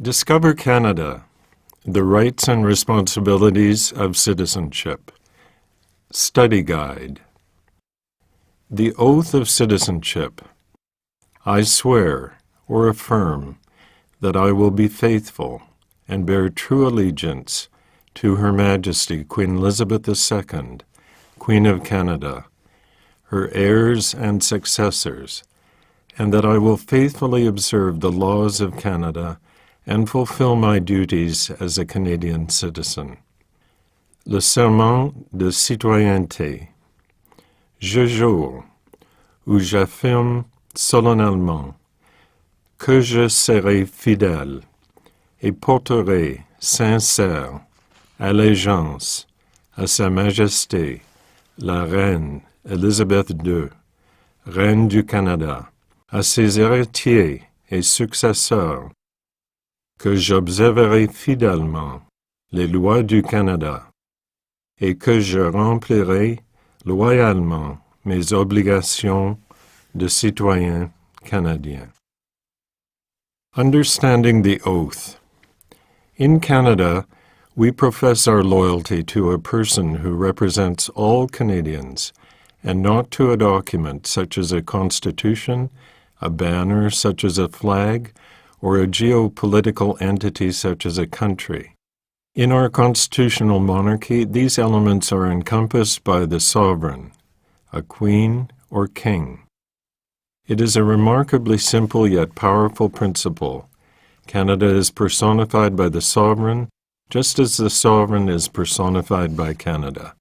Discover Canada, the Rights and Responsibilities of Citizenship. Study Guide. The Oath of Citizenship. I swear, or affirm, that I will be faithful and bear true allegiance to Her Majesty Queen Elizabeth II, Queen of Canada, her heirs and successors, and that I will faithfully observe the laws of Canada and fulfill my duties as a Canadian citizen. Le serment de citoyenneté. Je jure, ou j'affirme solennellement, que je serai fidèle et porterai sincère allégeance à Sa Majesté, la Reine Élisabeth II, Reine du Canada, à ses héritiers et successeurs, que j'observerai fidèlement les lois du Canada et que je remplirai loyalement mes obligations de citoyen canadien. Understanding the Oath. In Canada, we profess our loyalty to a person who represents all Canadians and not to a document such as a constitution, a banner such as a flag, or a geopolitical entity such as a country. In our constitutional monarchy, these elements are encompassed by the sovereign, a queen or king. It is a remarkably simple yet powerful principle. Canada is personified by the sovereign, just as the sovereign is personified by Canada.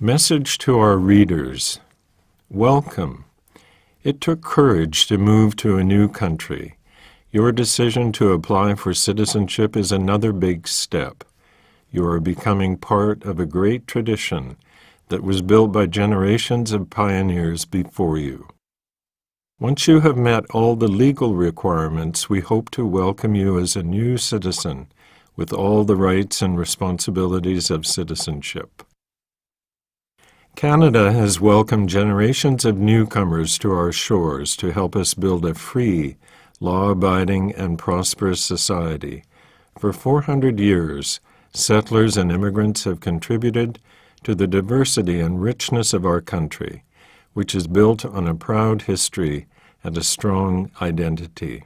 Message to our readers. Welcome. It took courage to move to a new country. Your decision to apply for citizenship is another big step. You are becoming part of a great tradition that was built by generations of pioneers before you. Once you have met all the legal requirements, we hope to welcome you as a new citizen with all the rights and responsibilities of citizenship. Canada has welcomed generations of newcomers to our shores to help us build a free, law-abiding, and prosperous society. For 400 years, settlers and immigrants have contributed to the diversity and richness of our country, which is built on a proud history and a strong identity.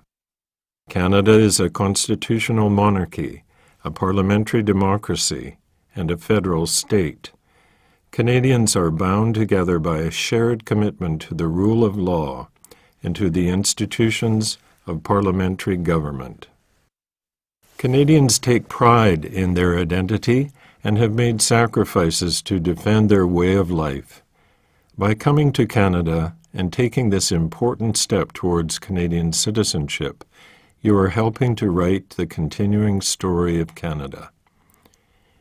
Canada is a constitutional monarchy, a parliamentary democracy, and a federal state. Canadians are bound together by a shared commitment to the rule of law and to the institutions of parliamentary government. Canadians take pride in their identity and have made sacrifices to defend their way of life. By coming to Canada and taking this important step towards Canadian citizenship, you are helping to write the continuing story of Canada.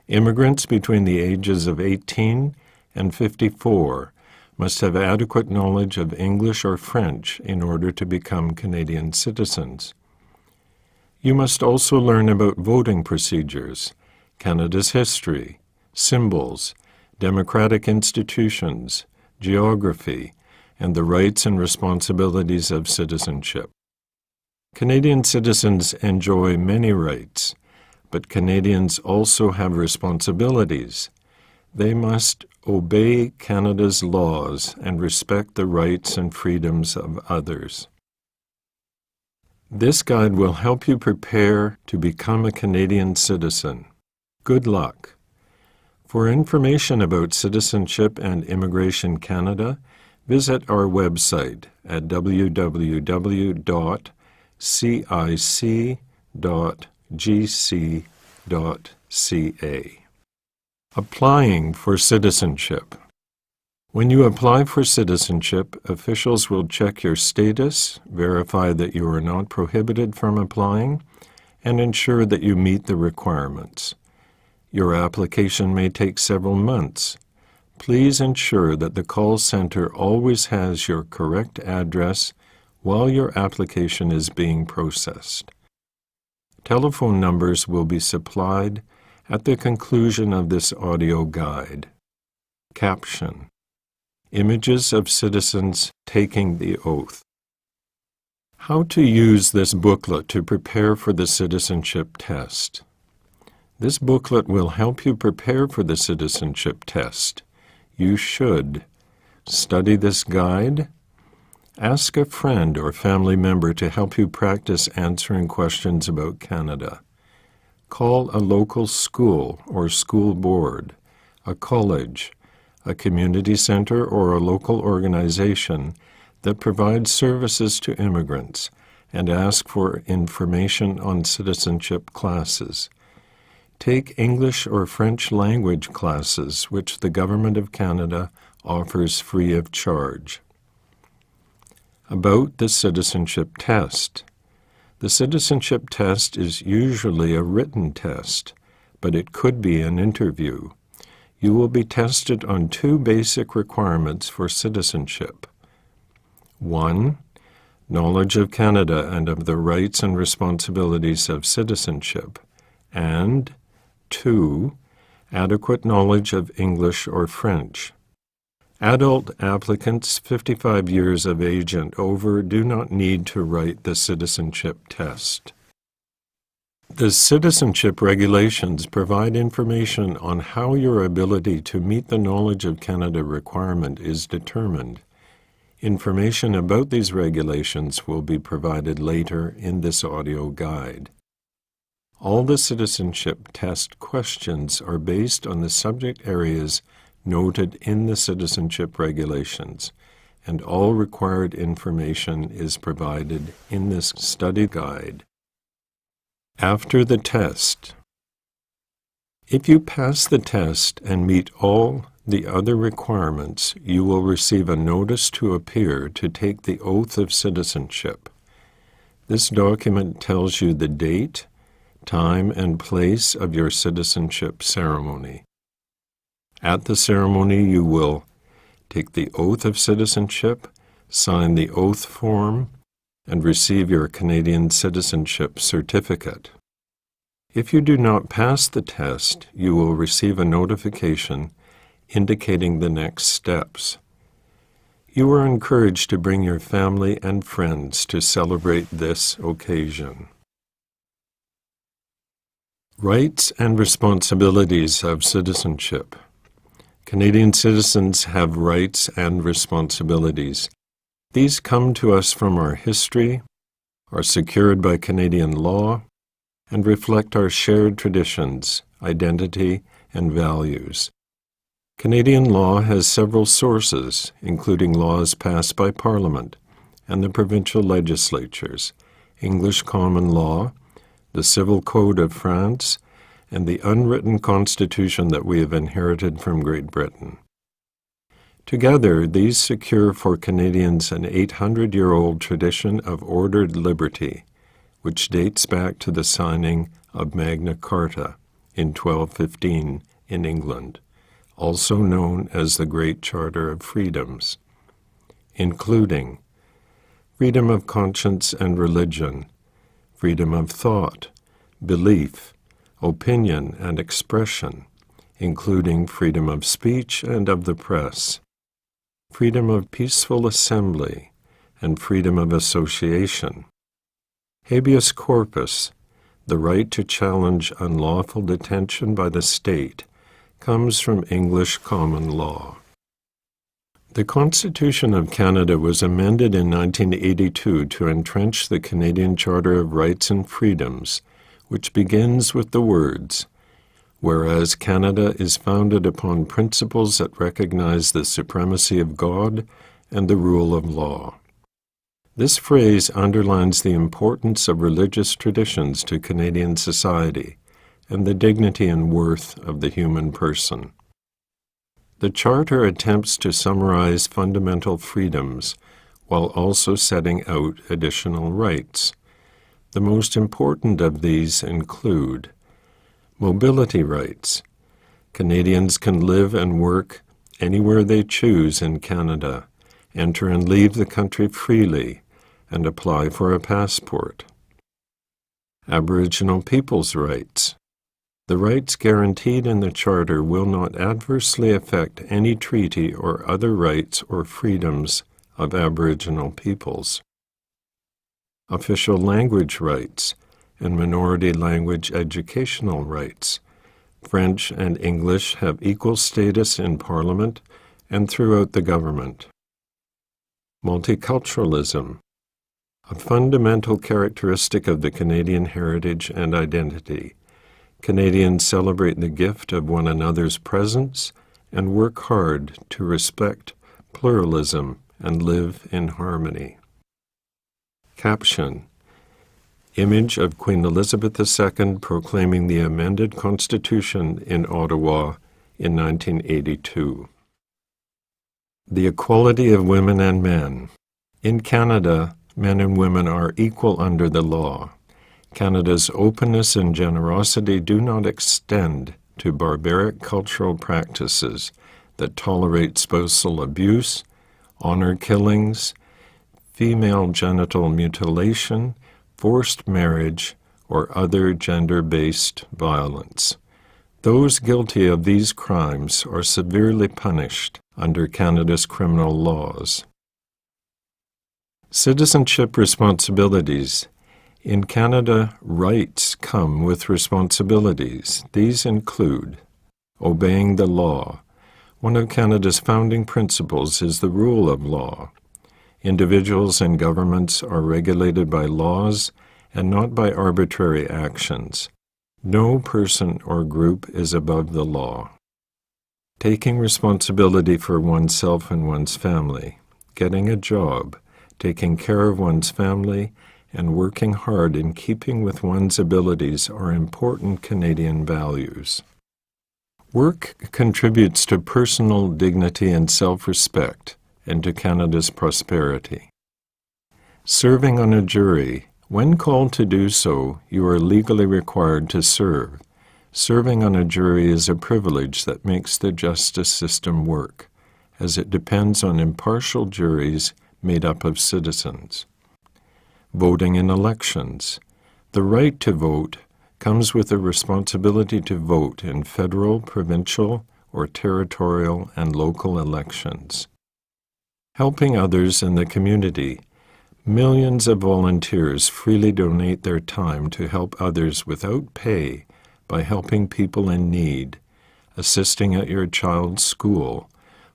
Immigrants between the ages of 18 and 54 must have adequate knowledge of English or French in order to become Canadian citizens. You must also learn about voting procedures, Canada's history, symbols, democratic institutions, geography, and the rights and responsibilities of citizenship. Canadian citizens enjoy many rights, but Canadians also have responsibilities. They must obey Canada's laws and respect the rights and freedoms of others. This guide will help you prepare to become a Canadian citizen. Good luck. For information about Citizenship and Immigration Canada, visit our website at www.cic.gc.ca. Applying for citizenship. When you apply for citizenship, officials will check your status, verify that you are not prohibited from applying, and ensure that you meet the requirements. Your application may take several months. Please ensure that the call center always has your correct address while your application is being processed. Telephone numbers will be supplied at the conclusion of this audio guide. Caption: Images of citizens taking the oath. How to use this booklet to prepare for the citizenship test. This booklet will help you prepare for the citizenship test. You should study this guide. Ask a friend or family member to help you practice answering questions about Canada. Call a local school or school board, a college, a community center, or a local organization that provides services to immigrants, and ask for information on citizenship classes. Take English or French language classes, which the Government of Canada offers free of charge. About the citizenship test. The citizenship test is usually a written test, but it could be an interview. You will be tested on two basic requirements for citizenship. 1. Knowledge of Canada and of the rights and responsibilities of citizenship. And 2. Adequate knowledge of English or French. Adult applicants 55 years of age and over do not need to write the citizenship test. The citizenship regulations provide information on how your ability to meet the Knowledge of Canada requirement is determined. Information about these regulations will be provided later in this audio guide. All the citizenship test questions are based on the subject areas noted in the citizenship regulations, and all required information is provided in this study guide. After the test. If you pass the test and meet all the other requirements, you will receive a notice to appear to take the oath of citizenship. This document tells you the date, time, and place of your citizenship ceremony. At the ceremony, you will take the oath of citizenship, sign the oath form, and receive your Canadian citizenship certificate. If you do not pass the test, you will receive a notification indicating the next steps. You are encouraged to bring your family and friends to celebrate this occasion. Rights and responsibilities of citizenship. Canadian citizens have rights and responsibilities. These come to us from our history, are secured by Canadian law, and reflect our shared traditions, identity, and values. Canadian law has several sources, including laws passed by Parliament and the provincial legislatures, English common law, the Civil Code of France, and the unwritten constitution that we have inherited from Great Britain. Together, these secure for Canadians an 800-year-old tradition of ordered liberty, which dates back to the signing of Magna Carta in 1215 in England, also known as the Great Charter of Freedoms, including freedom of conscience and religion, freedom of thought, belief, opinion, and expression, including freedom of speech and of the press, freedom of peaceful assembly, and freedom of association, habeas corpus, the right to challenge unlawful detention by the state, comes from English common law. The Constitution of Canada was amended in 1982 to entrench the Canadian Charter of Rights and Freedoms, which begins with the words, "Whereas Canada is founded upon principles that recognize the supremacy of God and the rule of law." This phrase underlines the importance of religious traditions to Canadian society and the dignity and worth of the human person. The Charter attempts to summarize fundamental freedoms while also setting out additional rights. The most important of these include mobility rights. Canadians can live and work anywhere they choose in Canada, enter and leave the country freely, and apply for a passport. Aboriginal peoples' rights. The rights guaranteed in the Charter will not adversely affect any treaty or other rights or freedoms of Aboriginal peoples. official language rights, and minority language educational rights. French and English have equal status in Parliament and throughout the government. Multiculturalism, a fundamental characteristic of the Canadian heritage and identity. Canadians celebrate the gift of one another's presence and work hard to respect pluralism and live in harmony. Caption: Image of Queen Elizabeth II proclaiming the amended Constitution in Ottawa in 1982. The equality of women and men. In Canada, men and women are equal under the law. Canada's openness and generosity do not extend to barbaric cultural practices that tolerate spousal abuse, honor killings, female genital mutilation, forced marriage, or other gender-based violence. Those guilty of these crimes are severely punished under Canada's criminal laws. Citizenship responsibilities. In Canada, rights come with responsibilities. These include obeying the law. One of Canada's founding principles is the rule of law. Individuals and governments are regulated by laws and not by arbitrary actions. No person or group is above the law. Taking responsibility for oneself and one's family, getting a job, taking care of one's family, and working hard in keeping with one's abilities are important Canadian values. Work contributes to personal dignity and self-respect, and to Canada's prosperity. Serving on a jury. When called to do so, you are legally required to serve. Serving on a jury is a privilege that makes the justice system work, as it depends on impartial juries made up of citizens. Voting in elections. The right to vote comes with a responsibility to vote in federal, provincial, or territorial and local elections. Helping others in the community. Millions of volunteers freely donate their time to help others without pay by helping people in need, assisting at your child's school,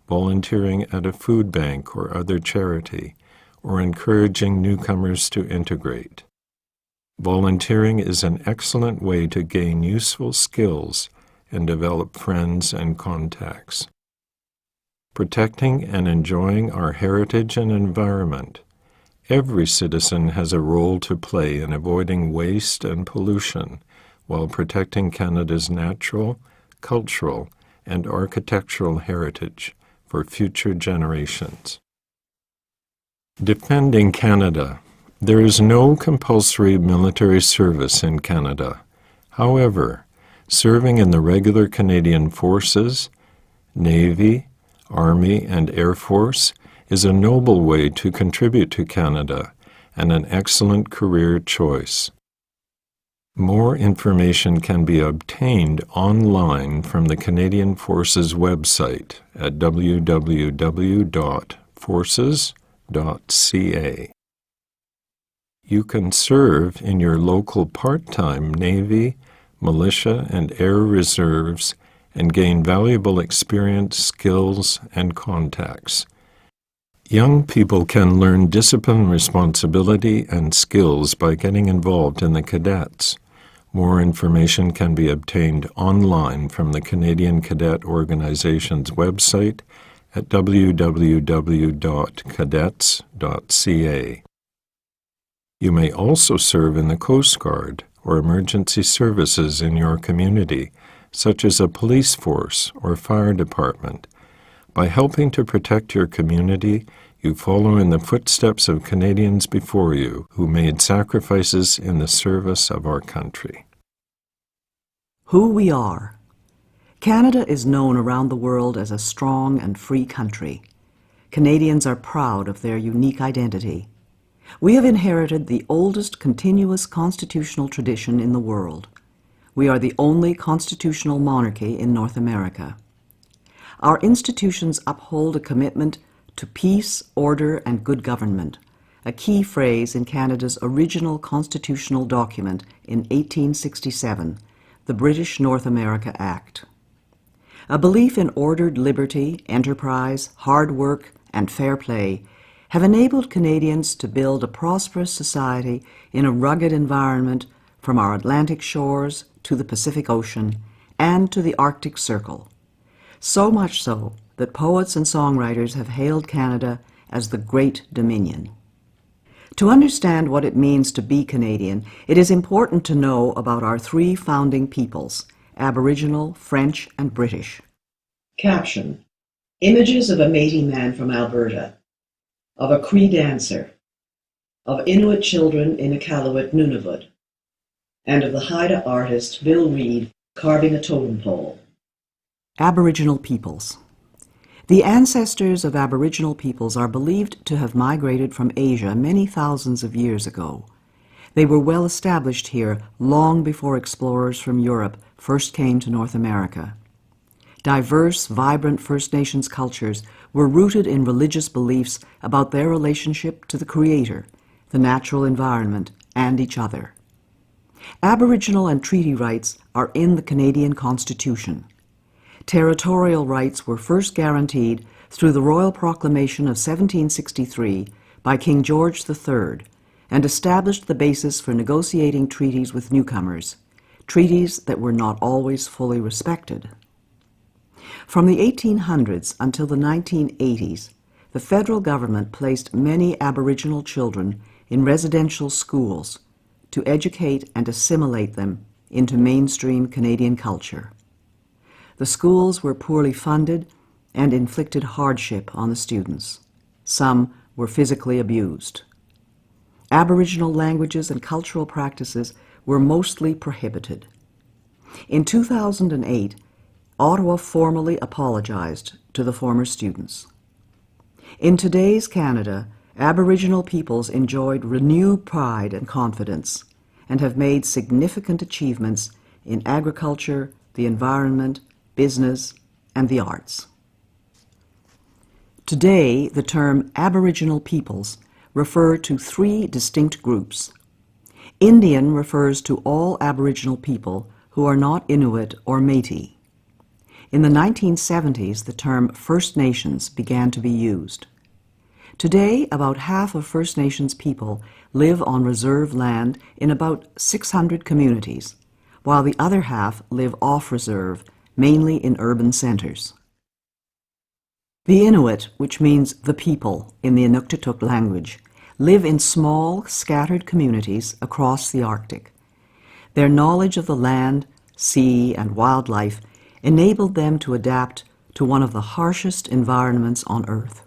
volunteering at a food bank or other charity, or encouraging newcomers to integrate. Volunteering is an excellent way to gain useful skills and develop friends and contacts. Protecting and enjoying our heritage and environment. Every citizen has a role to play in avoiding waste and pollution while protecting Canada's natural, cultural, and architectural heritage for future generations. Defending Canada. There is no compulsory military service in Canada. However, serving in the regular Canadian Forces, Navy, Army, and Air Force is a noble way to contribute to Canada and an excellent career choice. More information can be obtained online from the Canadian Forces website at www.forces.ca. You can serve in your local part-time Navy, militia, and air reserves and gain valuable experience, skills, and contacts. Young people can learn discipline, responsibility, and skills by getting involved in the cadets. More information can be obtained online from the Canadian Cadet Organization's website at www.cadets.ca. You may also serve in the Coast Guard or emergency services in your community, such as a police force or fire department. By helping to protect your community, you follow in the footsteps of Canadians before you who made sacrifices in the service of our country. Who we are. Canada is known around the world as a strong and free country. Canadians are proud of their unique identity. We have inherited the oldest continuous constitutional tradition in the world. We are the only constitutional monarchy in North America. Our institutions uphold a commitment to peace, order, and good government, a key phrase in Canada's original constitutional document in 1867, the British North America Act. A belief in ordered liberty, enterprise, hard work, and fair play have enabled Canadians to build a prosperous society in a rugged environment from our Atlantic shores to the Pacific Ocean and to the Arctic Circle. So much so that poets and songwriters have hailed Canada as the Great Dominion. To understand what it means to be Canadian, it is important to know about our three founding peoples, Aboriginal, French, and British. Caption: Images of a Métis man from Alberta, of a Cree dancer, of Inuit children in Iqaluit, Nunavut, and of the Haida artist Bill Reid carving a totem pole. Aboriginal peoples. The ancestors of Aboriginal peoples are believed to have migrated from Asia many thousands of years ago. They were well established here long before explorers from Europe first came to North America. Diverse, vibrant First Nations cultures were rooted in religious beliefs about their relationship to the Creator, the natural environment, and each other. Aboriginal and treaty rights are in the Canadian Constitution. Territorial rights were first guaranteed through the Royal Proclamation of 1763 by King George III and established the basis for negotiating treaties with newcomers, treaties that were not always fully respected. From the 1800s until the 1980s, the federal government placed many Aboriginal children in residential schools to educate and assimilate them into mainstream Canadian culture. The schools were poorly funded and inflicted hardship on the students. Some were physically abused. Aboriginal languages and cultural practices were mostly prohibited. In 2008, Ottawa formally apologized to the former students. In today's Canada, Aboriginal peoples enjoyed renewed pride and confidence and have made significant achievements in agriculture, the environment, business, and the arts. Today, the term Aboriginal peoples refer to three distinct groups. Indian refers to all Aboriginal people who are not Inuit or Métis. In the 1970s, the term First Nations began to be used. Today, about half of First Nations people live on reserve land in about 600 communities, while the other half live off reserve, mainly in urban centers. The Inuit, which means the people in the Inuktitut language, live in small, scattered communities across the Arctic. Their knowledge of the land, sea, and wildlife enabled them to adapt to one of the harshest environments on Earth.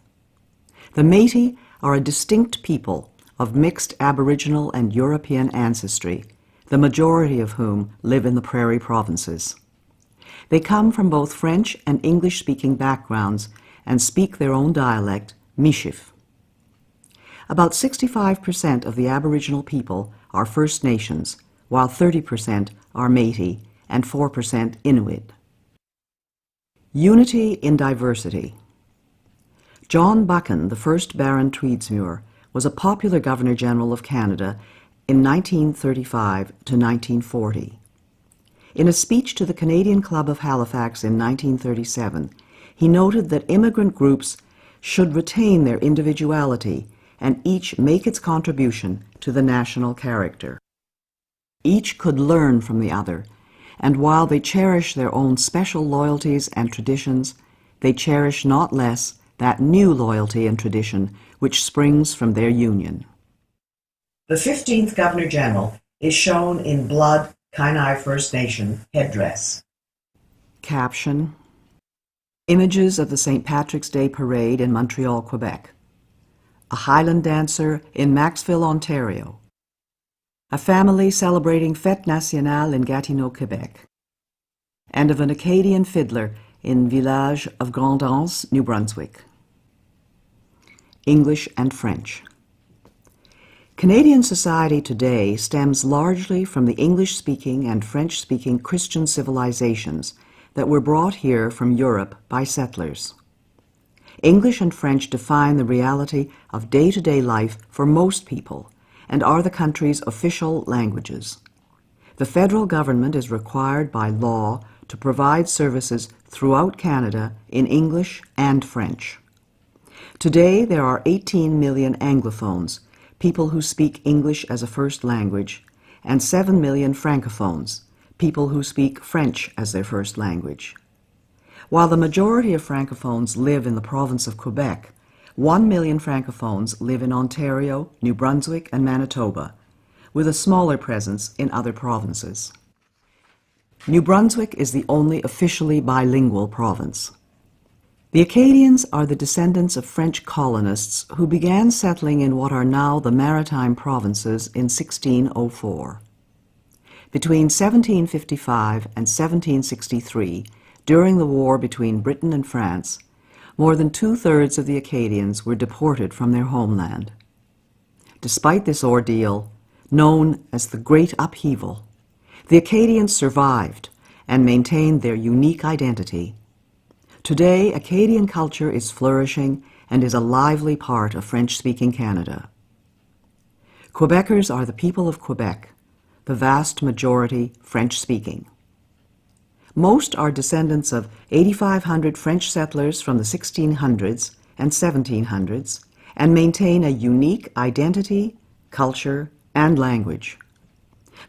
The Métis are a distinct people of mixed Aboriginal and European ancestry, the majority of whom live in the prairie provinces. They come from both French and English-speaking backgrounds and speak their own dialect, Michif. About 65% of the Aboriginal people are First Nations, while 30% are Métis and 4% Inuit. Unity in diversity. John Buchan, the first Baron Tweedsmuir, was a popular Governor-General of Canada in 1935 to 1940. In a speech to the Canadian Club of Halifax in 1937, he noted that immigrant groups should retain their individuality and each make its contribution to the national character. Each could learn from the other, and while they cherish their own special loyalties and traditions, they cherish not less that new loyalty and tradition which springs from their union. The 15th Governor-General is shown in blood Kainai First Nation headdress. Caption: Images of the St. Patrick's Day Parade in Montreal, Quebec. A Highland dancer in Maxville, Ontario. A family celebrating Fête Nationale in Gatineau, Quebec. And of an Acadian fiddler in village of Grand'Anse, New Brunswick. English and French. Canadian society today stems largely from the English-speaking and French-speaking Christian civilizations that were brought here from Europe by settlers. English and French define the reality of day-to-day life for most people and are the country's official languages. The federal government is required by law to provide services throughout Canada in English and French. Today, there are 18 million Anglophones, people who speak English as a first language, and 7 million Francophones, people who speak French as their first language. While the majority of Francophones live in the province of Quebec, 1 million Francophones live in Ontario, New Brunswick, and Manitoba, with a smaller presence in other provinces. New Brunswick is the only officially bilingual province. The Acadians are the descendants of French colonists who began settling in what are now the Maritime Provinces in 1604. Between 1755 and 1763, during the war between Britain and France, more than two-thirds of the Acadians were deported from their homeland. Despite this ordeal, known as the Great Upheaval, the Acadians survived and maintained their unique identity. Today, Acadian culture is flourishing and is a lively part of French-speaking Canada. Quebecers are the people of Quebec, the vast majority French-speaking. Most are descendants of 8,500 French settlers from the 1600s and 1700s and maintain a unique identity, culture, and language.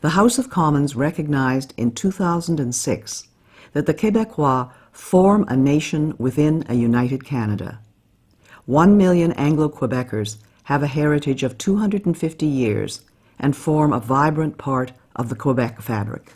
The House of Commons recognized in 2006 that the Québécois form a nation within a united Canada. 1 million Anglo-Quebecers have a heritage of 250 years and form a vibrant part of the Quebec fabric.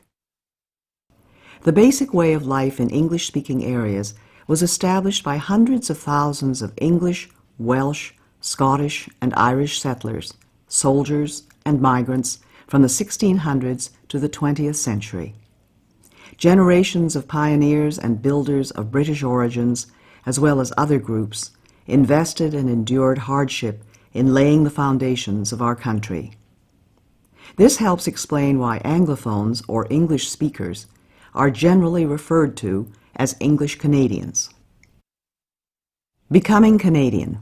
The basic way of life in English-speaking areas was established by hundreds of thousands of English, Welsh, Scottish, and Irish settlers, soldiers, and migrants from the 1600s to the 20th century. Generations of pioneers and builders of British origins, as well as other groups, invested and endured hardship in laying the foundations of our country. This helps explain why Anglophones, or English speakers, are generally referred to as English Canadians. Becoming Canadian.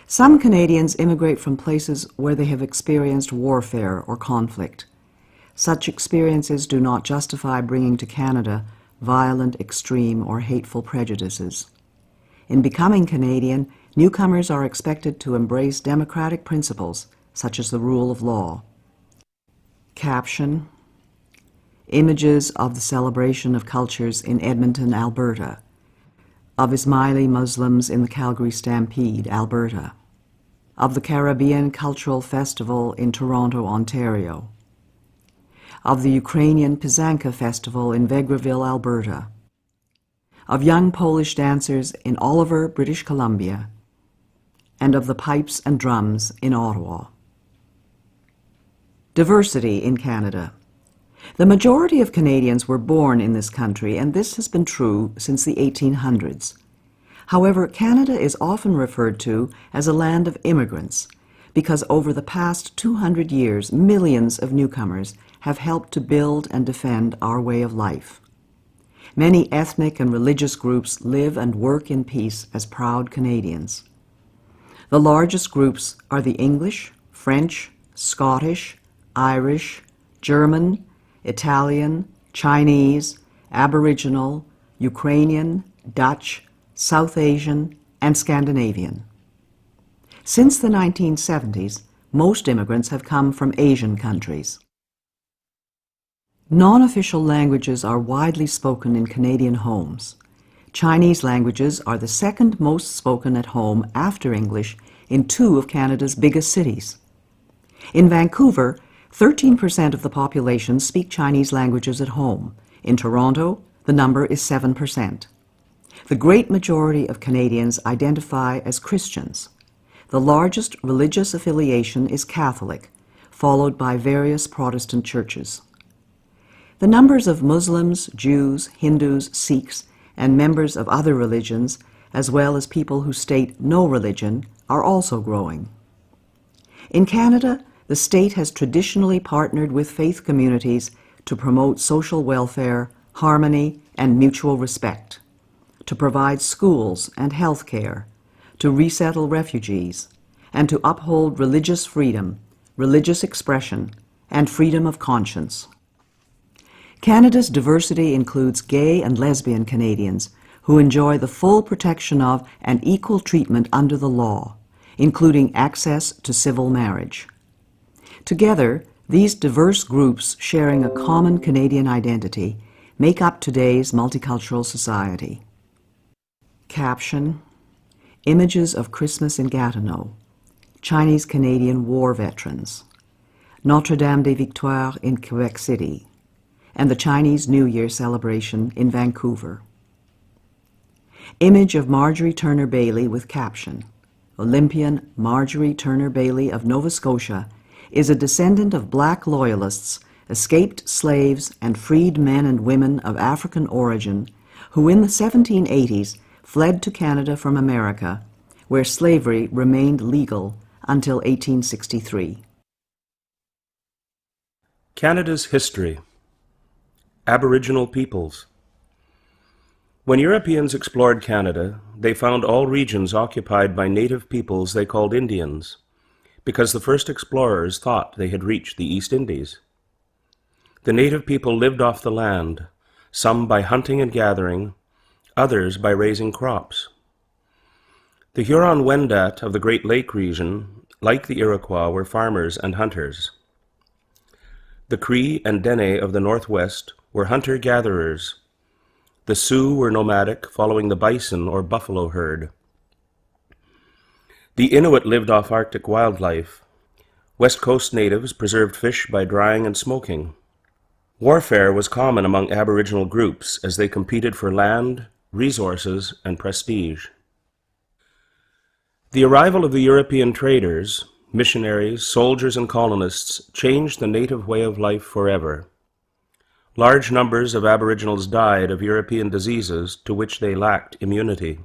Some Canadians immigrate from places where they have experienced warfare or conflict. Such experiences do not justify bringing to Canada violent, extreme, or hateful prejudices. In becoming Canadian, newcomers are expected to embrace democratic principles, such as the rule of law. Caption: Images of the celebration of cultures in Edmonton, Alberta, of Ismaili Muslims in the Calgary Stampede, Alberta, of the Caribbean Cultural Festival in Toronto, Ontario, of the Ukrainian Pysanka Festival in Vegreville, Alberta, of young Polish dancers in Oliver, British Columbia, and of the pipes and drums in Ottawa. Diversity in Canada. The majority of Canadians were born in this country, and this has been true since the 1800s. However, Canada is often referred to as a land of immigrants because over the past 200 years, millions of newcomers have helped to build and defend our way of life. Many ethnic and religious groups live and work in peace as proud Canadians. The largest groups are the English, French, Scottish, Irish, German, Italian, Chinese, Aboriginal, Ukrainian, Dutch, South Asian, and Scandinavian. Since the 1970s, most immigrants have come from Asian countries. Non-official languages are widely spoken in Canadian homes. Chinese languages are the second most spoken at home after English in 2 of Canada's biggest cities. In Vancouver, 13% of the population speak Chinese languages at home. In Toronto, the number is 7%. The great majority of Canadians identify as Christians. The largest religious affiliation is Catholic, followed by various Protestant churches. The numbers of Muslims, Jews, Hindus, Sikhs, and members of other religions, as well as people who state no religion, are also growing. In Canada, the state has traditionally partnered with faith communities to promote social welfare, harmony, and mutual respect, to provide schools and health care, to resettle refugees, and to uphold religious freedom, religious expression, and freedom of conscience. Canada's diversity includes gay and lesbian Canadians who enjoy the full protection of and equal treatment under the law, including access to civil marriage. Together, these diverse groups sharing a common Canadian identity make up today's multicultural society. Caption: Images of Christmas in Gatineau, Chinese-Canadian War Veterans, Notre-Dame-des-Victoires in Quebec City, and the Chinese New Year celebration in Vancouver. Image of Marjorie Turner Bailey with caption: Olympian Marjorie Turner Bailey of Nova Scotia is a descendant of black loyalists, escaped slaves, and freed men and women of African origin who in the 1780s fled to Canada from America, where slavery remained legal until 1863. Canada's history. Aboriginal peoples. When Europeans explored Canada, they found all regions occupied by native peoples they called Indians, because the first explorers thought they had reached the East Indies. The native people lived off the land, some by hunting and gathering, others by raising crops. The Huron-Wendat of the Great Lake region, like the Iroquois, were farmers and hunters. The Cree and Dene of the Northwest were hunter-gatherers. The Sioux were nomadic, following the bison or buffalo herd. The Inuit lived off Arctic wildlife. West Coast natives preserved fish by drying and smoking. Warfare was common among Aboriginal groups as they competed for land, resources, and prestige. The arrival of the European traders, missionaries, soldiers, and colonists changed the native way of life forever. Large numbers of Aboriginals died of European diseases to which they lacked immunity.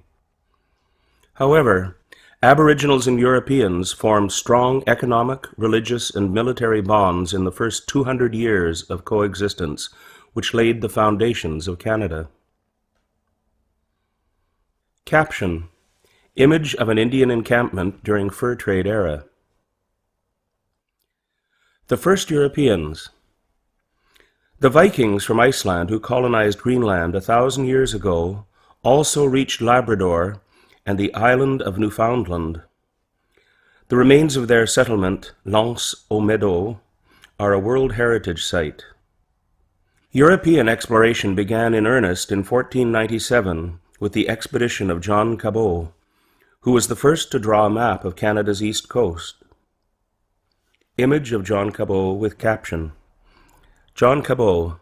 However, Aboriginals and Europeans formed strong economic, religious, and military bonds in the first 200 years of coexistence, which laid the foundations of Canada. Caption: Image of an Indian encampment during fur trade era. The first Europeans. The Vikings from Iceland who colonized Greenland 1,000 years ago also reached Labrador and the island of Newfoundland. The remains of their settlement, L'Anse-aux-Meadows, are a World Heritage Site. European exploration began in earnest in 1497 with the expedition of John Cabot, who was the first to draw a map of Canada's east coast. Image of John Cabot with caption: John Cabot,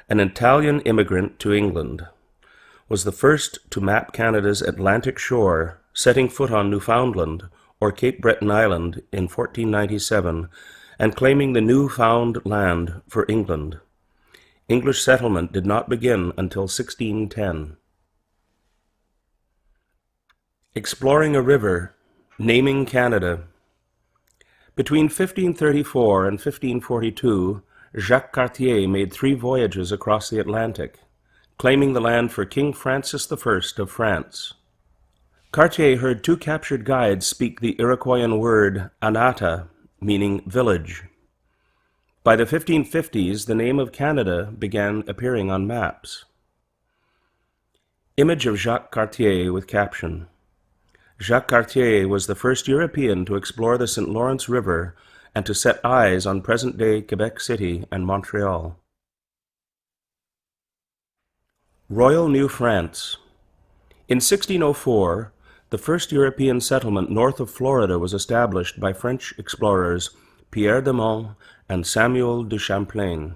an Italian immigrant to England, was the first to map Canada's Atlantic shore, setting foot on Newfoundland, or Cape Breton Island, in 1497, and claiming the new-found land for England. English settlement did not begin until 1610. Exploring a river, naming Canada. Between 1534 and 1542, Jacques Cartier made 3 voyages across the Atlantic, claiming the land for King Francis I of France. Cartier heard 2 captured guides speak the Iroquoian word Anata, meaning village. By the 1550s, the name of Canada began appearing on maps. Image of Jacques Cartier with caption: Jacques Cartier was the first European to explore the St. Lawrence River and to set eyes on present-day Quebec City and Montreal. Royal New France. In 1604, the first European settlement north of Florida was established by French explorers Pierre de Monts and Samuel de Champlain.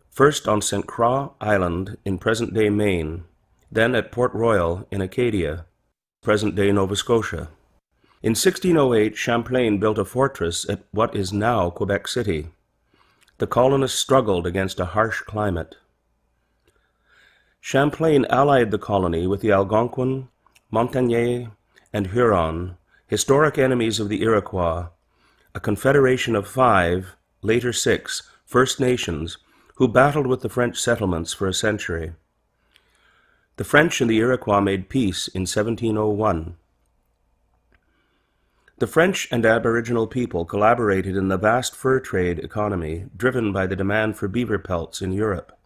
First on St. Croix Island in present-day Maine, then at Port Royal in Acadia, present-day Nova Scotia. In 1608, Champlain built a fortress at what is now Quebec City. The colonists struggled against a harsh climate. Champlain allied the colony with the Algonquin, Montagnais, and Huron, historic enemies of the Iroquois, a confederation of 5, later 6, First Nations who battled with the French settlements for a century. The French and the Iroquois made peace in 1701. The French and Aboriginal people collaborated in the vast fur trade economy driven by the demand for beaver pelts in Europe.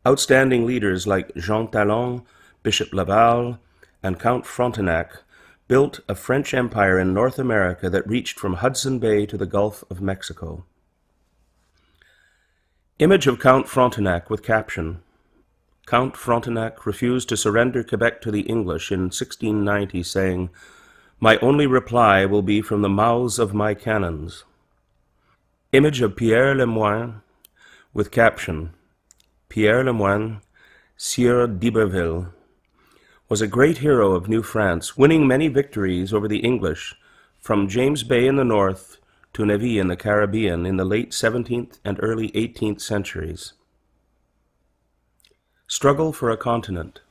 Outstanding leaders like Jean Talon, Bishop Laval, and Count Frontenac built a French empire in North America that reached from Hudson Bay to the Gulf of Mexico. Image of Count Frontenac with caption. Count Frontenac refused to surrender Quebec to the English in 1690, saying, "My only reply will be from the mouths of my cannons." Image of Pierre Le Moyne with caption. Pierre Le Moyne, Sieur d'Iberville, was a great hero of New France, winning many victories over the English, from James Bay in the north to Navy in the Caribbean in the late 17th and early 18th centuries. Struggle for a continent.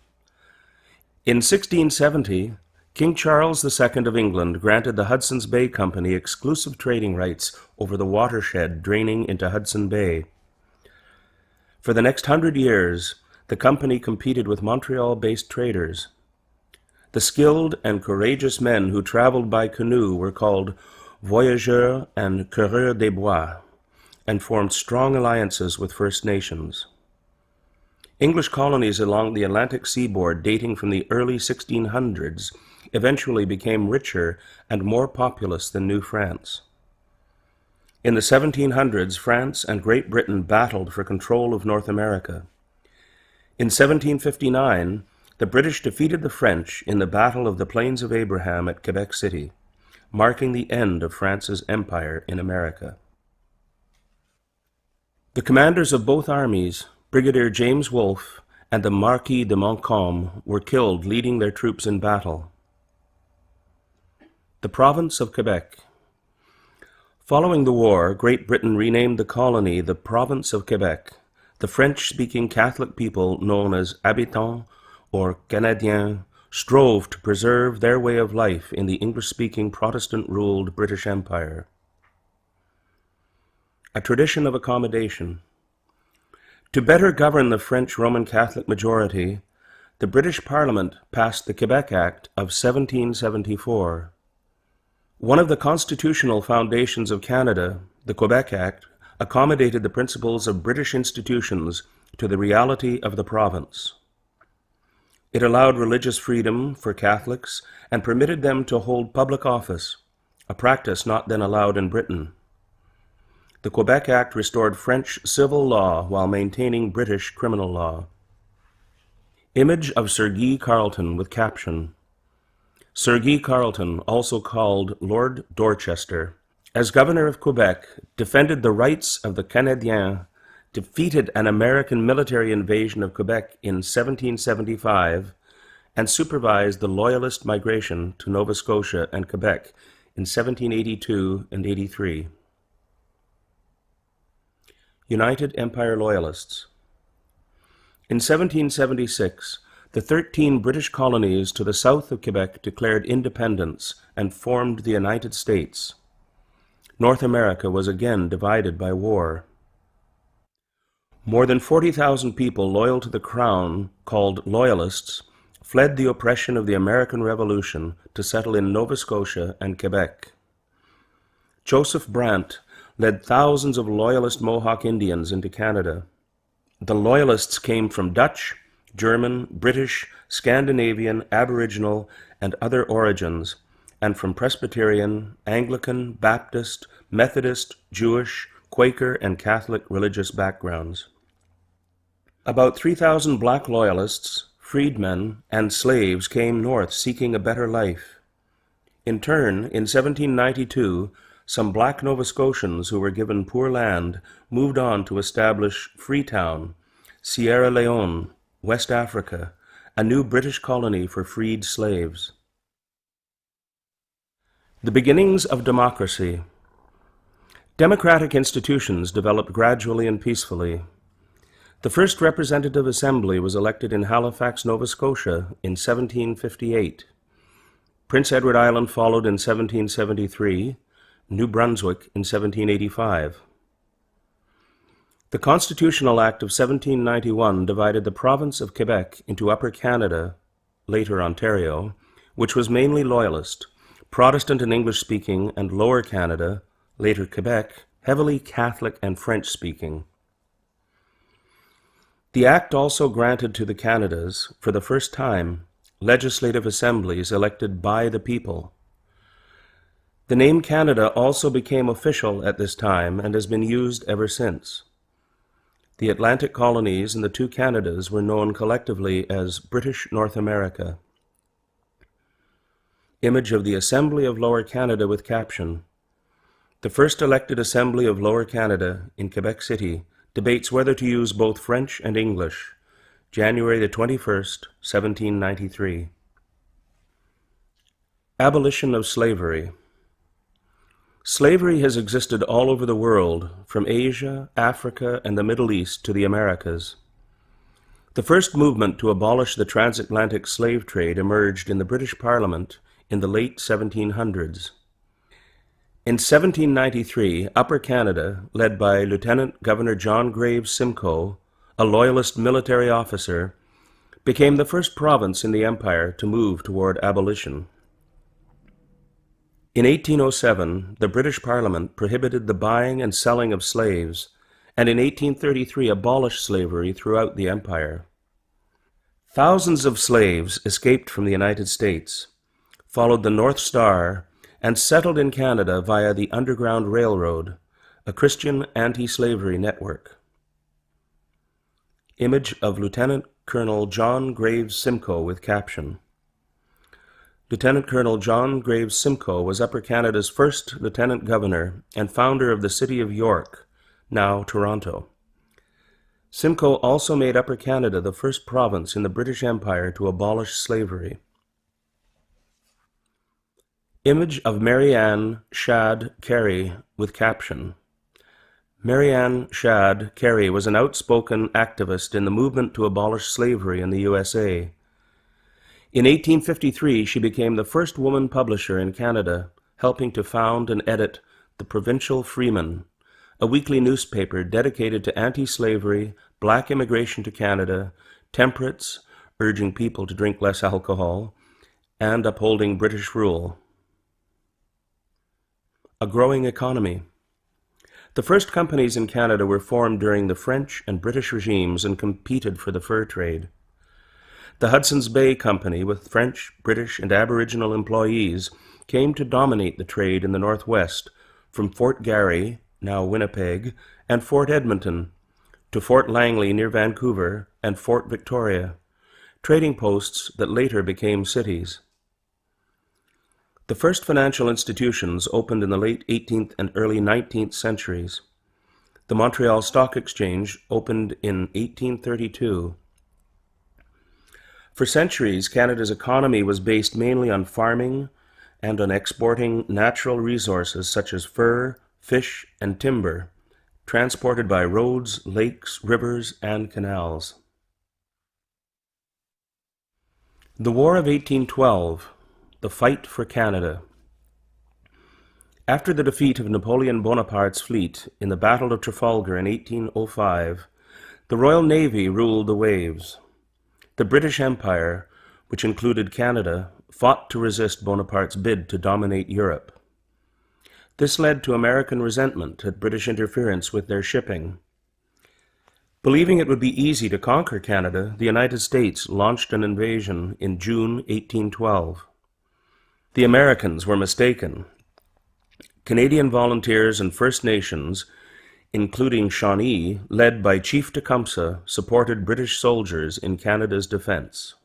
In 1670, King Charles II of England granted the Hudson's Bay Company exclusive trading rights over the watershed draining into Hudson Bay. For the next 100 years, the company competed with Montreal-based traders. The skilled and courageous men who traveled by canoe were called voyageurs and coureurs des bois, and formed strong alliances with First Nations. English colonies along the Atlantic seaboard dating from the early 1600s eventually became richer and more populous than New France. In the 1700s, France and Great Britain battled for control of North America. In 1759, the British defeated the French in the Battle of the Plains of Abraham at Quebec City, marking the end of France's empire in America. The commanders of both armies, Brigadier James Wolfe and the Marquis de Montcalm, were killed leading their troops in battle. The province of Quebec. Following the war, Great Britain renamed the colony the Province of Quebec. The French-speaking Catholic people, known as habitants or Canadiens, strove to preserve their way of life in the English-speaking Protestant-ruled British Empire. A tradition of accommodation. To better govern the French Roman Catholic majority, the British Parliament passed the Quebec Act of 1774. One of the constitutional foundations of Canada, the Quebec Act, accommodated the principles of British institutions to the reality of the province. It allowed religious freedom for Catholics and permitted them to hold public office, a practice not then allowed in Britain. The Quebec Act restored French civil law while maintaining British criminal law. Image of Sir Guy Carleton with caption. Sir Guy Carleton, also called Lord Dorchester, as governor of Quebec, defended the rights of the Canadiens, defeated an American military invasion of Quebec in 1775, and supervised the Loyalist migration to Nova Scotia and Quebec in 1782 and 83. United Empire Loyalists. In 1776, the 13 British colonies to the south of Quebec declared independence and formed the United States. North America was again divided by war. More than 40,000 people loyal to the Crown, called Loyalists, fled the oppression of the American Revolution to settle in Nova Scotia and Quebec. Joseph Brant led thousands of Loyalist Mohawk Indians into Canada. The Loyalists came from Dutch, German, British, Scandinavian, Aboriginal, and other origins, and from Presbyterian, Anglican, Baptist, Methodist, Jewish, Quaker, and Catholic religious backgrounds. About 3,000 black Loyalists, freedmen, and slaves came north seeking a better life. In turn, in 1792, some black Nova Scotians who were given poor land moved on to establish Freetown, Sierra Leone, West Africa, a new British colony for freed slaves. The beginnings of democracy. Democratic institutions developed gradually and peacefully. The first representative assembly was elected in Halifax, Nova Scotia in 1758. Prince Edward Island followed in 1773, New Brunswick in 1785. The Constitutional Act of 1791 divided the province of Quebec into Upper Canada, later Ontario, which was mainly Loyalist, Protestant and English-speaking, and Lower Canada, later Quebec, heavily Catholic and French-speaking. The Act also granted to the Canadas, for the first time, legislative assemblies elected by the people. The name Canada also became official at this time and has been used ever since. The Atlantic colonies and the two Canadas were known collectively as British North America. Image of the Assembly of Lower Canada with caption. The first elected Assembly of Lower Canada in Quebec City debates whether to use both French and English. January the 21st, 1793. Abolition of slavery. Slavery has existed all over the world, from Asia, Africa, and the Middle East to the Americas. The first movement to abolish the transatlantic slave trade emerged in the British Parliament in the late 1700s. In 1793, Upper Canada, led by Lieutenant Governor John Graves Simcoe, a Loyalist military officer, became the first province in the Empire to move toward abolition. In 1807, the British Parliament prohibited the buying and selling of slaves, and in 1833 abolished slavery throughout the Empire. Thousands of slaves escaped from the United States, followed the North Star, and settled in Canada via the Underground Railroad, a Christian anti-slavery network. Image of Lieutenant Colonel John Graves Simcoe with caption. Lieutenant Colonel John Graves Simcoe was Upper Canada's first Lieutenant Governor and founder of the city of York, now Toronto. Simcoe also made Upper Canada the first province in the British Empire to abolish slavery. Image of Marianne Shad Carey with caption. Marianne Shad Carey was an outspoken activist in the movement to abolish slavery in the USA. In 1853, she became the first woman publisher in Canada, helping to found and edit the Provincial Freeman, a weekly newspaper dedicated to anti-slavery, black immigration to Canada, temperance, urging people to drink less alcohol, and upholding British rule. A growing economy. The first companies in Canada were formed during the French and British regimes and competed for the fur trade. The Hudson's Bay Company, with French, British, and Aboriginal employees, came to dominate the trade in the Northwest, from Fort Garry, now Winnipeg, and Fort Edmonton, to Fort Langley near Vancouver, and Fort Victoria, trading posts that later became cities. The first financial institutions opened in the late 18th and early 19th centuries. The Montreal Stock Exchange opened in 1832. For centuries, Canada's economy was based mainly on farming and on exporting natural resources such as fur, fish, and timber, transported by roads, lakes, rivers, and canals. The War of 1812. The Fight for Canada. After the defeat of Napoleon Bonaparte's fleet in the Battle of Trafalgar in 1805, the Royal Navy ruled the waves. The British Empire, which included Canada, fought to resist Bonaparte's bid to dominate Europe. This led to American resentment at British interference with their shipping. Believing it would be easy to conquer Canada, the United States launched an invasion in June 1812. The Americans were mistaken. Canadian volunteers and First Nations, including Shawnee, led by Chief Tecumseh, supported British soldiers in Canada's defense.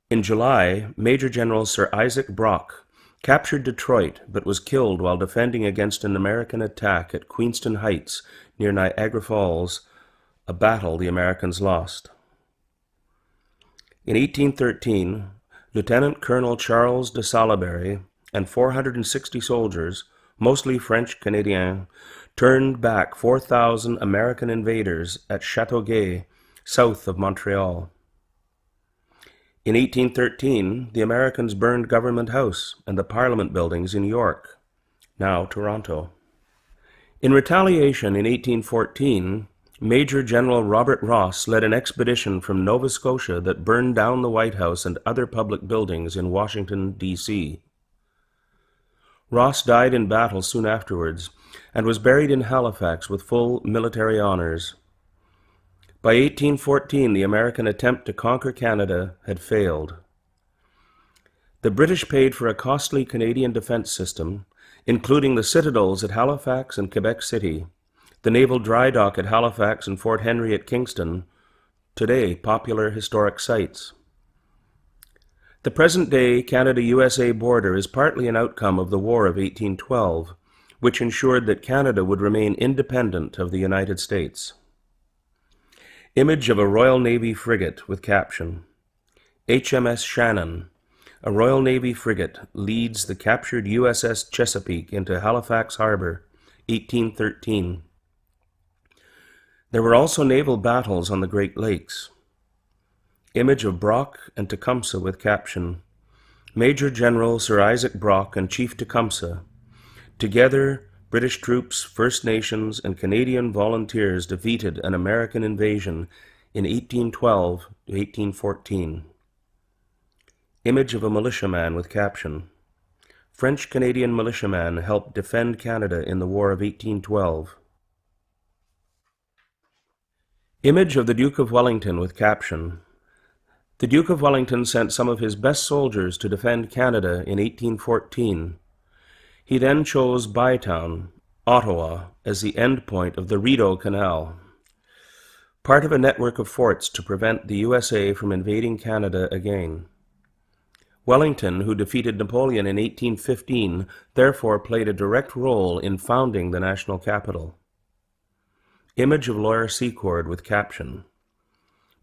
In July, Major General Sir Isaac Brock captured Detroit but was killed while defending against an American attack at Queenston Heights near Niagara Falls, a battle the Americans lost. In 1813, Lieutenant Colonel Charles de Salaberry and 460 soldiers, mostly French-Canadiens, turned back 4,000 American invaders at Châteauguay, south of Montreal. In 1813, the Americans burned Government House and the Parliament buildings in York, now Toronto. In retaliation in 1814, Major General Robert Ross led an expedition from Nova Scotia that burned down the White House and other public buildings in Washington, D.C. Ross died in battle soon afterwards and was buried in Halifax with full military honors. By 1814, the American attempt to conquer Canada had failed. The British paid for a costly Canadian defense system, including the citadels at Halifax and Quebec City, the naval dry dock at Halifax and Fort Henry at Kingston, today popular historic sites. The present-day Canada-USA border is partly an outcome of the War of 1812, which ensured that Canada would remain independent of the United States. Image of a Royal Navy frigate with caption, HMS Shannon, a Royal Navy frigate, leads the captured USS Chesapeake into Halifax Harbor, 1813. There were also naval battles on the Great Lakes. Image of Brock and Tecumseh with caption, Major General Sir Isaac Brock and Chief Tecumseh. Together, British troops, First Nations, and Canadian volunteers defeated an American invasion in 1812 to 1814. Image of a militiaman with caption, French-Canadian militiaman helped defend Canada in the War of 1812. Image of the Duke of Wellington with caption, The Duke of Wellington sent some of his best soldiers to defend Canada in 1814. He then chose Bytown, Ottawa, as the endpoint of the Rideau Canal, part of a network of forts to prevent the USA from invading Canada again. Wellington, who defeated Napoleon in 1815, therefore played a direct role in founding the national capital. Image of Laura Secord with caption,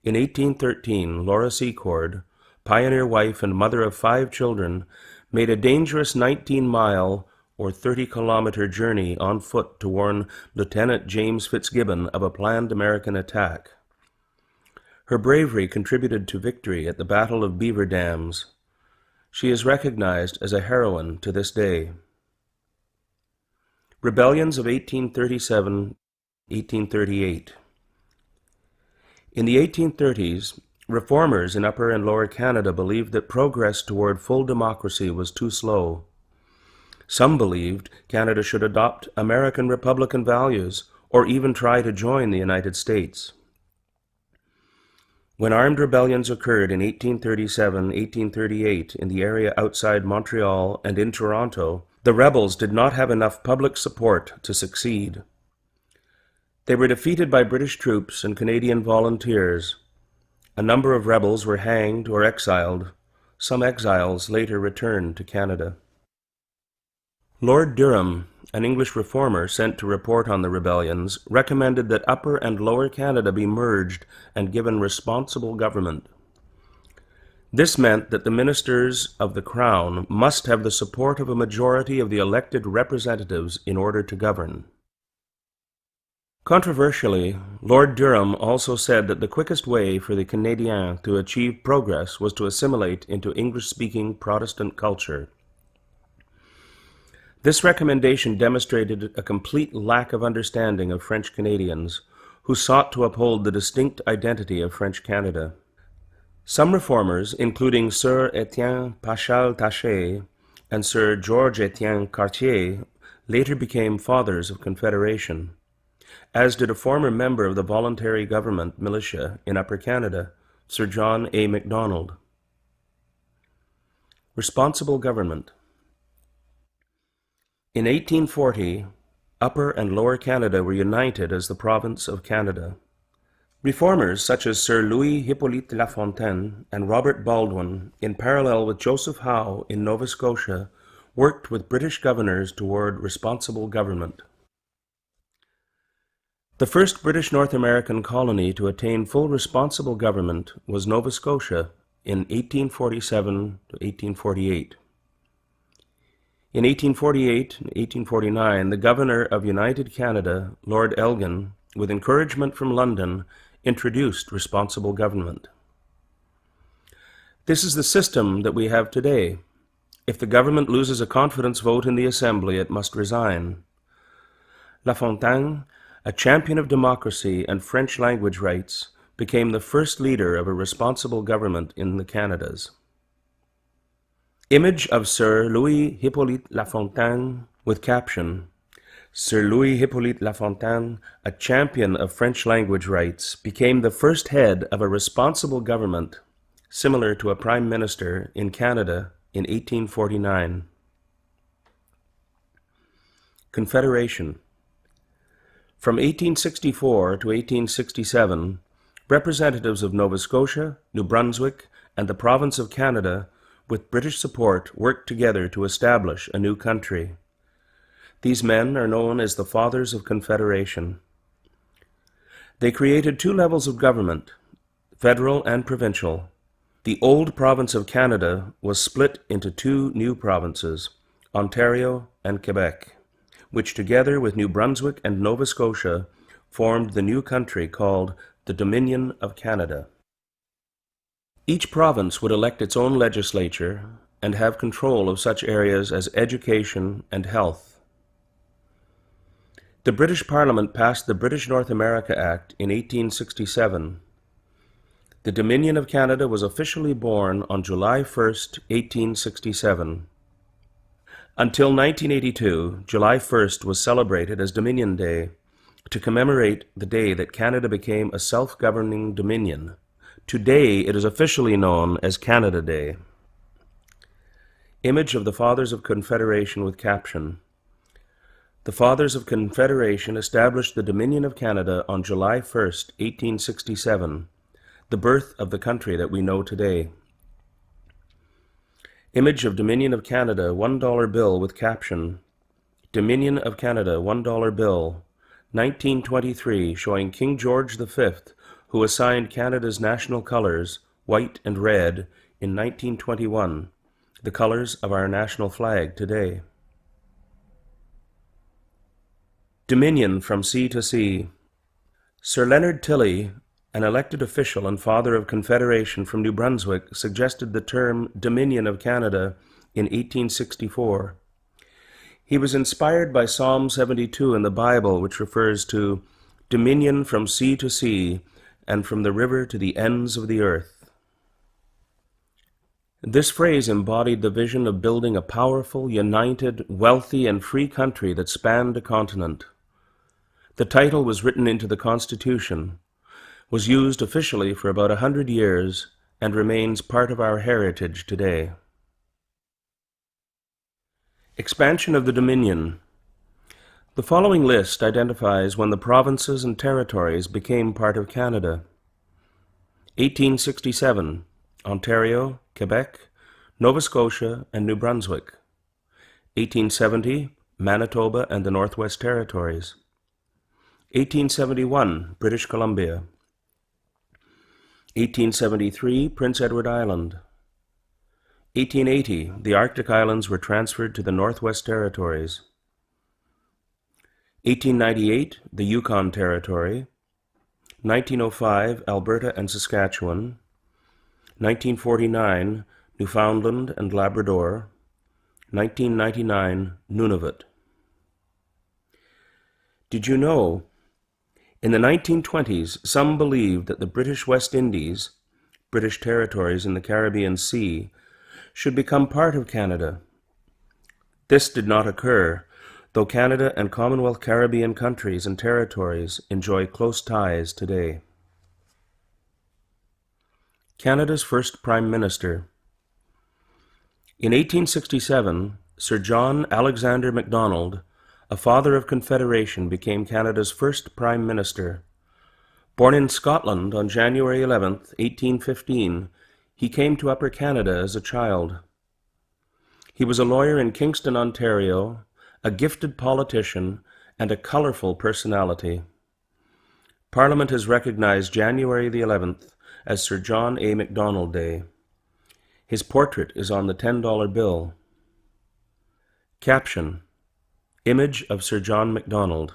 In 1813, Laura Secord, pioneer wife and mother of 5 children, made a dangerous 19-mile or 30-kilometer journey on foot to warn Lieutenant James Fitzgibbon of a planned American attack. Her bravery contributed to victory at the Battle of Beaver Dams. She is recognized as a heroine to this day. Rebellions of 1837-1838. In the 1830s, reformers in Upper and Lower Canada believed that progress toward full democracy was too slow. Some believed Canada should adopt American Republican values or even try to join the United States. When armed rebellions occurred in 1837-1838 in the area outside Montreal and in Toronto, the rebels did not have enough public support to succeed. They were defeated by British troops and Canadian volunteers. A number of rebels were hanged or exiled. Some exiles later returned to Canada. Lord Durham, an English reformer sent to report on the rebellions, recommended that Upper and Lower Canada be merged and given responsible government. This meant that the ministers of the Crown must have the support of a majority of the elected representatives in order to govern. Controversially, Lord Durham also said that the quickest way for the Canadiens to achieve progress was to assimilate into English-speaking Protestant culture. This recommendation demonstrated a complete lack of understanding of French Canadians, who sought to uphold the distinct identity of French Canada. Some reformers, including Sir Etienne Paschal-Taché and Sir Georges-Étienne Cartier, later became fathers of Confederation, as did a former member of the voluntary government militia in Upper Canada, Sir John A. Macdonald. Responsible government. In 1840, Upper and Lower Canada were united as the province of Canada. Reformers such as Sir Louis Hippolyte Lafontaine and Robert Baldwin, in parallel with Joseph Howe in Nova Scotia, worked with British governors toward responsible government. The first British North American colony to attain full responsible government was Nova Scotia in 1847 to 1848. In 1848 and 1849, the Governor of United Canada, Lord Elgin, with encouragement from London, introduced responsible government. This is the system that we have today. If the government loses a confidence vote in the Assembly, it must resign. Lafontaine, a champion of democracy and French language rights, became the first leader of a responsible government in the Canadas. Image of Sir Louis Hippolyte Lafontaine with caption, Sir Louis Hippolyte Lafontaine, a champion of French language rights, became the first head of a responsible government, similar to a prime minister, in Canada in 1849. Confederation. From 1864 to 1867, representatives of Nova Scotia, New Brunswick, and the province of Canada, with British support, worked together to establish a new country. These men are known as the Fathers of Confederation. They created two levels of government, federal and provincial. The old province of Canada was split into two new provinces, Ontario and Quebec, which together with New Brunswick and Nova Scotia formed the new country called the Dominion of Canada. Each province would elect its own legislature and have control of such areas as education and health. The British Parliament passed the British North America Act in 1867. The Dominion of Canada was officially born on July 1, 1867. Until 1982, July 1st was celebrated as Dominion Day to commemorate the day that Canada became a self-governing dominion. Today it is officially known as Canada Day. Image of the Fathers of Confederation with caption, The Fathers of Confederation established the Dominion of Canada on July 1, 1867, the birth of the country that we know today. Image of Dominion of Canada $1 bill with caption, Dominion of Canada $1 bill, 1923, showing King George V, who assigned Canada's national colors, white and red, in 1921, the colors of our national flag today. Dominion from sea to sea. Sir Leonard Tilley, an elected official and father of Confederation from New Brunswick, suggested the term Dominion of Canada in 1864. He was inspired by Psalm 72 in the Bible, which refers to dominion from sea to sea and from the river to the ends of the earth. This phrase embodied the vision of building a powerful, united, wealthy, and free country that spanned a continent. The title was written into the Constitution, was used officially for about 100 years, and remains part of our heritage today. Expansion of the Dominion. The following list identifies when the provinces and territories became part of Canada. 1867, Ontario, Quebec, Nova Scotia, and New Brunswick. 1870, Manitoba and the Northwest Territories. 1871, British Columbia. 1873, Prince Edward Island. 1880, the Arctic Islands were transferred to the Northwest Territories. 1898, the Yukon Territory. 1905, Alberta and Saskatchewan. 1949, Newfoundland and Labrador. 1999, Nunavut. Did you know? In the 1920s, some believed that the British West Indies, British territories in the Caribbean Sea, should become part of Canada. This did not occur, though Canada and Commonwealth Caribbean countries and territories enjoy close ties today. Canada's first Prime Minister. In 1867, Sir John Alexander Macdonald, a father of Confederation, became Canada's first Prime Minister. Born in Scotland on January 11, 1815, he came to Upper Canada as a child. He was a lawyer in Kingston, Ontario, a gifted politician, and a colorful personality. Parliament has recognized January the 11th as Sir John A. Macdonald Day. His portrait is on the $10 bill. Caption: Image of Sir John Macdonald.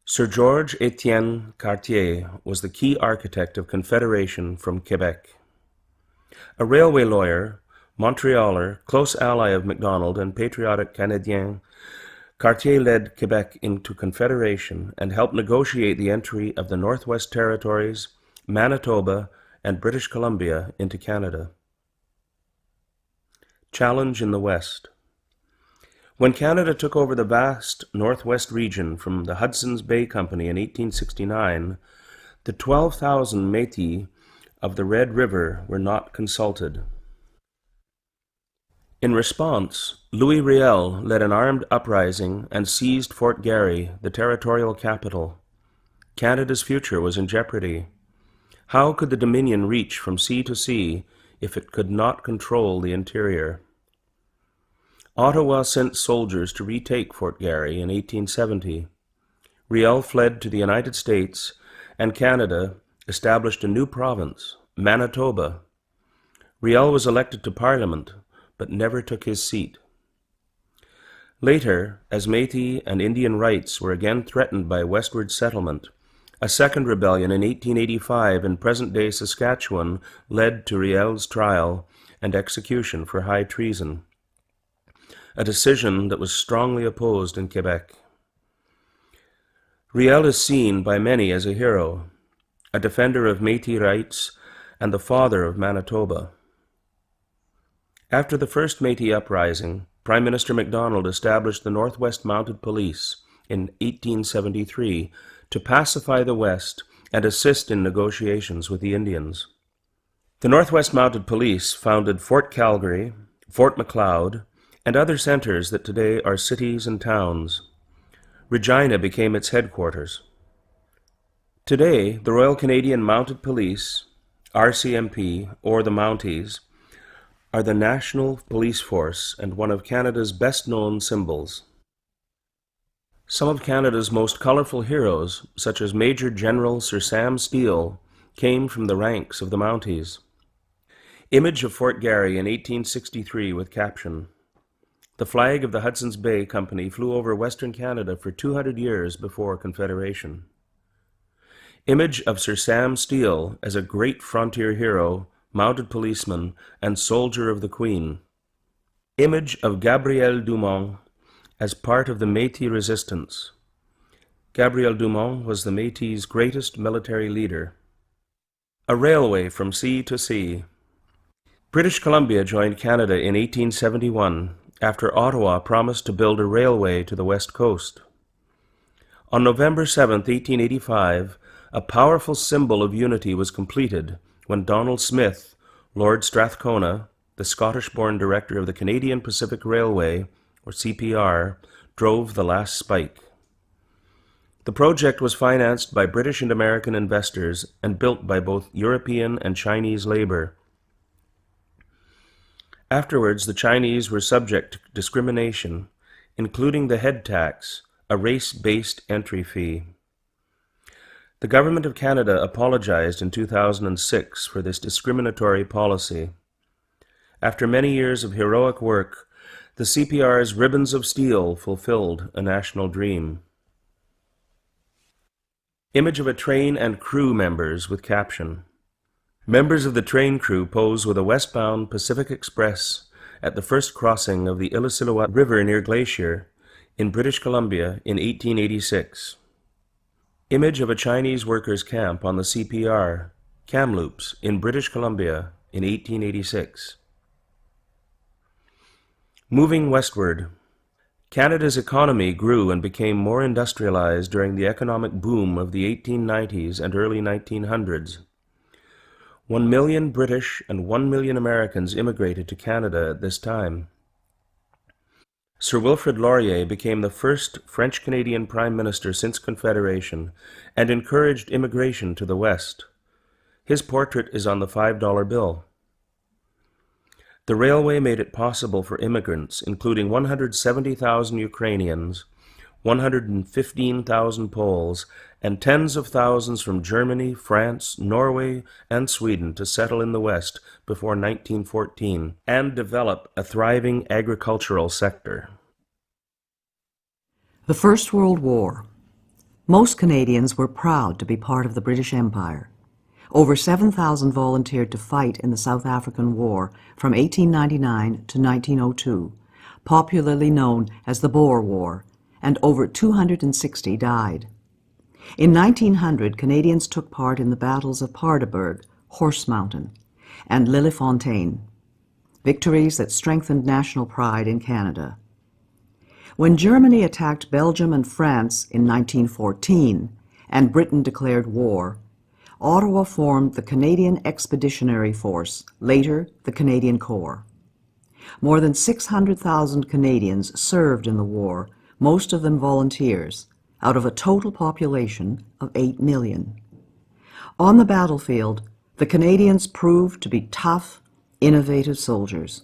Sir George Etienne Cartier was the key architect of Confederation from Quebec. A railway lawyer, Montrealer, close ally of Macdonald and patriotic Canadien, Cartier led Quebec into Confederation and helped negotiate the entry of the Northwest Territories, Manitoba, and British Columbia into Canada. Challenge in the West. When Canada took over the vast Northwest region from the Hudson's Bay Company in 1869, the 12,000 Métis of the Red River were not consulted. In response, Louis Riel led an armed uprising and seized Fort Garry, the territorial capital. Canada's future was in jeopardy. How could the Dominion reach from sea to sea if it could not control the interior? Ottawa sent soldiers to retake Fort Garry in 1870. Riel fled to the United States, and Canada established a new province, Manitoba. Riel was elected to Parliament, but never took his seat. Later, as Métis and Indian rights were again threatened by westward settlement, a second rebellion in 1885 in present-day Saskatchewan led to Riel's trial and execution for high treason, a decision that was strongly opposed in Quebec. Riel is seen by many as a hero, a defender of Métis rights and the father of Manitoba. After the first Métis uprising, Prime Minister Macdonald established the Northwest Mounted Police in 1873 to pacify the West and assist in negotiations with the Indians. The Northwest Mounted Police founded Fort Calgary, Fort Macleod, and other centers that today are cities and towns. Regina became its headquarters. Today, the Royal Canadian Mounted Police, RCMP, or the Mounties, are the national police force and one of Canada's best-known symbols. Some of Canada's most colourful heroes, such as Major General Sir Sam Steele, came from the ranks of the Mounties. Image of Fort Garry in 1863 with caption: "The flag of the Hudson's Bay Company flew over Western Canada for 200 years before Confederation." Image of Sir Sam Steele as a great frontier hero, mounted policeman, and soldier of the Queen. Image of Gabriel Dumont as part of the Métis resistance. Gabriel Dumont was the Métis' greatest military leader. A railway from sea to sea. British Columbia joined Canada in 1871 after Ottawa promised to build a railway to the west coast. On November 7, 1885, a powerful symbol of unity was completed when Donald Smith, Lord Strathcona, the Scottish-born director of the Canadian Pacific Railway, or CPR, drove the last spike. The project was financed by British and American investors and built by both European and Chinese labor. Afterwards, the Chinese were subject to discrimination, including the head tax, a race-based entry fee. The Government of Canada apologized in 2006 for this discriminatory policy. After many years of heroic work, the CPR's ribbons of steel fulfilled a national dream. Image of a train and crew members with caption: "Members of the train crew pose with a westbound Pacific Express at the first crossing of the Illecillewaet River near Glacier in British Columbia in 1886. Image of a Chinese workers' camp on the CPR, Kamloops, in British Columbia in 1886. Moving westward. Canada's economy grew and became more industrialized during the economic boom of the 1890s and early 1900s. 1 million British and 1 million Americans immigrated to Canada at this time. Sir Wilfrid Laurier became the first French-Canadian Prime Minister since Confederation and encouraged immigration to the West. His portrait is on the $5 bill. The railway made it possible for immigrants, including 170,000 Ukrainians, 115,000 Poles, and tens of thousands from Germany, France, Norway, and Sweden to settle in the West before 1914 and develop a thriving agricultural sector. The First World War. Most Canadians were proud to be part of the British Empire. Over 7,000 volunteered to fight in the South African War from 1899 to 1902, popularly known as the Boer War, and over 260 died. In 1900, Canadians took part in the battles of Paardeberg, Horse Mountain, and Lillefontaine. victories that strengthened national pride in Canada. When Germany attacked Belgium and France in 1914 and Britain declared war, Ottawa formed the Canadian Expeditionary Force, later the Canadian Corps. More than 600,000 Canadians served in the war, most of them volunteers, out of a total population of 8 million. On the battlefield, the Canadians proved to be tough, innovative soldiers.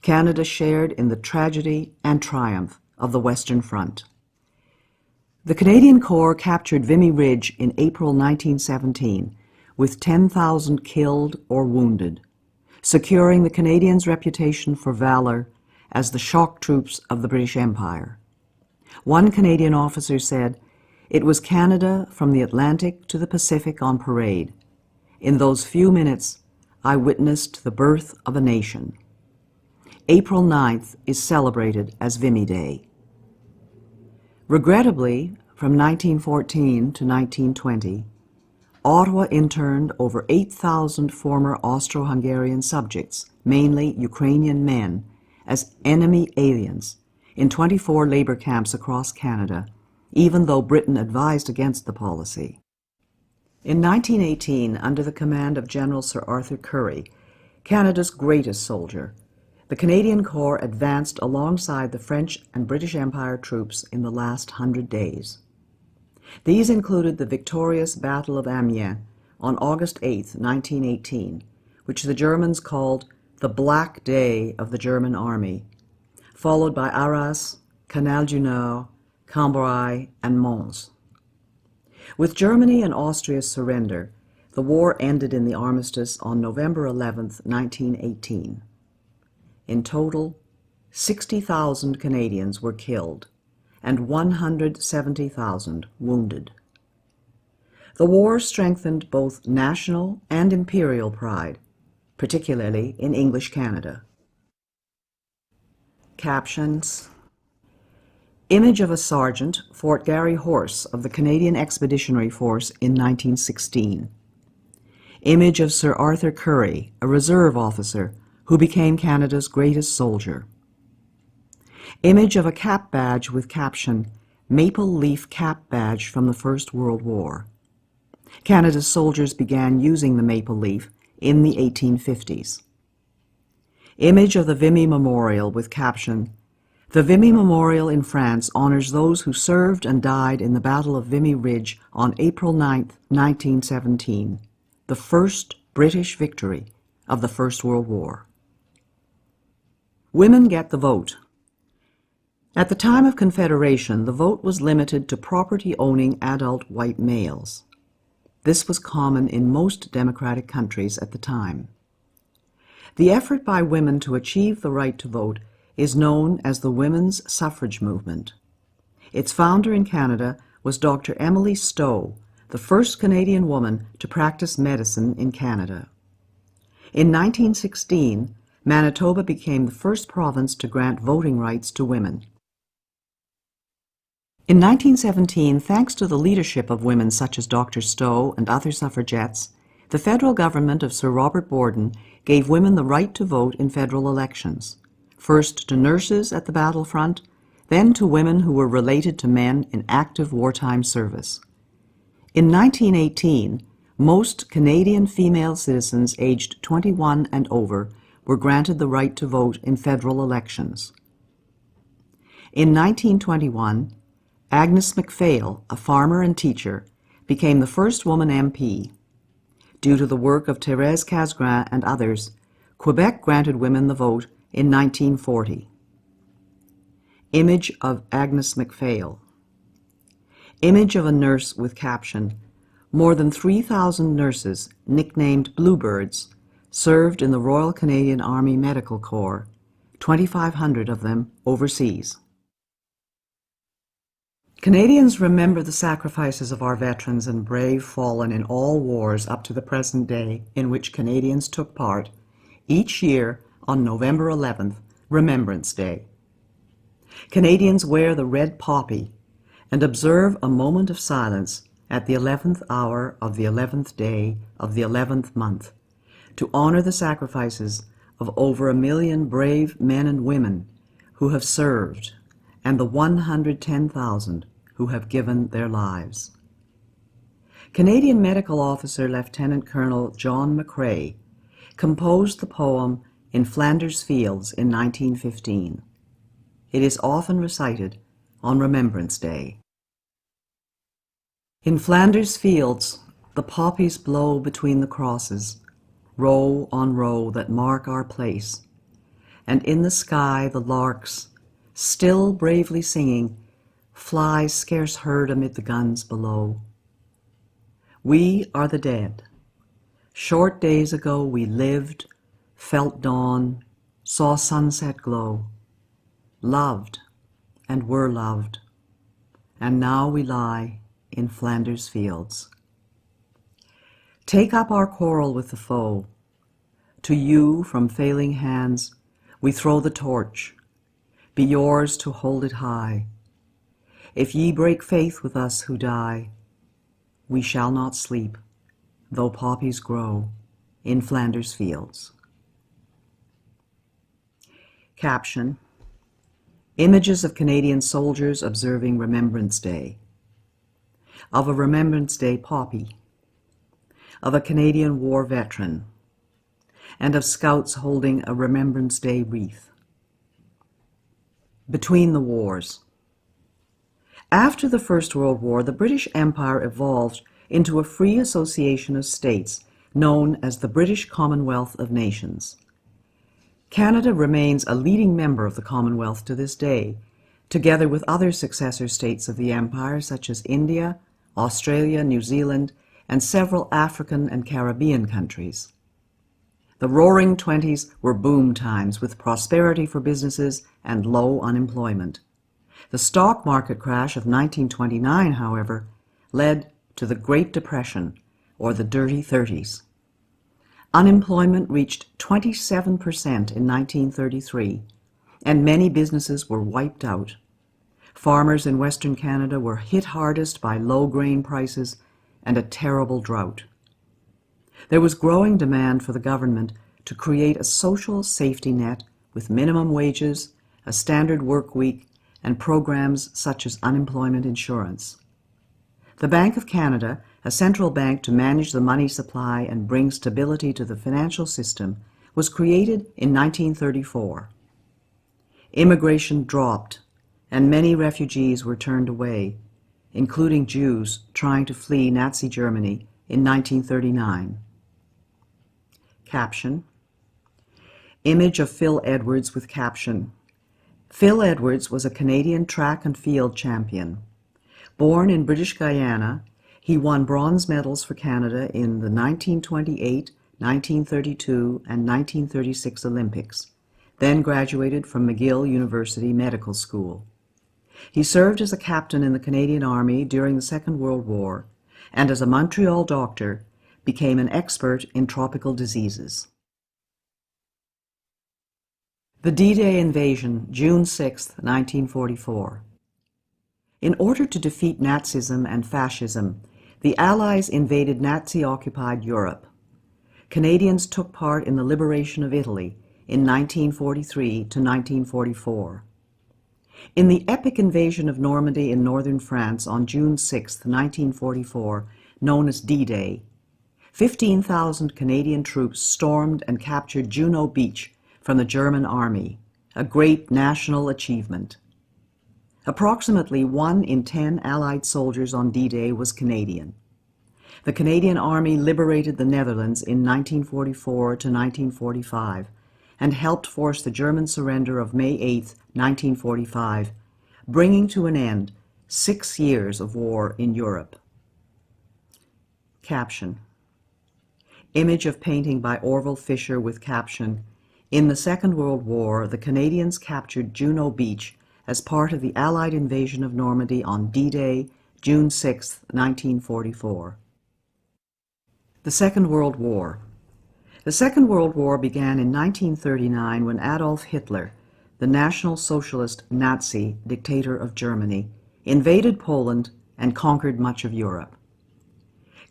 Canada shared in the tragedy and triumph of the Western Front. The Canadian Corps captured Vimy Ridge in April 1917 with 10,000 killed or wounded, securing the Canadians' reputation for valor as the shock troops of the British Empire. One Canadian officer said, "It was Canada from the Atlantic to the Pacific on parade. In those few minutes, I witnessed the birth of a nation." April 9th is celebrated as Vimy Day. Regrettably, from 1914 to 1920, Ottawa interned over 8,000 former Austro-Hungarian subjects, mainly Ukrainian men, as enemy aliens in 24 labor camps across Canada, even though Britain advised against the policy. In 1918, under the command of General Sir Arthur Currie, Canada's greatest soldier, the Canadian Corps advanced alongside the French and British Empire troops in the last 100 days. These included the victorious Battle of Amiens on August 8, 1918, which the Germans called the Black Day of the German Army, followed by Arras, Canal du Nord, Cambrai, and Mons. With Germany and Austria's surrender, the war ended in the armistice on November 11, 1918. In total, 60,000 Canadians were killed and 170,000 wounded. The war strengthened both national and imperial pride, particularly in English Canada. Captions: Image of a sergeant, Fort Garry Horse of the Canadian Expeditionary Force in 1916. Image of Sir Arthur Currie, a reserve officer who became Canada's greatest soldier. Image of a cap badge with caption, "Maple Leaf Cap Badge from the First World War." Canada's soldiers began using the maple leaf in the 1850s. Image of the Vimy Memorial with caption, "The Vimy Memorial in France honors those who served and died in the Battle of Vimy Ridge on April 9, 1917, the first British victory of the First World War." Women get the vote. At the time of Confederation, the vote was limited to property-owning adult white males. This was common in most democratic countries at the time. The effort by women to achieve the right to vote is known as the women's suffrage movement. Its founder in Canada was Dr. Emily Stowe, the first Canadian woman to practice medicine in Canada. In 1916, Manitoba became the first province to grant voting rights to women. In 1917, thanks to the leadership of women such as Dr. Stowe and other suffragettes, the federal government of Sir Robert Borden gave women the right to vote in federal elections, first to nurses at the battlefront, then to women who were related to men in active wartime service. In 1918, most Canadian female citizens aged 21 and over were granted the right to vote in federal elections. In 1921, Agnes MacPhail, a farmer and teacher, became the first woman MP. Due to the work of Thérèse Casgrain and others, Quebec granted women the vote in 1940. Image of Agnes MacPhail. Image of a nurse with caption, "More than 3,000 nurses, nicknamed Bluebirds, served in the Royal Canadian Army Medical Corps, 2,500 of them overseas." Canadians remember the sacrifices of our veterans and brave fallen in all wars up to the present day in which Canadians took part, each year on November 11th, Remembrance Day. Canadians wear the red poppy and observe a moment of silence at the 11th hour of the 11th day of the 11th month to honor the sacrifices of over 1 million brave men and women who have served, and the 110,000 who have given their lives. Canadian Medical Officer Lieutenant Colonel John McCrae composed the poem In Flanders Fields in 1915. It is often recited on Remembrance Day. In Flanders fields, the poppies blow between the crosses, row on row that mark our place, and in the sky the larks, still bravely singing, fly scarce heard amid the guns below. We are the dead. Short days ago we lived, felt dawn, saw sunset glow, loved and were loved, and now we lie in Flanders fields. Take up our quarrel with the foe. To you from failing hands we throw the torch. Be yours to hold it high. If ye break faith with us who die, we shall not sleep, though poppies grow in Flanders fields. Caption: Images of Canadian soldiers observing Remembrance Day. Of a Remembrance Day poppy. Of a Canadian war veteran. And of scouts holding a Remembrance Day wreath. Between the wars. After the First World War, the British Empire evolved into a free association of states known as the British Commonwealth of Nations. Canada remains a leading member of the Commonwealth to this day, together with other successor states of the Empire such as India, Australia, New Zealand, and several African and Caribbean countries. The Roaring Twenties were boom times with prosperity for businesses and low unemployment. The stock market crash of 1929, however, led to the Great Depression, or the Dirty 30s. Unemployment reached 27% in 1933, and many businesses were wiped out. Farmers in Western Canada were hit hardest by low grain prices and a terrible drought. There was growing demand for the government to create a social safety net with minimum wages, a standard work week, and programs such as unemployment insurance. The Bank of Canada, a central bank to manage the money supply and bring stability to the financial system, was created in 1934. Immigration dropped, and many refugees were turned away, including Jews trying to flee Nazi Germany in 1939. Caption: Image of Phil Edwards with caption: Phil Edwards was a Canadian track and field champion. Born in British Guyana, he won bronze medals for Canada in the 1928, 1932, and 1936 Olympics, then graduated from McGill University Medical School. He served as a captain in the Canadian Army during the Second World War, and as a Montreal doctor, became an expert in tropical diseases. The D-Day invasion, June 6, 1944. In order to defeat Nazism and fascism, the Allies invaded Nazi-occupied Europe. Canadians took part in the liberation of Italy in 1943 to 1944. In the epic invasion of Normandy in northern France on June 6, 1944, known as D-Day, 15,000 Canadian troops stormed and captured Juno Beach from the German army, a great national achievement. Approximately 1 in 10 Allied soldiers on D-Day was Canadian. The Canadian Army liberated the Netherlands in 1944 to 1945 and helped force the German surrender of May 8, 1945, bringing to an end 6 years of war in Europe. Caption: Image of painting by Orville Fisher with caption: In the Second World War, the Canadians captured Juno Beach as part of the Allied invasion of Normandy on D-Day, June 6, 1944. The Second World War. The Second World War began in 1939 when Adolf Hitler, the National Socialist Nazi dictator of Germany, invaded Poland and conquered much of Europe.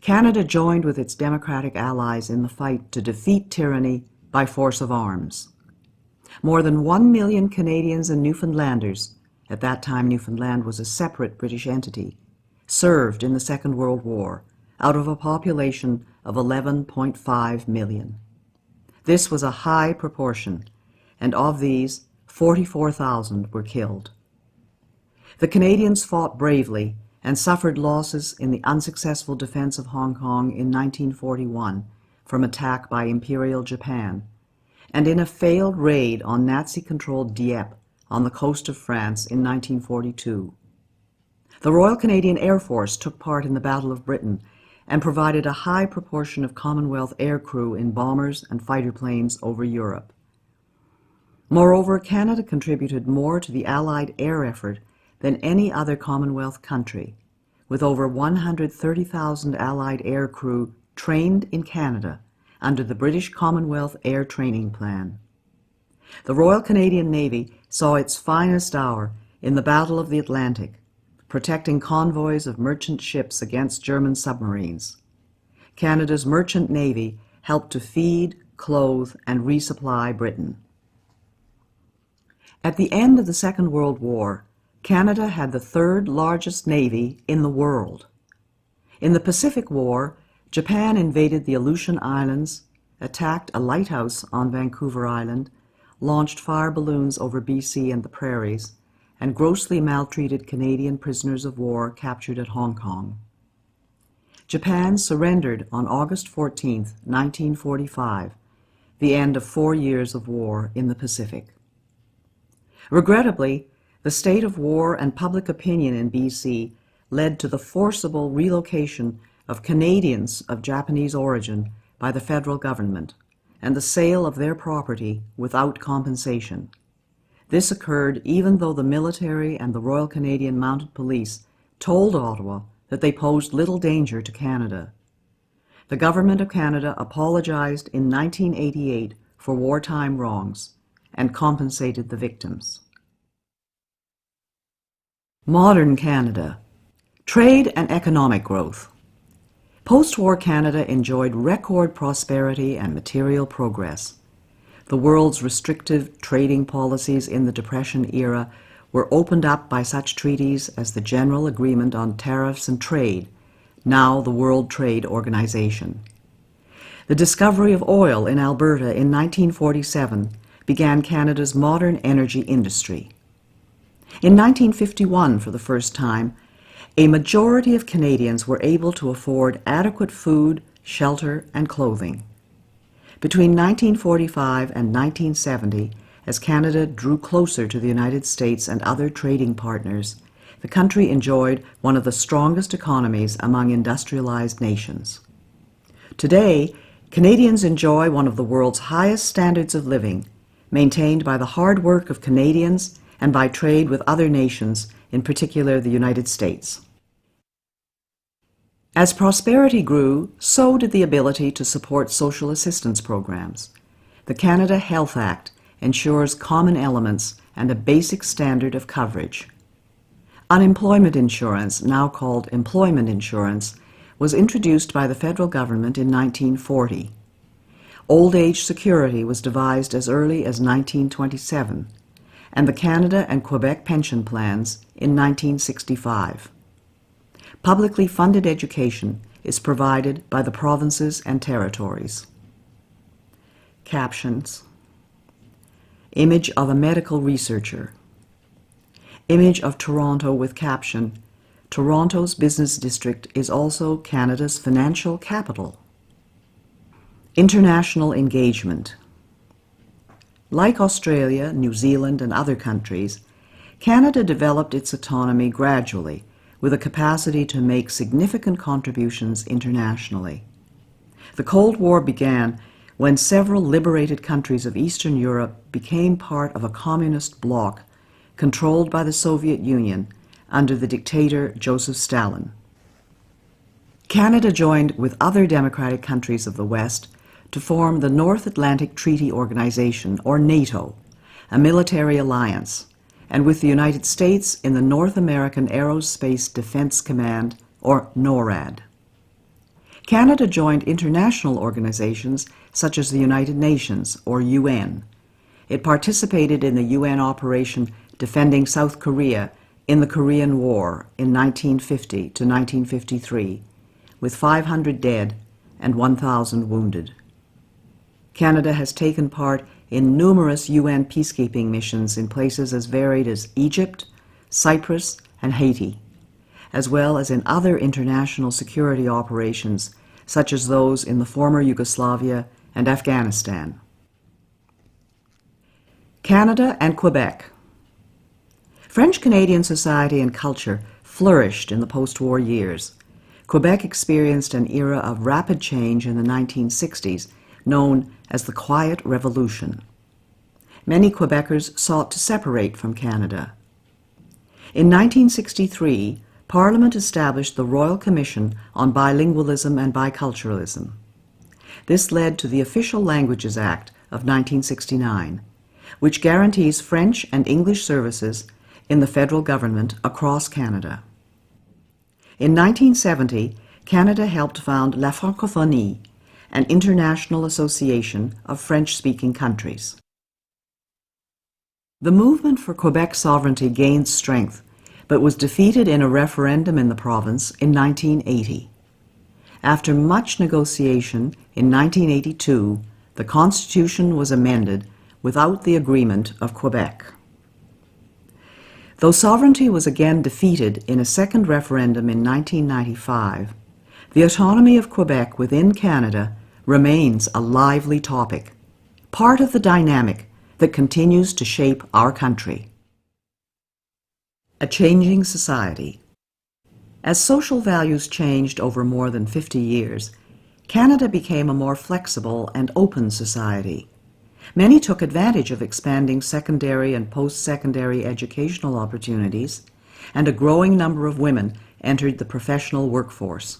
Canada joined with its democratic allies in the fight to defeat tyranny by force of arms. More than 1 million Canadians and Newfoundlanders, at that time Newfoundland was a separate British entity, served in the Second World War out of a population of 11.5 million. This was a high proportion, and of these, 44,000 were killed. The Canadians fought bravely and suffered losses in the unsuccessful defense of Hong Kong in 1941 from attack by Imperial Japan, and in a failed raid on Nazi-controlled Dieppe on the coast of France in 1942. The Royal Canadian Air Force took part in the Battle of Britain and provided a high proportion of Commonwealth aircrew in bombers and fighter planes over Europe. Moreover, Canada contributed more to the Allied air effort than any other Commonwealth country, with over 130,000 Allied aircrew trained in Canada under the British Commonwealth Air Training Plan. The Royal Canadian Navy saw its finest hour in the Battle of the Atlantic, protecting convoys of merchant ships against German submarines. Canada's merchant navy helped to feed, clothe, and resupply Britain. At the end of the Second World War, Canada had the third largest navy in the world. In the Pacific War, Japan invaded the Aleutian Islands, attacked a lighthouse on Vancouver Island, launched fire balloons over BC and the prairies, and grossly maltreated Canadian prisoners of war captured at Hong Kong. Japan surrendered on August 14, 1945, the end of 4 years of war in the Pacific. Regrettably, the state of war and public opinion in BC led to the forcible relocation of Canadians of Japanese origin by the federal government and the sale of their property without compensation. This occurred even though the military and the Royal Canadian Mounted Police told Ottawa that they posed little danger to Canada. The Government of Canada apologized in 1988 for wartime wrongs and compensated the victims. Modern Canada. Trade and economic growth. Post-war Canada enjoyed record prosperity and material progress. The world's restrictive trading policies in the Depression era were opened up by such treaties as the General Agreement on Tariffs and Trade, now the World Trade Organization. The discovery of oil in Alberta in 1947 began Canada's modern energy industry. In 1951, for the first time, a majority of Canadians were able to afford adequate food, shelter, and clothing. Between 1945 and 1970, as Canada drew closer to the United States and other trading partners, the country enjoyed one of the strongest economies among industrialized nations. Today, Canadians enjoy one of the world's highest standards of living, maintained by the hard work of Canadians and by trade with other nations, in particular the United States. As prosperity grew, so did the ability to support social assistance programs. The Canada Health Act ensures common elements and a basic standard of coverage. Unemployment insurance, now called employment insurance, was introduced by the federal government in 1940. Old age security was devised as early as 1927, and the Canada and Quebec pension plans in 1965. Publicly funded education is provided by the provinces and territories. Captions. Image of a medical researcher. Image of Toronto with caption, Toronto's business district is also Canada's financial capital. International engagement. Like Australia, New Zealand, and other countries, Canada developed its autonomy gradually with a capacity to make significant contributions internationally. The Cold War began when several liberated countries of Eastern Europe became part of a communist bloc controlled by the Soviet Union under the dictator Joseph Stalin. Canada joined with other democratic countries of the West to form the North Atlantic Treaty Organization, or NATO, a military alliance, and with the United States in the North American Aerospace Defense Command, or NORAD. Canada joined international organizations such as the United Nations, or UN. It participated in the UN operation defending South Korea in the Korean War in 1950 to 1953, with 500 dead and 1,000 wounded. Canada has taken part in numerous UN peacekeeping missions in places as varied as Egypt, Cyprus, and Haiti, as well as in other international security operations such as those in the former Yugoslavia and Afghanistan. Canada and Quebec. French-Canadian society and culture flourished in the post-war years. Quebec experienced an era of rapid change in the 1960s, known as the Quiet Revolution. Many Quebecers sought to separate from Canada. In 1963, Parliament established the Royal Commission on Bilingualism and Biculturalism. This led to the Official Languages Act of 1969, which guarantees French and English services in the federal government across Canada. In 1970, Canada helped found La Francophonie, an international association of French-speaking countries. The movement for Quebec sovereignty gained strength, but was defeated in a referendum in the province in 1980. After much negotiation, in 1982, the Constitution was amended without the agreement of Quebec. Though sovereignty was again defeated in a second referendum in 1995, the autonomy of Quebec within Canada remains a lively topic, part of the dynamic that continues to shape our country. A changing society. As social values changed over more than 50 years, Canada became a more flexible and open society. Many took advantage of expanding secondary and post-secondary educational opportunities, and a growing number of women entered the professional workforce.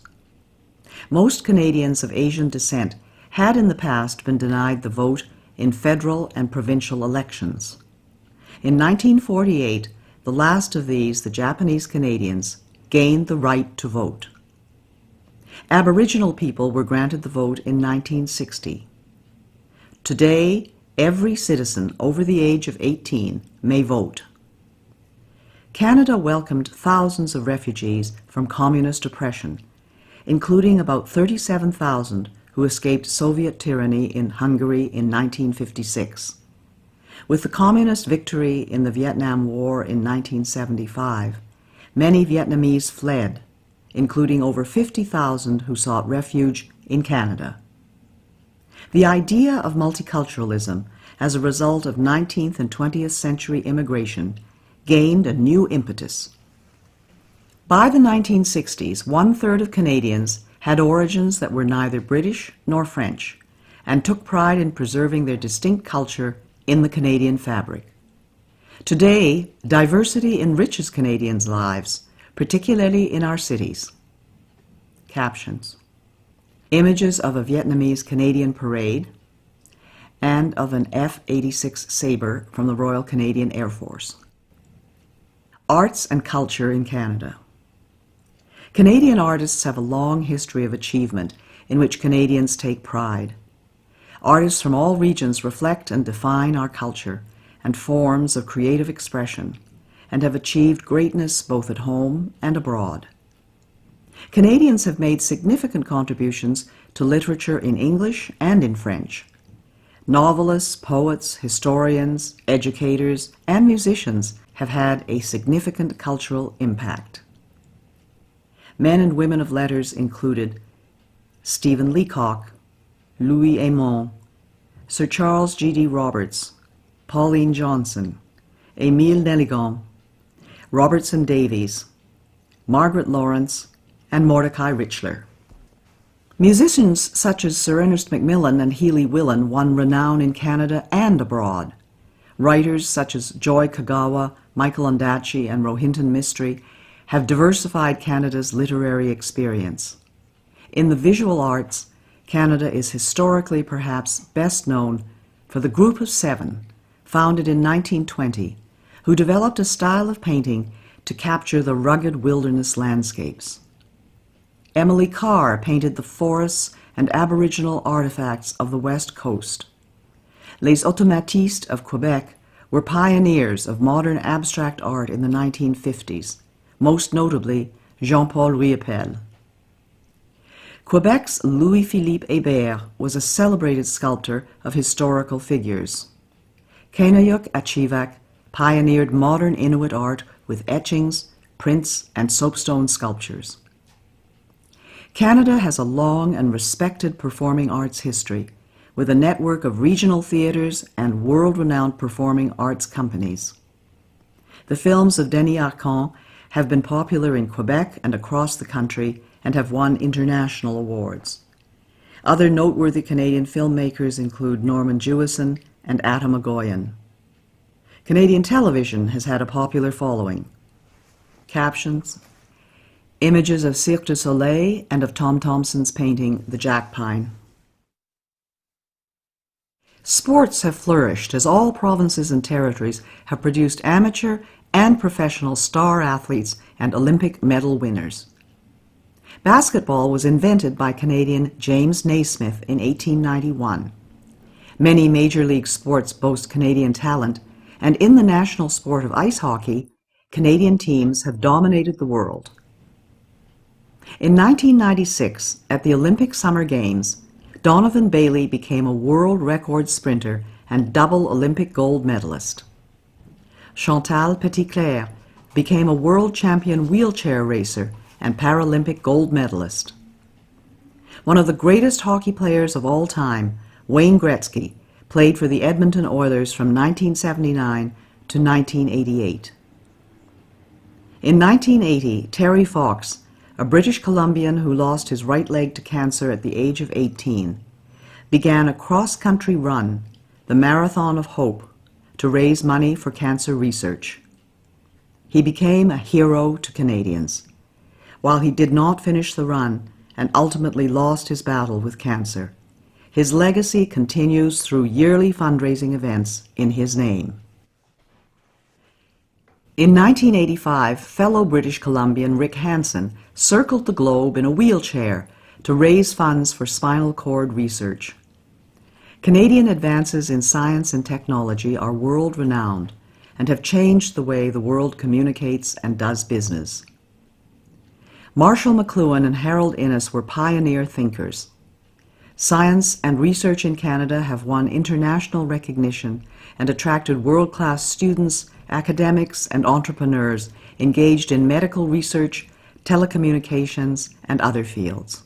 Most Canadians of Asian descent had in the past been denied the vote in federal and provincial elections. In 1948, the last of these, the Japanese Canadians, gained the right to vote. Aboriginal people were granted the vote in 1960. Today, every citizen over the age of 18 may vote. Canada welcomed thousands of refugees from communist oppression, including about 37,000 who escaped Soviet tyranny in Hungary in 1956. With the communist victory in the Vietnam War in 1975, many Vietnamese fled, including over 50,000 who sought refuge in Canada. The idea of multiculturalism as a result of 19th and 20th century immigration gained a new impetus. By the 1960s, 1/3 of Canadians had origins that were neither British nor French, and took pride in preserving their distinct culture in the Canadian fabric. Today, diversity enriches Canadians' lives, particularly in our cities. Captions. Images of a Vietnamese Canadian parade and of an F-86 Sabre from the Royal Canadian Air Force. Arts and culture in Canada. Canadian artists have a long history of achievement in which Canadians take pride. Artists from all regions reflect and define our culture and forms of creative expression, and have achieved greatness both at home and abroad. Canadians have made significant contributions to literature in English and in French. Novelists, poets, historians, educators, and musicians have had a significant cultural impact. Men and women of letters included Stephen Leacock, Louis Aymon, Sir Charles G.D. Roberts, Pauline Johnson, Émile Nelligan, Robertson Davies, Margaret Lawrence, and Mordecai Richler. Musicians such as Sir Ernest Macmillan and Healy Willan won renown in Canada and abroad. Writers such as Joy Kagawa, Michael Ondaatje, and Rohinton Mistry have diversified Canada's literary experience. In the visual arts, Canada is historically perhaps best known for the Group of Seven, founded in 1920, who developed a style of painting to capture the rugged wilderness landscapes. Emily Carr painted the forests and Aboriginal artifacts of the West Coast. Les Automatistes of Quebec were pioneers of modern abstract art in the 1950s, most notably Jean-Paul Riopelle. Quebec's Louis-Philippe Hébert was a celebrated sculptor of historical figures. Kainayuk Achivak pioneered modern Inuit art with etchings, prints, and soapstone sculptures. Canada has a long and respected performing arts history, with a network of regional theatres and world-renowned performing arts companies. The films of Denis Arcand have been popular in Quebec and across the country and have won international awards. Other noteworthy Canadian filmmakers include Norman Jewison and Atta Magoyan. Canadian television has had a popular following. Captions: images of Cirque du Soleil and of Tom Thomson's painting The Jack Pine. Sports have flourished as all provinces and territories have produced amateur and professional star athletes and Olympic medal winners. Basketball was invented by Canadian James Naismith in 1891. Many major league sports boast Canadian talent, and in the national sport of ice hockey, Canadian teams have dominated the world. In 1996, at the Olympic Summer Games, Donovan Bailey became a world record sprinter and double Olympic gold medalist. Chantal Petitclerc became a world champion wheelchair racer and Paralympic gold medalist. One of the greatest hockey players of all time, Wayne Gretzky, played for the Edmonton Oilers from 1979 to 1988. In 1980, Terry Fox, a British Columbian who lost his right leg to cancer at the age of 18, began a cross-country run, the Marathon of Hope, to raise money for cancer research. He became a hero to Canadians. While he did not finish the run and ultimately lost his battle with cancer, his legacy continues through yearly fundraising events in his name. In 1985, fellow British Columbian Rick Hansen circled the globe in a wheelchair to raise funds for spinal cord research. Canadian advances in science and technology are world-renowned and have changed the way the world communicates and does business. Marshall McLuhan and Harold Innis were pioneer thinkers. Science and research in Canada have won international recognition and attracted world-class students, academics, and entrepreneurs engaged in medical research, telecommunications, and other fields.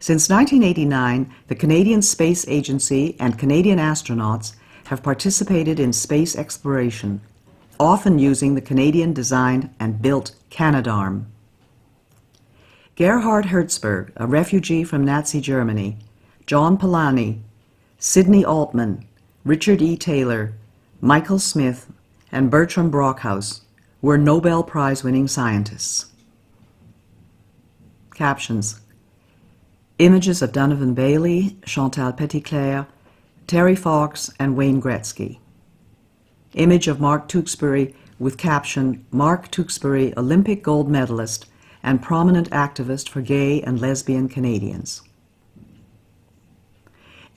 Since 1989, the Canadian Space Agency and Canadian astronauts have participated in space exploration, often using the Canadian-designed and built Canadarm. Gerhard Hertzberg, a refugee from Nazi Germany, John Polanyi, Sidney Altman, Richard E. Taylor, Michael Smith, and Bertram Brockhaus were Nobel Prize-winning scientists. Captions: images of Donovan Bailey, Chantal Petitclerc, Terry Fox, and Wayne Gretzky. Image of Mark Tewksbury with caption, Mark Tewksbury, Olympic gold medalist and prominent activist for gay and lesbian Canadians.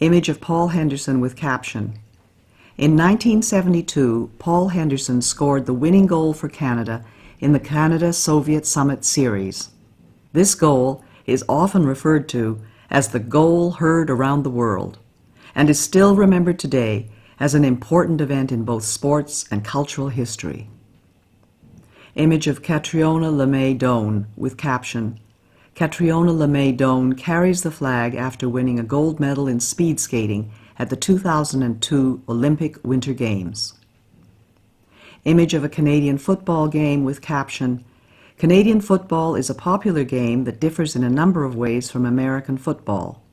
Image of Paul Henderson with caption, in 1972, Paul Henderson scored the winning goal for Canada in the Canada-Soviet Summit Series. This goal is often referred to as the goal heard around the world and is still remembered today as an important event in both sports and cultural history. Image of Catriona LeMay Doan with caption, Catriona LeMay Doan carries the flag after winning a gold medal in speed skating at the 2002 Olympic Winter Games. Image of a Canadian football game with caption, Canadian football is a popular game that differs in a number of ways from American football.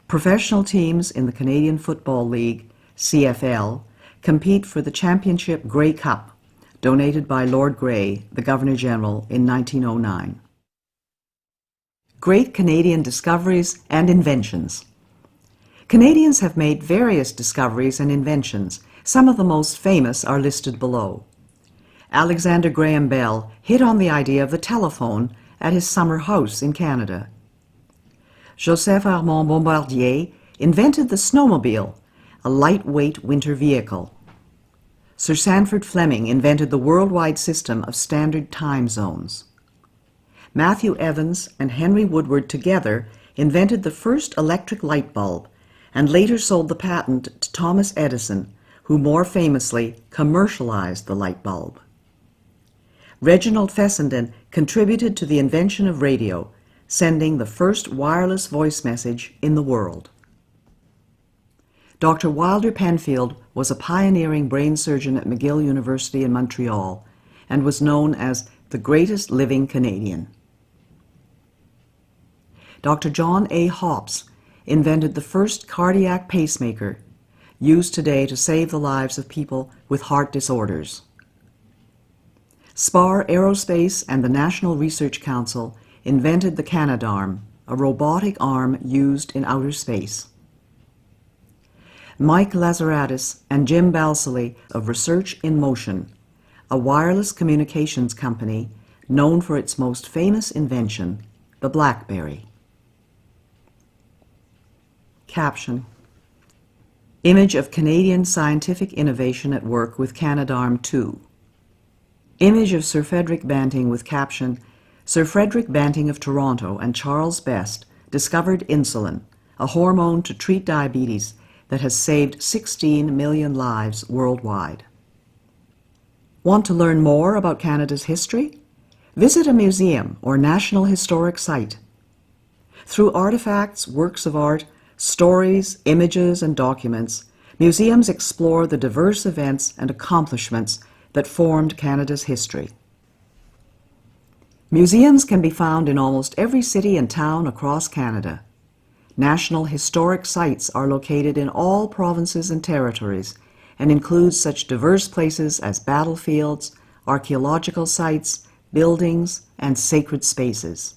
Professional teams in the Canadian Football League, CFL, compete for the Championship Grey Cup, donated by Lord Grey, the Governor-General, in 1909. Great Canadian discoveries and inventions. Canadians have made various discoveries and inventions. Some of the most famous are listed below. Alexander Graham Bell hit on the idea of the telephone at his summer house in Canada. Joseph Armand Bombardier invented the snowmobile, a lightweight winter vehicle. Sir Sanford Fleming invented the worldwide system of standard time zones. Matthew Evans and Henry Woodward together invented the first electric light bulb and later sold the patent to Thomas Edison, who more famously commercialized the light bulb. Reginald Fessenden contributed to the invention of radio, sending the first wireless voice message in the world. Dr. Wilder Penfield was a pioneering brain surgeon at McGill University in Montreal and was known as the greatest living Canadian. Dr. John A. Hopps invented the first cardiac pacemaker, used today to save the lives of people with heart disorders. Spar Aerospace and the National Research Council invented the Canadarm, a robotic arm used in outer space. Mike Lazaradis and Jim Balsillie of Research in Motion, a wireless communications company known for its most famous invention, the BlackBerry. Caption: Image of Canadian scientific innovation at work with Canadarm2. Image of Sir Frederick Banting with caption: Sir Frederick Banting of Toronto and Charles Best discovered insulin, a hormone to treat diabetes that has saved 16 million lives worldwide. Want to learn more about Canada's history? Visit a museum or national historic site. Through artifacts, works of art, stories, images, and documents, museums explore the diverse events and accomplishments that formed Canada's history. Museums can be found in almost every city and town across Canada. National historic sites are located in all provinces and territories and include such diverse places as battlefields, archaeological sites, buildings, and sacred spaces.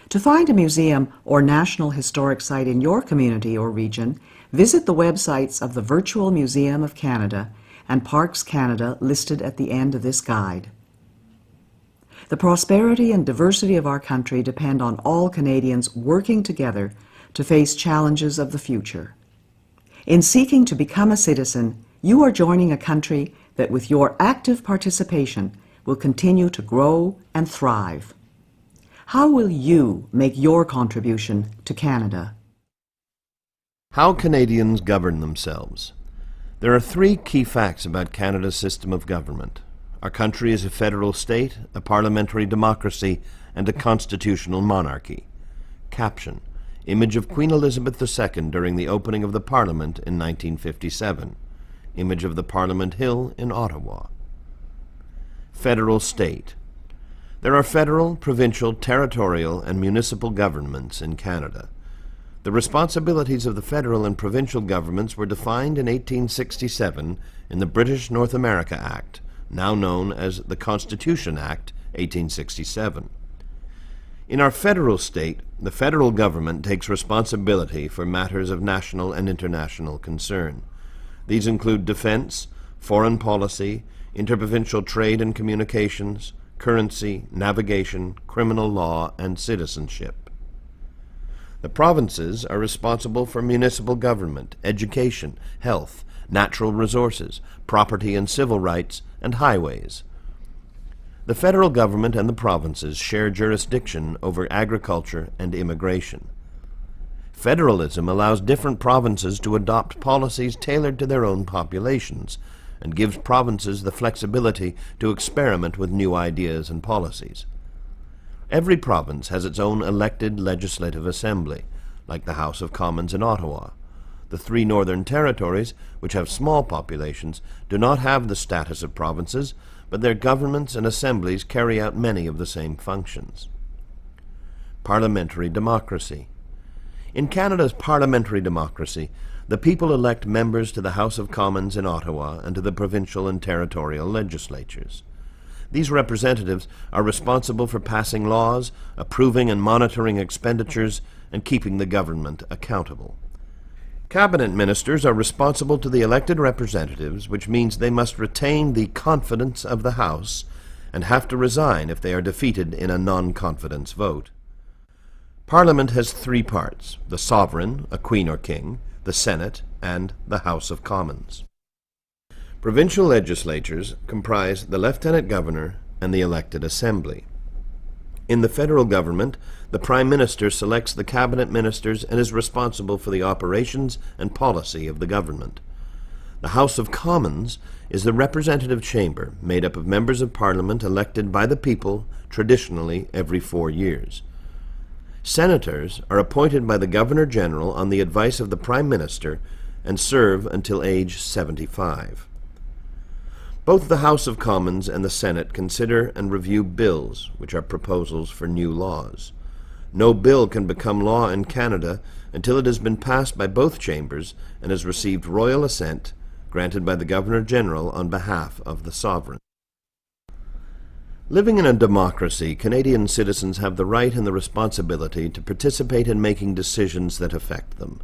To find a museum or national historic site in your community or region, visit the websites of the Virtual Museum of Canada and Parks Canada listed at the end of this guide. The prosperity and diversity of our country depend on all Canadians working together to face challenges of the future. In seeking to become a citizen, you are joining a country that with your active participation will continue to grow and thrive. How will you make your contribution to Canada? How Canadians govern themselves. There are three key facts about Canada's system of government. Our country is a federal state, a parliamentary democracy, and a constitutional monarchy. Caption: Image of Queen Elizabeth II during the opening of the Parliament in 1957. Image of the Parliament Hill in Ottawa. Federal state. There are federal, provincial, territorial, and municipal governments in Canada. The responsibilities of the federal and provincial governments were defined in 1867 in the British North America Act, now known as the Constitution Act, 1867. In our federal state, the federal government takes responsibility for matters of national and international concern. These include defense, foreign policy, interprovincial trade and communications, currency, navigation, criminal law, and citizenship. The provinces are responsible for municipal government, education, health, natural resources, property and civil rights, and highways. The federal government and the provinces share jurisdiction over agriculture and immigration. Federalism allows different provinces to adopt policies tailored to their own populations and gives provinces the flexibility to experiment with new ideas and policies. Every province has its own elected legislative assembly, like the House of Commons in Ottawa. The three northern territories, which have small populations, do not have the status of provinces, but their governments and assemblies carry out many of the same functions. Parliamentary democracy. In Canada's parliamentary democracy, the people elect members to the House of Commons in Ottawa and to the provincial and territorial legislatures. These representatives are responsible for passing laws, approving and monitoring expenditures, and keeping the government accountable. Cabinet ministers are responsible to the elected representatives, which means they must retain the confidence of the House and have to resign if they are defeated in a non-confidence vote. Parliament has three parts: the sovereign, a queen or king, the Senate, and the House of Commons. Provincial legislatures comprise the lieutenant governor and the elected assembly. In the federal government, the Prime Minister selects the cabinet ministers and is responsible for the operations and policy of the government. The House of Commons is the representative chamber made up of members of Parliament elected by the people, traditionally every 4 years. Senators are appointed by the Governor-General on the advice of the Prime Minister and serve until age 75. Both the House of Commons and the Senate consider and review bills, which are proposals for new laws. No bill can become law in Canada until it has been passed by both chambers and has received royal assent, granted by the Governor-General on behalf of the sovereign. Living in a democracy, Canadian citizens have the right and the responsibility to participate in making decisions that affect them.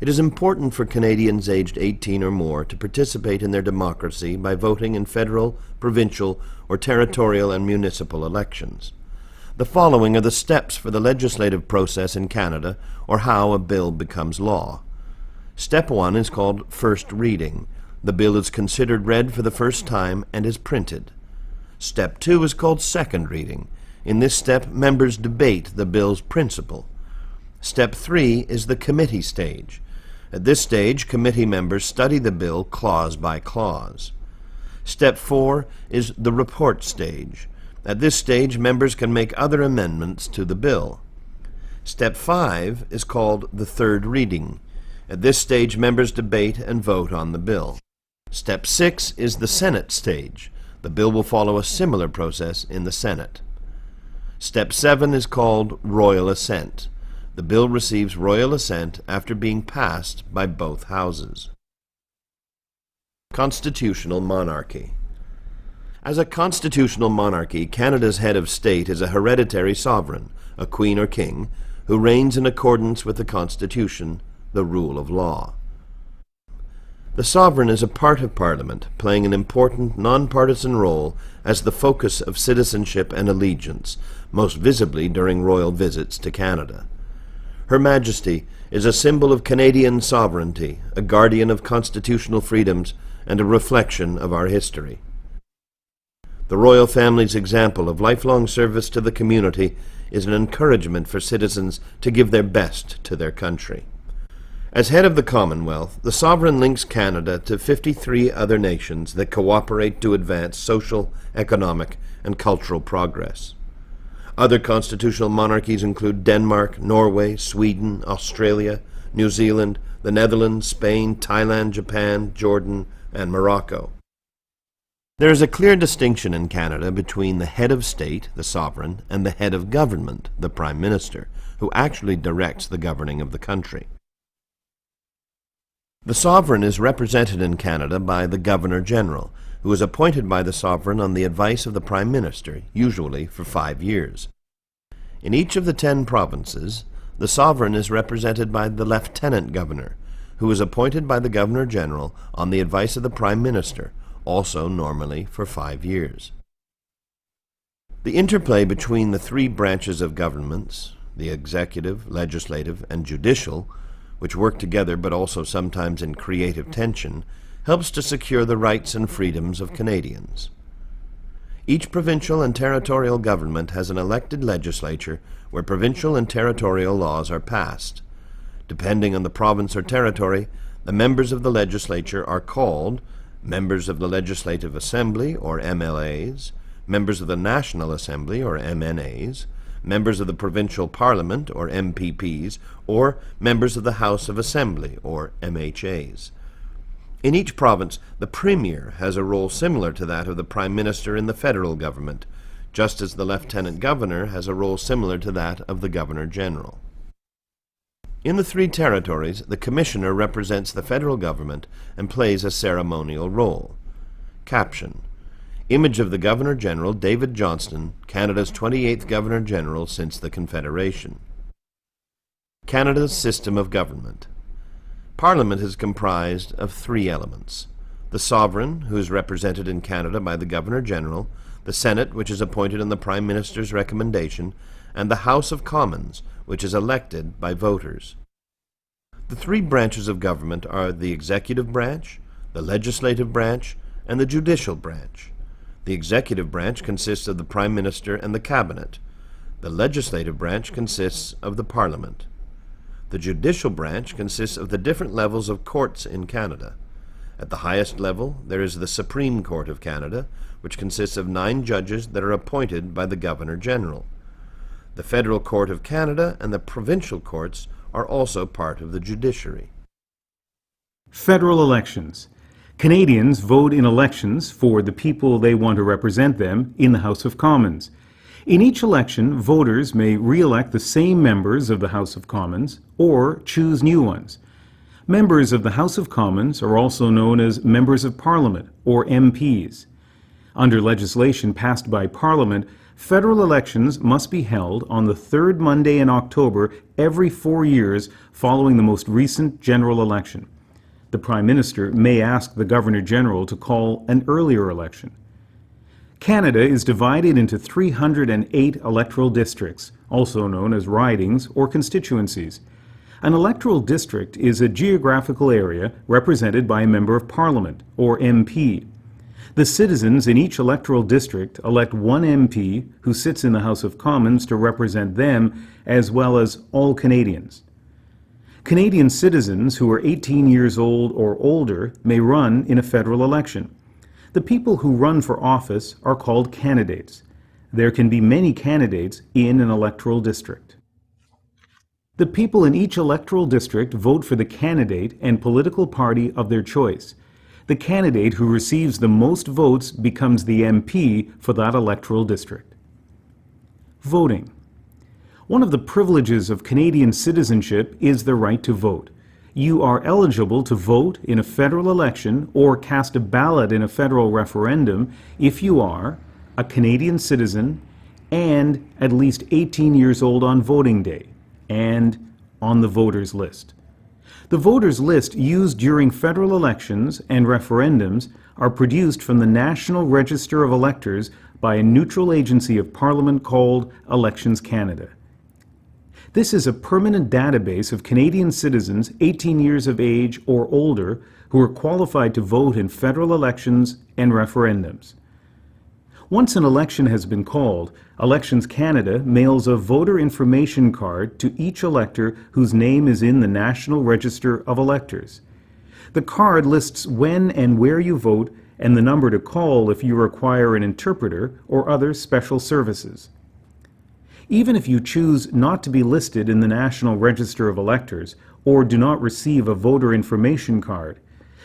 It is important for Canadians aged 18 or more to participate in their democracy by voting in federal, provincial, or territorial and municipal elections. The following are the steps for the legislative process in Canada, or how a bill becomes law. Step 1 is called first reading. The bill is considered read for the first time and is printed. Step 2 is called second reading. In this step, members debate the bill's principle. Step 3 is the committee stage. At this stage, committee members study the bill clause by clause. Step 4 is the report stage. At this stage, members can make other amendments to the bill. Step 5 is called the third reading. At this stage, members debate and vote on the bill. Step 6 is the Senate stage. The bill will follow a similar process in the Senate. Step 7 is called royal assent. The bill receives royal assent after being passed by both houses. Constitutional monarchy. As a constitutional monarchy, Canada's head of state is a hereditary sovereign, a queen or king, who reigns in accordance with the Constitution, the rule of law. The sovereign is a part of Parliament, playing an important non-partisan role as the focus of citizenship and allegiance, most visibly during royal visits to Canada. Her Majesty is a symbol of Canadian sovereignty, a guardian of constitutional freedoms, and a reflection of our history. The royal family's example of lifelong service to the community is an encouragement for citizens to give their best to their country. As head of the Commonwealth, the sovereign links Canada to 53 other nations that cooperate to advance social, economic, and cultural progress. Other constitutional monarchies include Denmark, Norway, Sweden, Australia, New Zealand, the Netherlands, Spain, Thailand, Japan, Jordan, and Morocco. There is a clear distinction in Canada between the head of state, the sovereign, and the head of government, the Prime Minister, who actually directs the governing of the country. The sovereign is represented in Canada by the Governor-General, who is appointed by the sovereign on the advice of the Prime Minister, usually for 5 years. In each of the 10 provinces, the sovereign is represented by the Lieutenant Governor, who is appointed by the Governor-General on the advice of the Prime Minister, also normally for 5 years. The interplay between the 3 branches of governments, the executive, legislative, and judicial, which work together but also sometimes in creative tension, helps to secure the rights and freedoms of Canadians. Each provincial and territorial government has an elected legislature where provincial and territorial laws are passed. Depending on the province or territory, the members of the legislature are called members of the Legislative Assembly, or MLAs, members of the National Assembly, or MNAs, members of the Provincial Parliament, or MPPs, or members of the House of Assembly, or MHAs. In each province, the Premier has a role similar to that of the Prime Minister in the federal government, just as the Lieutenant Governor has a role similar to that of the Governor-General. In the 3 territories, the Commissioner represents the federal government and plays a ceremonial role. Caption: Image of the Governor-General, David Johnston, Canada's 28th Governor-General since the Confederation. Canada's system of government. Parliament is comprised of 3 elements: the sovereign, who is represented in Canada by the Governor-General, the Senate, which is appointed on the Prime Minister's recommendation, and the House of Commons, which is elected by voters. The three branches of government are the executive branch, the legislative branch, and the judicial branch. The executive branch consists of the Prime Minister and the Cabinet. The legislative branch consists of the Parliament. The judicial branch consists of the different levels of courts in Canada. At the highest level, there is the Supreme Court of Canada, which consists of 9 judges that are appointed by the Governor-General. The Federal Court of Canada and the provincial courts are also part of the judiciary. Federal elections. Canadians vote in elections for the people they want to represent them in the House of Commons. In each election, voters may re-elect the same members of the House of Commons or choose new ones. Members of the House of Commons are also known as Members of Parliament, or MPs. Under legislation passed by Parliament, federal elections must be held on the third Monday in October every 4 years following the most recent general election. The Prime Minister may ask the Governor-General to call an earlier election. Canada is divided into 308 electoral districts, also known as ridings or constituencies. An electoral district is a geographical area represented by a Member of Parliament, or MP. The citizens in each electoral district elect one MP who sits in the House of Commons to represent them, as well as all Canadians. Canadian citizens who are 18 years old or older may run in a federal election. The people who run for office are called candidates. There can be many candidates in an electoral district. The people in each electoral district vote for the candidate and political party of their choice. The candidate who receives the most votes becomes the MP for that electoral district. Voting. One of the privileges of Canadian citizenship is the right to vote. You are eligible to vote in a federal election or cast a ballot in a federal referendum if you are a Canadian citizen and at least 18 years old on voting day and on the voters list. The voters list used during federal elections and referendums are produced from the National Register of Electors by a neutral agency of Parliament called Elections Canada. This is a permanent database of Canadian citizens 18 years of age or older who are qualified to vote in federal elections and referendums. Once an election has been called, Elections Canada mails a voter information card to each elector whose name is in the National Register of Electors. The card lists when and where you vote and the number to call if you require an interpreter or other special services. Even if you choose not to be listed in the National Register of Electors or do not receive a voter information card,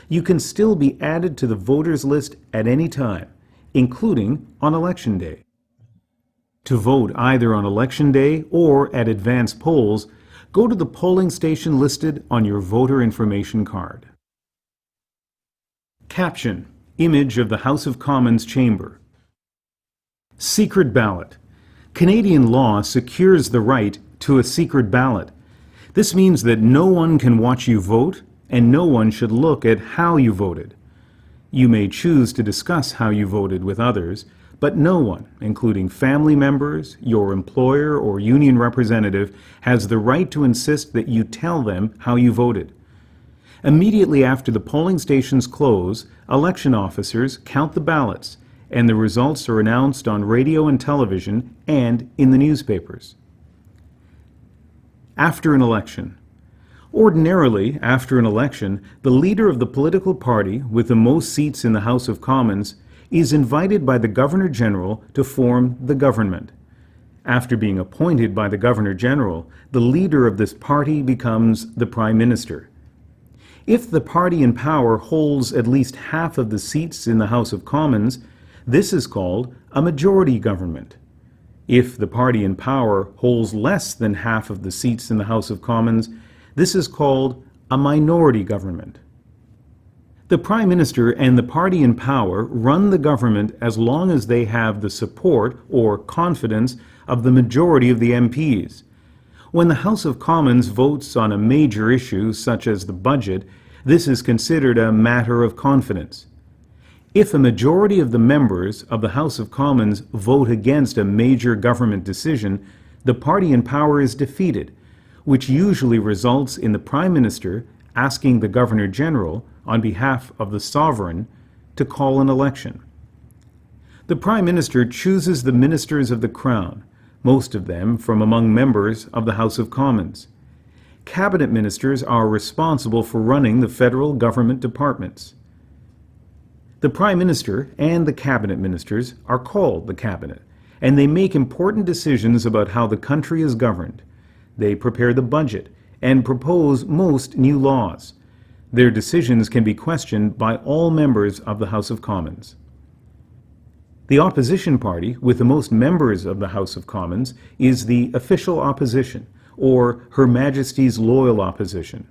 you can still be added to the voters list at any time, including on Election Day. To vote either on Election Day or at advance polls, go to the polling station listed on your voter information card. Caption: Image of the House of Commons chamber. Secret ballot. Canadian law secures the right to a secret ballot. This means that no one can watch you vote, and no one should look at how you voted. You may choose to discuss how you voted with others, but no one, including family members, your employer, or union representative, has the right to insist that you tell them how you voted. Immediately after the polling stations close, election officers count the ballots, and the results are announced on radio and television and in the newspapers. After an election. Ordinarily, after an election, the leader of the political party with the most seats in the House of Commons is invited by the Governor-General to form the government. After being appointed by the Governor-General, the leader of this party becomes the Prime Minister. If the party in power holds at least half of the seats in the House of Commons, this is called a majority government. If the party in power holds less than half of the seats in the House of Commons, this is called a minority government. The Prime Minister and the party in power run the government as long as they have the support or confidence of the majority of the MPs. When the House of Commons votes on a major issue such as the budget, this is considered a matter of confidence. If a majority of the members of the House of Commons vote against a major government decision, the party in power is defeated, which usually results in the Prime Minister asking the Governor-General, on behalf of the sovereign, to call an election. The Prime Minister chooses the ministers of the Crown, most of them from among members of the House of Commons. Cabinet ministers are responsible for running the federal government departments. The Prime Minister and the Cabinet ministers are called the Cabinet, and they make important decisions about how the country is governed. They prepare the budget and propose most new laws. Their decisions can be questioned by all members of the House of Commons. The opposition party, with the most members of the House of Commons, is the official opposition, or Her Majesty's loyal opposition.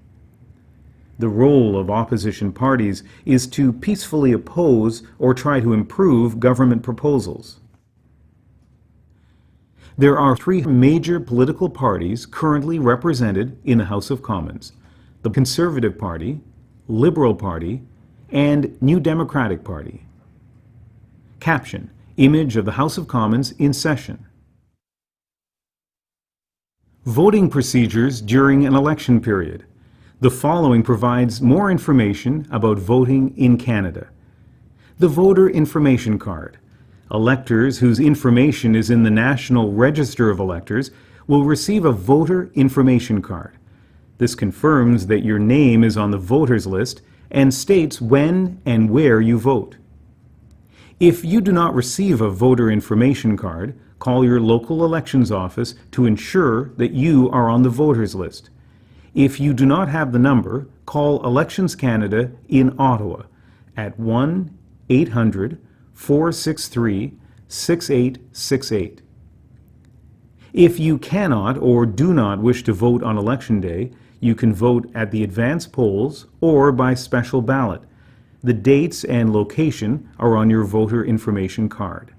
The role of opposition parties is to peacefully oppose or try to improve government proposals. There are three major political parties currently represented in the House of Commons: the Conservative Party, Liberal Party, and New Democratic Party. Caption: Image of the House of Commons in session. Voting procedures during an election period. The following provides more information about voting in Canada. The Voter Information Card. Electors whose information is in the National Register of Electors will receive a Voter Information Card. This confirms that your name is on the voters list and states when and where you vote. If you do not receive a Voter Information Card, call your local elections office to ensure that you are on the voters list. If you do not have the number, call Elections Canada in Ottawa at 1-800-463-6868. If you cannot or do not wish to vote on Election Day, you can vote at the advance polls or by special ballot. The dates and location are on your voter information card.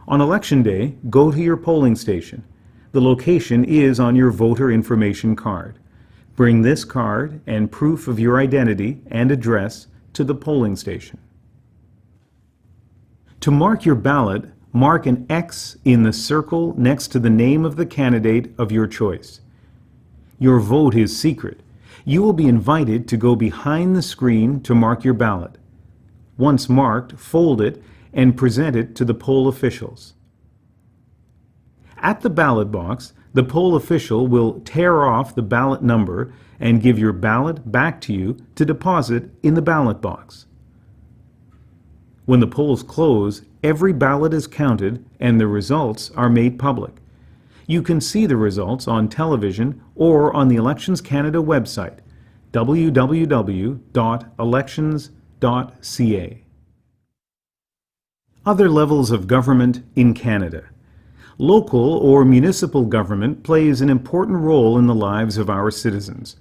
On Election Day, go to your polling station. The location is on your voter information card. Bring this card and proof of your identity and address to the polling station. To mark your ballot, mark an X in the circle next to the name of the candidate of your choice. Your vote is secret. You will be invited to go behind the screen to mark your ballot. Once marked, fold it and present it to the poll officials. At the ballot box, the poll official will tear off the ballot number and give your ballot back to you to deposit in the ballot box. When the polls close, every ballot is counted and the results are made public. You can see the results on television or on the Elections Canada website, www.elections.ca. Other levels of government in Canada. Local or municipal government plays an important role in the lives of our citizens.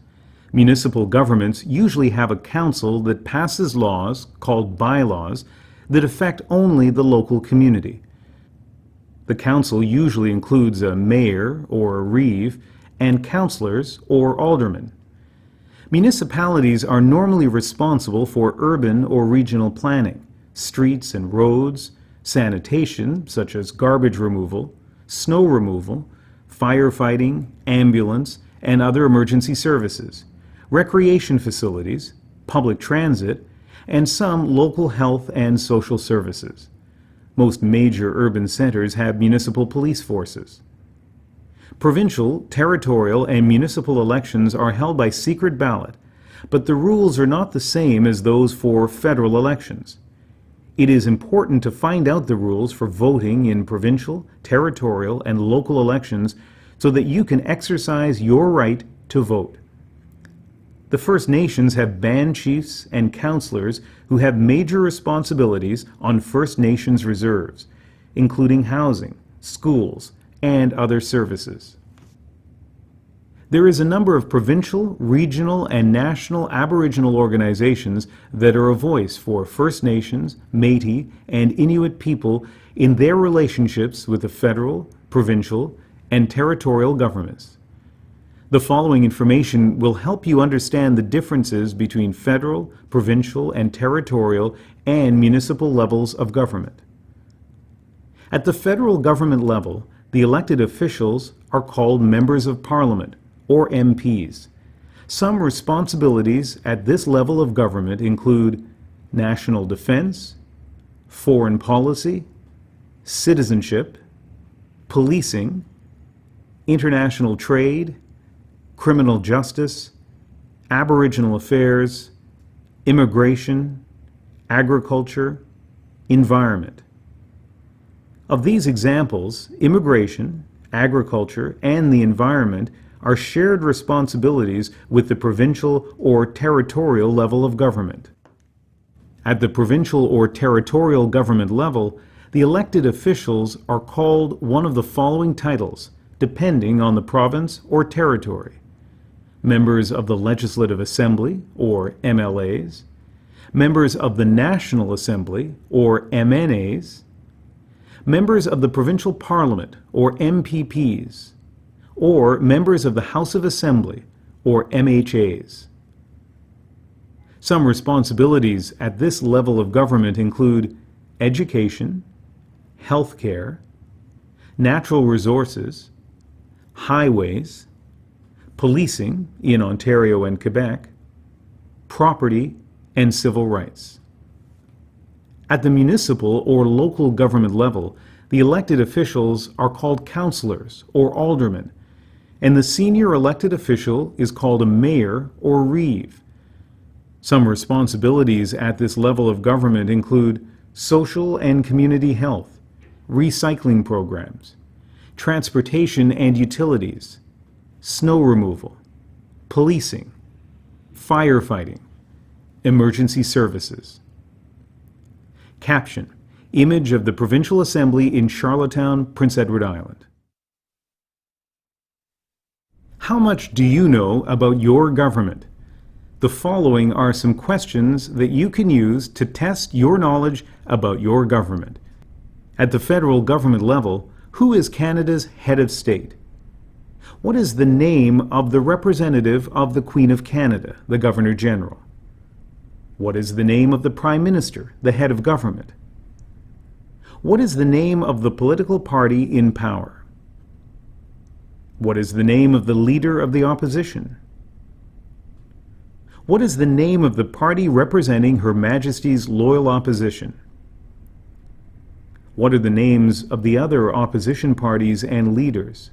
Municipal governments usually have a council that passes laws, called bylaws, that affect only the local community. The council usually includes a mayor or a reeve and councillors or aldermen. Municipalities are normally responsible for urban or regional planning, streets and roads, sanitation such as garbage removal, snow removal, firefighting, ambulance, and other emergency services, recreation facilities, public transit, and some local health and social services. Most major urban centers have municipal police forces. Provincial, territorial, and municipal elections are held by secret ballot, but the rules are not the same as those for federal elections. It is important to find out the rules for voting in provincial, territorial, and local elections so that you can exercise your right to vote. The First Nations have band chiefs and councillors who have major responsibilities on First Nations reserves, including housing, schools, and other services. There is a number of provincial, regional, and national Aboriginal organizations that are a voice for First Nations, Métis, and Inuit people in their relationships with the federal, provincial, and territorial governments. The following information will help you understand the differences between federal, provincial, and territorial and municipal levels of government. At the federal government level, the elected officials are called members of parliament, or MPs. Some responsibilities at this level of government include national defense, foreign policy, citizenship, policing, international trade, criminal justice, Aboriginal affairs, immigration, agriculture, environment. Of these examples, immigration, agriculture, and the environment are shared responsibilities with the provincial or territorial level of government. At the provincial or territorial government level, the elected officials are called one of the following titles, depending on the province or territory: members of the Legislative Assembly, or MLAs, members of the National Assembly, or MNAs, members of the Provincial Parliament, or MPPs, or members of the House of Assembly, or MHAs. Some responsibilities at this level of government include education, healthcare, natural resources, highways, policing in Ontario and Quebec, property, and civil rights. At the municipal or local government level, the elected officials are called councillors or aldermen, and the senior elected official is called a mayor or reeve. Some responsibilities at this level of government include social and community health, recycling programs, transportation and utilities, snow removal, policing, firefighting, emergency services. Caption: Image of the Provincial Assembly in Charlottetown, Prince Edward Island. How much do you know about your government? The following are some questions that you can use to test your knowledge about your government. At the federal government level, who is Canada's head of state? What is the name of the representative of the Queen of Canada, the Governor General? What is the name of the Prime Minister, the head of government? What is the name of the political party in power? What is the name of the leader of the opposition? What is the name of the party representing Her Majesty's loyal opposition? What are the names of the other opposition parties and leaders?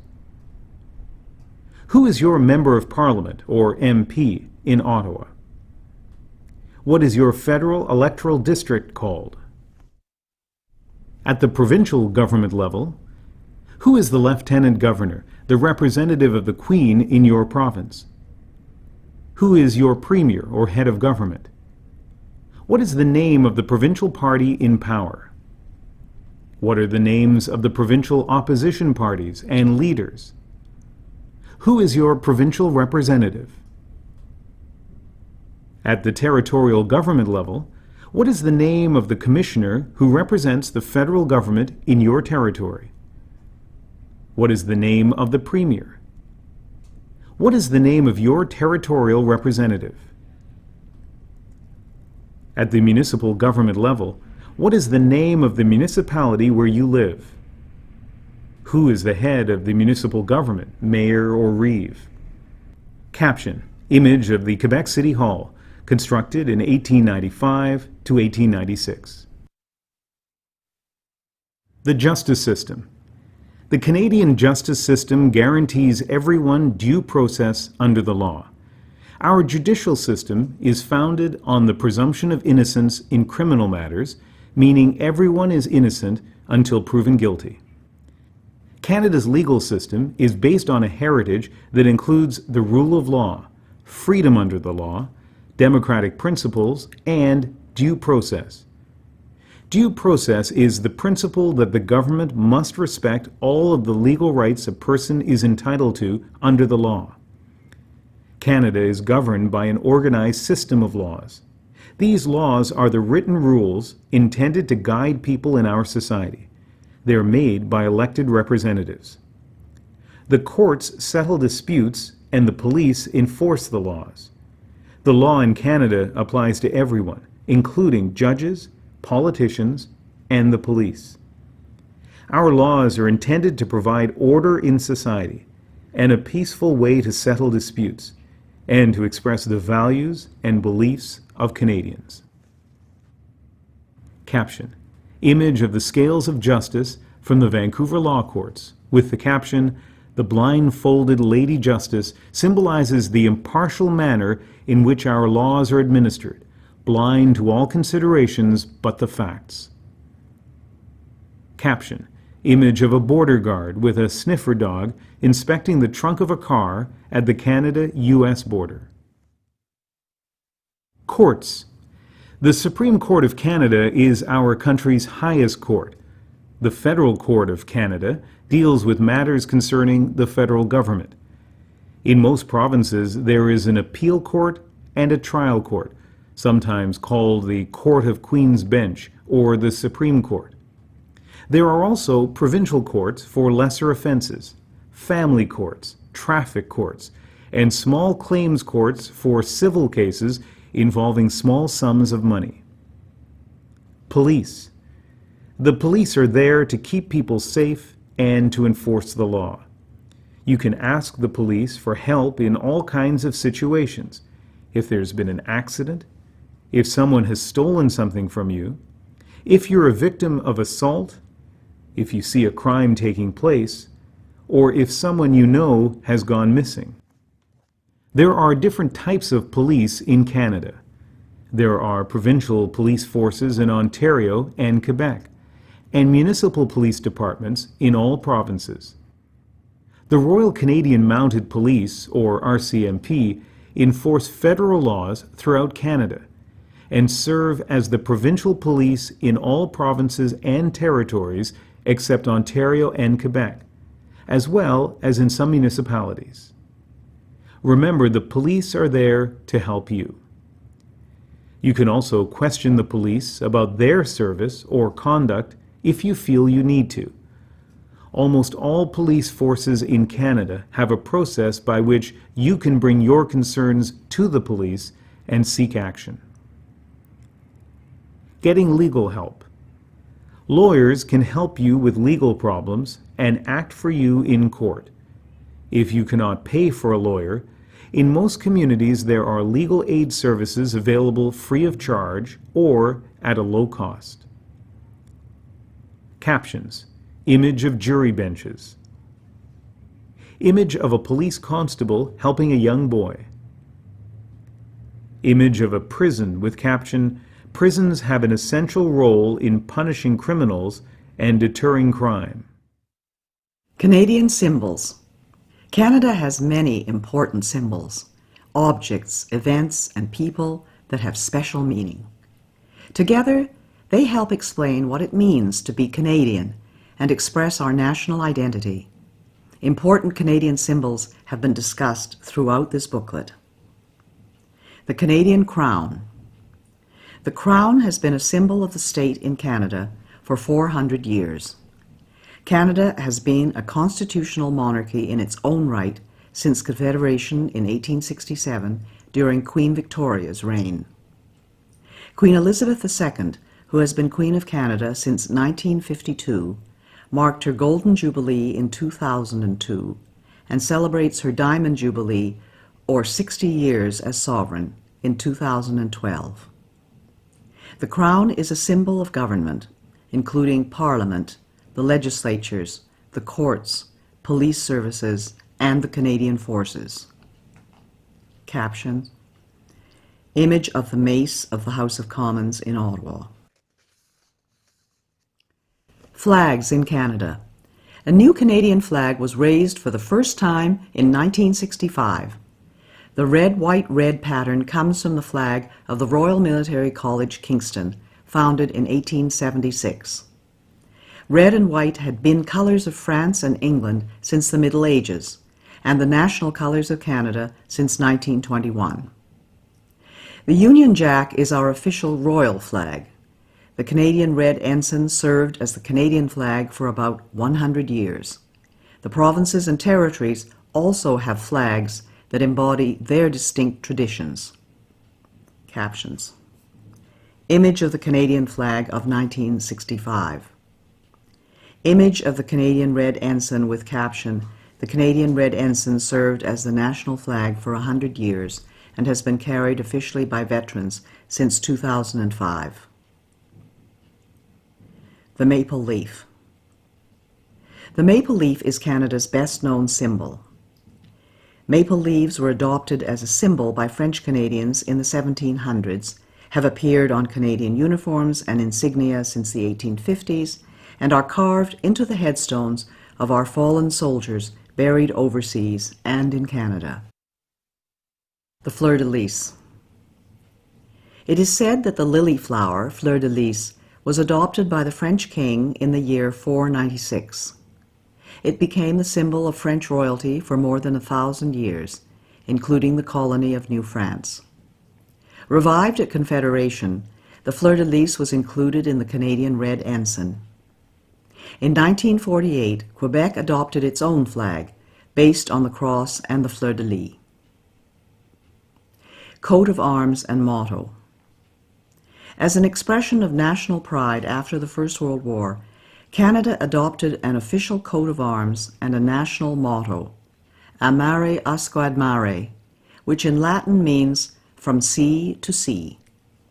Who is your Member of Parliament, or MP, in Ottawa? What is your federal electoral district called? At the provincial government level, who is the Lieutenant Governor, the representative of the Queen in your province? Who is your Premier or head of government? What is the name of the provincial party in power? What are the names of the provincial opposition parties and leaders? Who is your provincial representative? At the territorial government level, what is the name of the commissioner who represents the federal government in your territory? What is the name of the premier? What is the name of your territorial representative? At the municipal government level, what is the name of the municipality where you live? Who is the head of the municipal government, mayor or reeve? Caption: Image of the Quebec City Hall, constructed in 1895 to 1896. The justice system. The Canadian justice system guarantees everyone due process under the law. Our judicial system is founded on the presumption of innocence in criminal matters, meaning everyone is innocent until proven guilty. Canada's legal system is based on a heritage that includes the rule of law, freedom under the law, democratic principles, and due process. Due process is the principle that the government must respect all of the legal rights a person is entitled to under the law. Canada is governed by an organized system of laws. These laws are the written rules intended to guide people in our society. They are made by elected representatives. The courts settle disputes and the police enforce the laws. The law in Canada applies to everyone, including judges, politicians, and the police. Our laws are intended to provide order in society and a peaceful way to settle disputes and to express the values and beliefs of Canadians. Caption: Image of the scales of justice from the Vancouver Law Courts, with the caption, "The blindfolded Lady Justice symbolizes the impartial manner in which our laws are administered, blind to all considerations but the facts." Caption: Image of a border guard with a sniffer dog inspecting the trunk of a car at the Canada-US border. Courts. The Supreme Court of Canada is our country's highest court. The Federal Court of Canada deals with matters concerning the federal government. In most provinces, there is an appeal court and a trial court, sometimes called the Court of Queen's Bench or the Supreme Court. There are also provincial courts for lesser offenses, family courts, traffic courts, and small claims courts for civil cases involving small sums of money. Police. The police are there to keep people safe and to enforce the law. You can ask the police for help in all kinds of situations. If there's been an accident, if someone has stolen something from you, if you're a victim of assault, if you see a crime taking place, or if someone you know has gone missing. There are different types of police in Canada. There are provincial police forces in Ontario and Quebec, and municipal police departments in all provinces. The Royal Canadian Mounted Police, or RCMP, enforce federal laws throughout Canada and serve as the provincial police in all provinces and territories except Ontario and Quebec, as well as in some municipalities. Remember, the police are there to help you. You can also question the police about their service or conduct if you feel you need to. Almost all police forces in Canada have a process by which you can bring your concerns to the police and seek action. Getting legal help. Lawyers can help you with legal problems and act for you in court. If you cannot pay for a lawyer, in most communities there are legal aid services available free of charge or at a low cost. Captions. Image of jury benches. Image of a police constable helping a young boy. Image of a prison with caption, "Prisons have an essential role in punishing criminals and deterring crime." Canadian symbols. Canada has many important symbols, objects, events, and people that have special meaning. Together, they help explain what it means to be Canadian and express our national identity. Important Canadian symbols have been discussed throughout this booklet. The Canadian Crown. The Crown has been a symbol of the state in Canada for 400 years. Canada has been a constitutional monarchy in its own right since Confederation in 1867 during Queen Victoria's reign. Queen Elizabeth II, who has been Queen of Canada since 1952, marked her Golden Jubilee in 2002 and celebrates her Diamond Jubilee, or 60 years as sovereign, in 2012. The Crown is a symbol of government, including Parliament, the legislatures, the courts, police services, and the Canadian Forces. Caption. Image of the Mace of the House of Commons in Ottawa. Flags in Canada. A new Canadian flag was raised for the first time in 1965. The red, white, red pattern comes from the flag of the Royal Military College, Kingston, founded in 1876. Red and white had been colors of France and England since the Middle Ages, and the national colors of Canada since 1921. The Union Jack is our official royal flag. The Canadian red ensign served as the Canadian flag for about 100 years. The provinces and territories also have flags that embody their distinct traditions. Captions. Image of the Canadian flag of 1965. Image of the Canadian Red Ensign with caption, "The Canadian Red Ensign served as the national flag for 100 years and has been carried officially by veterans since 2005. The maple leaf. The maple leaf is Canada's best-known symbol. Maple leaves were adopted as a symbol by French Canadians in the 1700s, have appeared on Canadian uniforms and insignia since the 1850s, and are carved into the headstones of our fallen soldiers buried overseas and in Canada. The fleur-de-lis. It is said that the lily flower, fleur-de-lis, was adopted by the French king in the year 496. It became the symbol of French royalty for more than 1,000 years, including the colony of New France. Revived at Confederation, the fleur-de-lis was included in the Canadian Red Ensign. In 1948, Quebec adopted its own flag, based on the cross and the fleur-de-lis. Coat of arms and motto. As an expression of national pride after the First World War, Canada adopted an official coat of arms and a national motto, A mare asquad mare, which in Latin means from sea to sea.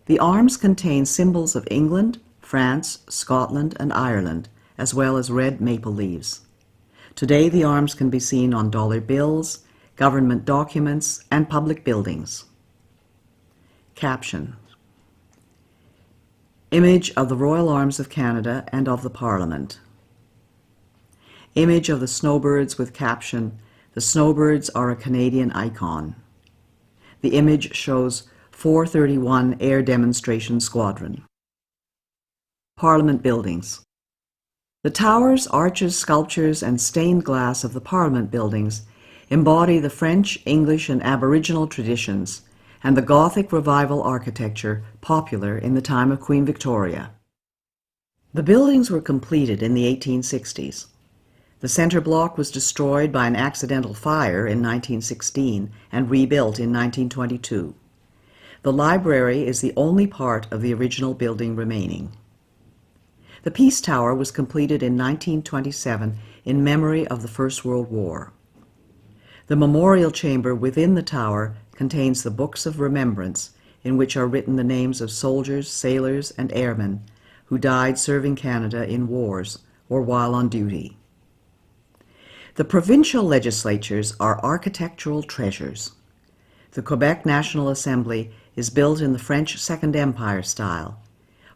The arms contain symbols of England, France, Scotland, and Ireland, as well as red maple leaves. Today the arms can be seen on dollar bills, government documents, and public buildings. Caption. Image of the Royal Arms of Canada and of the Parliament. Image of the snowbirds with caption, "The snowbirds are a Canadian icon." The image shows 431 Air Demonstration Squadron. Parliament buildings. The towers, arches, sculptures, and stained glass of the Parliament buildings embody the French, English, and Aboriginal traditions and the Gothic Revival architecture popular in the time of Queen Victoria. The buildings were completed in the 1860s. The center block was destroyed by an accidental fire in 1916 and rebuilt in 1922. The library is the only part of the original building remaining. The Peace Tower was completed in 1927 in memory of the First World War. The memorial chamber within the tower contains the Books of Remembrance, in which are written the names of soldiers, sailors, and airmen who died serving Canada in wars or while on duty. The provincial legislatures are architectural treasures. The Quebec National Assembly is built in the French Second Empire style,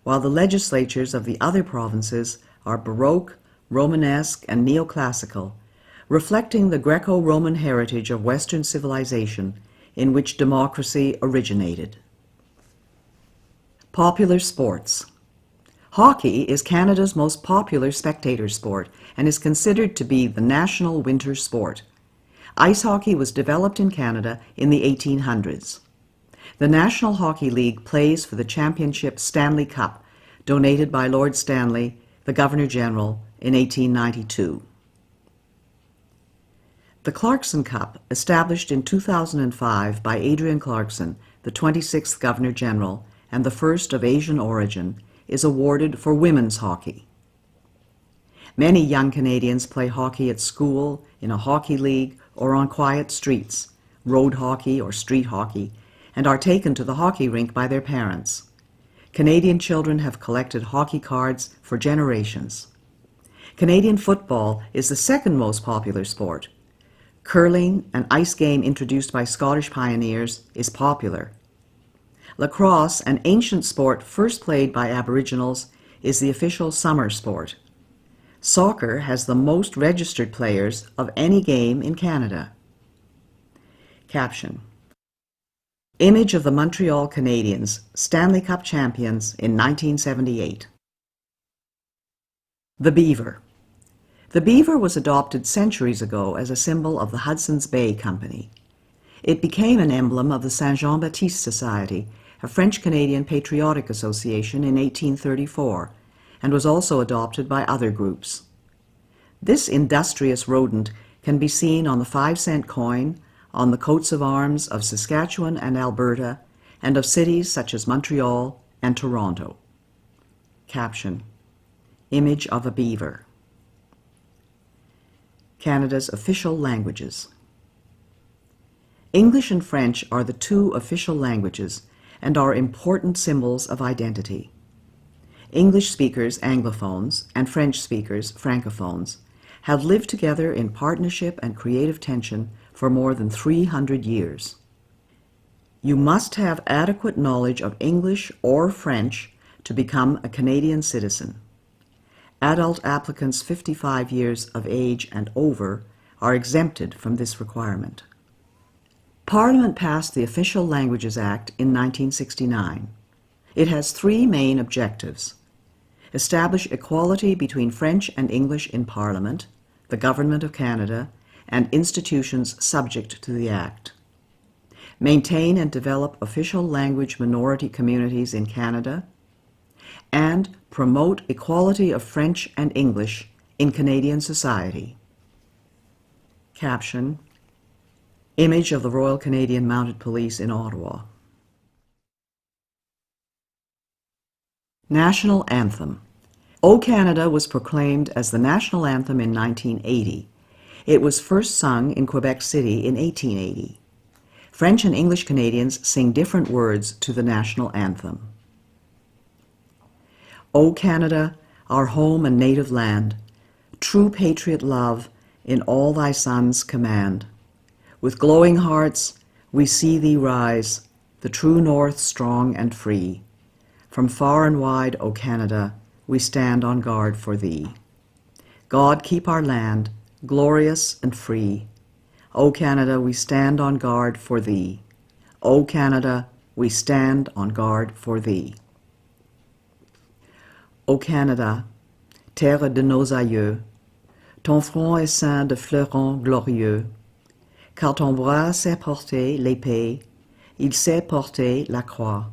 while the legislatures of the other provinces are Baroque, Romanesque, and neoclassical, reflecting the Greco-Roman heritage of Western civilization in which democracy originated. Popular sports. Hockey is Canada's most popular spectator sport and is considered to be the national winter sport. Ice hockey was developed in Canada in the 1800s. The National Hockey League plays for the championship Stanley Cup, donated by Lord Stanley, the Governor-General, in 1892. The Clarkson Cup, established in 2005 by Adrian Clarkson, the 26th Governor-General and the first of Asian origin, is awarded for women's hockey. Many young Canadians play hockey at school, in a hockey league, or on quiet streets, road hockey or street hockey, and are taken to the hockey rink by their parents. Canadian children have collected hockey cards for generations. Canadian football is the second most popular sport. Curling, an ice game introduced by Scottish pioneers, is popular. Lacrosse, an ancient sport first played by Aboriginals, is the official summer sport. Soccer has the most registered players of any game in Canada. Caption. Image of the Montreal Canadiens, Stanley Cup champions in 1978. The beaver. The beaver was adopted centuries ago as a symbol of the Hudson's Bay Company. It became an emblem of the Saint-Jean-Baptiste Society, a French-Canadian patriotic association, in 1834, and was also adopted by other groups. This industrious rodent can be seen on the 5-cent coin, on the coats of arms of Saskatchewan and Alberta, and of cities such as Montreal and Toronto. Caption. Image of a beaver. Canada's official languages. English and French are the two official languages and are important symbols of identity. English speakers, Anglophones, and French speakers, Francophones, have lived together in partnership and creative tension for more than 300 years. You must have adequate knowledge of English or French to become a Canadian citizen. Adult applicants 55 years of age and over are exempted from this requirement. Parliament passed the Official Languages Act in 1969. It has three main objectives: establish equality between French and English in Parliament, the Government of Canada, and institutions subject to the Act; maintain and develop official language minority communities in Canada; and promote equality of French and English in Canadian society. Caption: Image of the Royal Canadian Mounted Police in Ottawa. National Anthem. O Canada was proclaimed as the national anthem in 1980. It was first sung in Quebec City in 1880. French and English Canadians sing different words to the national anthem. O Canada, our home and native land, true patriot love in all thy sons command. With glowing hearts we see thee rise, the true north strong and free. From far and wide, O Canada, we stand on guard for thee. God keep our land, glorious and free. O Canada, we stand on guard for thee. O Canada, we stand on guard for thee. O Canada, terre de nos aïeux, ton front est ceint de fleurons glorieux, car ton bras sait porter l'épée, il sait porter la croix.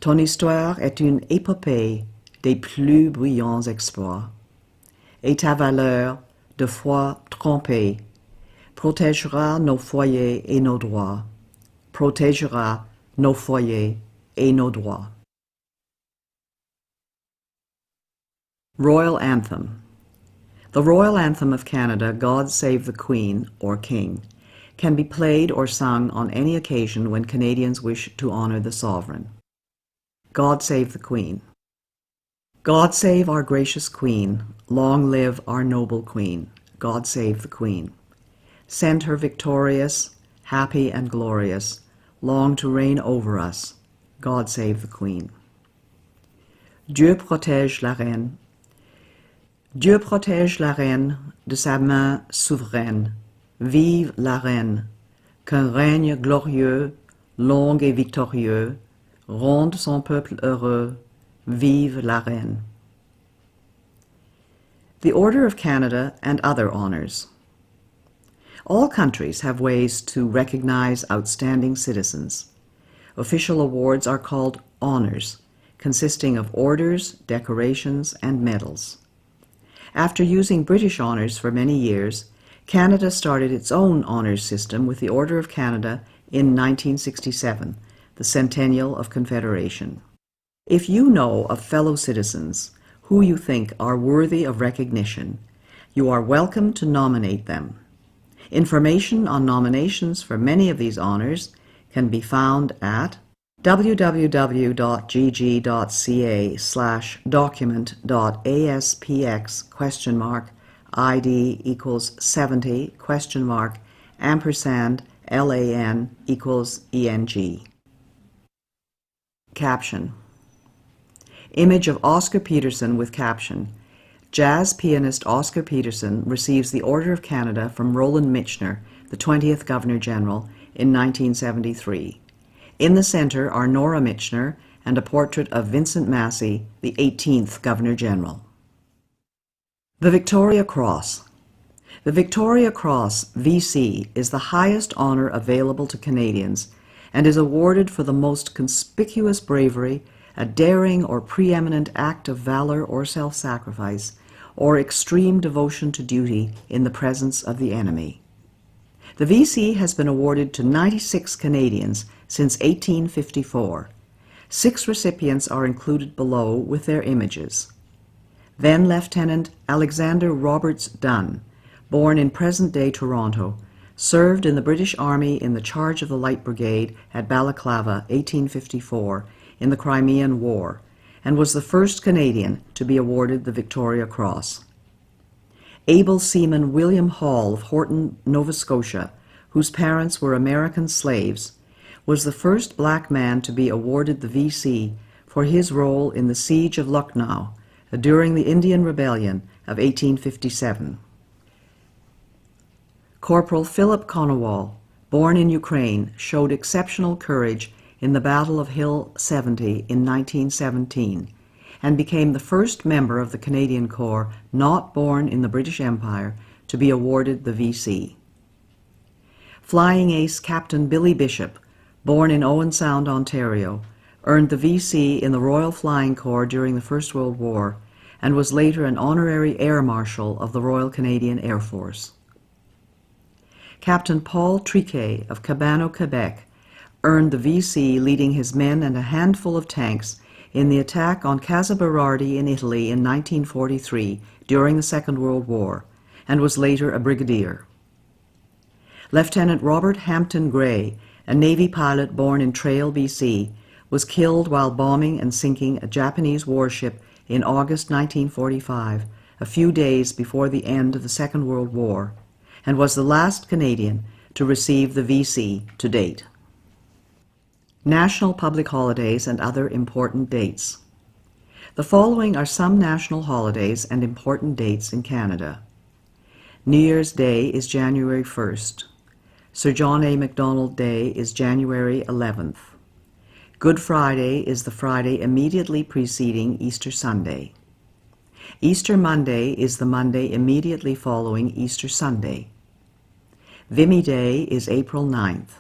Ton histoire est une épopée des plus brillants exploits, et ta valeur, de foi trompée, protégera nos foyers et nos droits, protégera nos foyers et nos droits. Royal Anthem. The Royal Anthem of Canada, God Save the Queen, or King, can be played or sung on any occasion when Canadians wish to honor the sovereign. God Save the Queen. God save our gracious Queen, long live our noble Queen. God save the Queen. Send her victorious, happy and glorious, long to reign over us. God save the Queen. Dieu protège la reine. Dieu protège la reine de sa main souveraine. Vive la reine, qu'un règne glorieux, long et victorieux, ronde son peuple heureux. Vive la reine. The Order of Canada and other honors. All countries have ways to recognize outstanding citizens. Official awards are called honors, consisting of orders, decorations, and medals. After using British honors for many years, Canada started its own honors system with the Order of Canada in 1967, the Centennial of Confederation. If you know of fellow citizens who you think are worthy of recognition, you are welcome to nominate them. Information on nominations for many of these honors can be found at www.gg.ca/document.aspx ? ID equals 70 ? LAN equals ENG. Caption. Image of Oscar Peterson with caption. Jazz pianist Oscar Peterson receives the Order of Canada from Roland Michener, the 20th Governor-General, in 1973. In the center are Nora Michener and a portrait of Vincent Massey, the 18th Governor-General. The Victoria Cross. The Victoria Cross, VC, is the highest honor available to Canadians and is awarded for the most conspicuous bravery, a daring or preeminent act of valor or self-sacrifice, or extreme devotion to duty in the presence of the enemy. The VC has been awarded to 96 Canadians since 1854. 6 recipients are included below with their images. Then Lieutenant Alexander Roberts Dunn, born in present-day Toronto, served in the British Army in the charge of the Light Brigade at Balaclava, 1854, in the Crimean War, and was the first Canadian to be awarded the Victoria Cross. Able seaman William Hall of Horton, Nova Scotia, whose parents were American slaves, was the first black man to be awarded the V.C. for his role in the Siege of Lucknow during the Indian Rebellion of 1857. Corporal Philip Konowal, born in Ukraine, showed exceptional courage in the Battle of Hill 70 in 1917 and became the first member of the Canadian Corps not born in the British Empire to be awarded the V.C. Flying ace Captain Billy Bishop, born in Owen Sound, Ontario, earned the V.C. in the Royal Flying Corps during the First World War and was later an honorary Air Marshal of the Royal Canadian Air Force. Captain Paul Triquet of Cabano, Quebec, earned the V.C. leading his men and a handful of tanks in the attack on Casa Berardi in Italy in 1943 during the Second World War, and was later a brigadier. Lieutenant Robert Hampton Gray, a Navy pilot born in Trail, BC, was killed while bombing and sinking a Japanese warship in August 1945, a few days before the end of the Second World War, and was the last Canadian to receive the V.C. to date. National public holidays and other important dates. The following are some national holidays and important dates in Canada. New Year's Day is January 1st. Sir John A. Macdonald Day is January 11th. Good Friday is the Friday immediately preceding Easter Sunday. Easter Monday is the Monday immediately following Easter Sunday. Vimy Day is April 9th.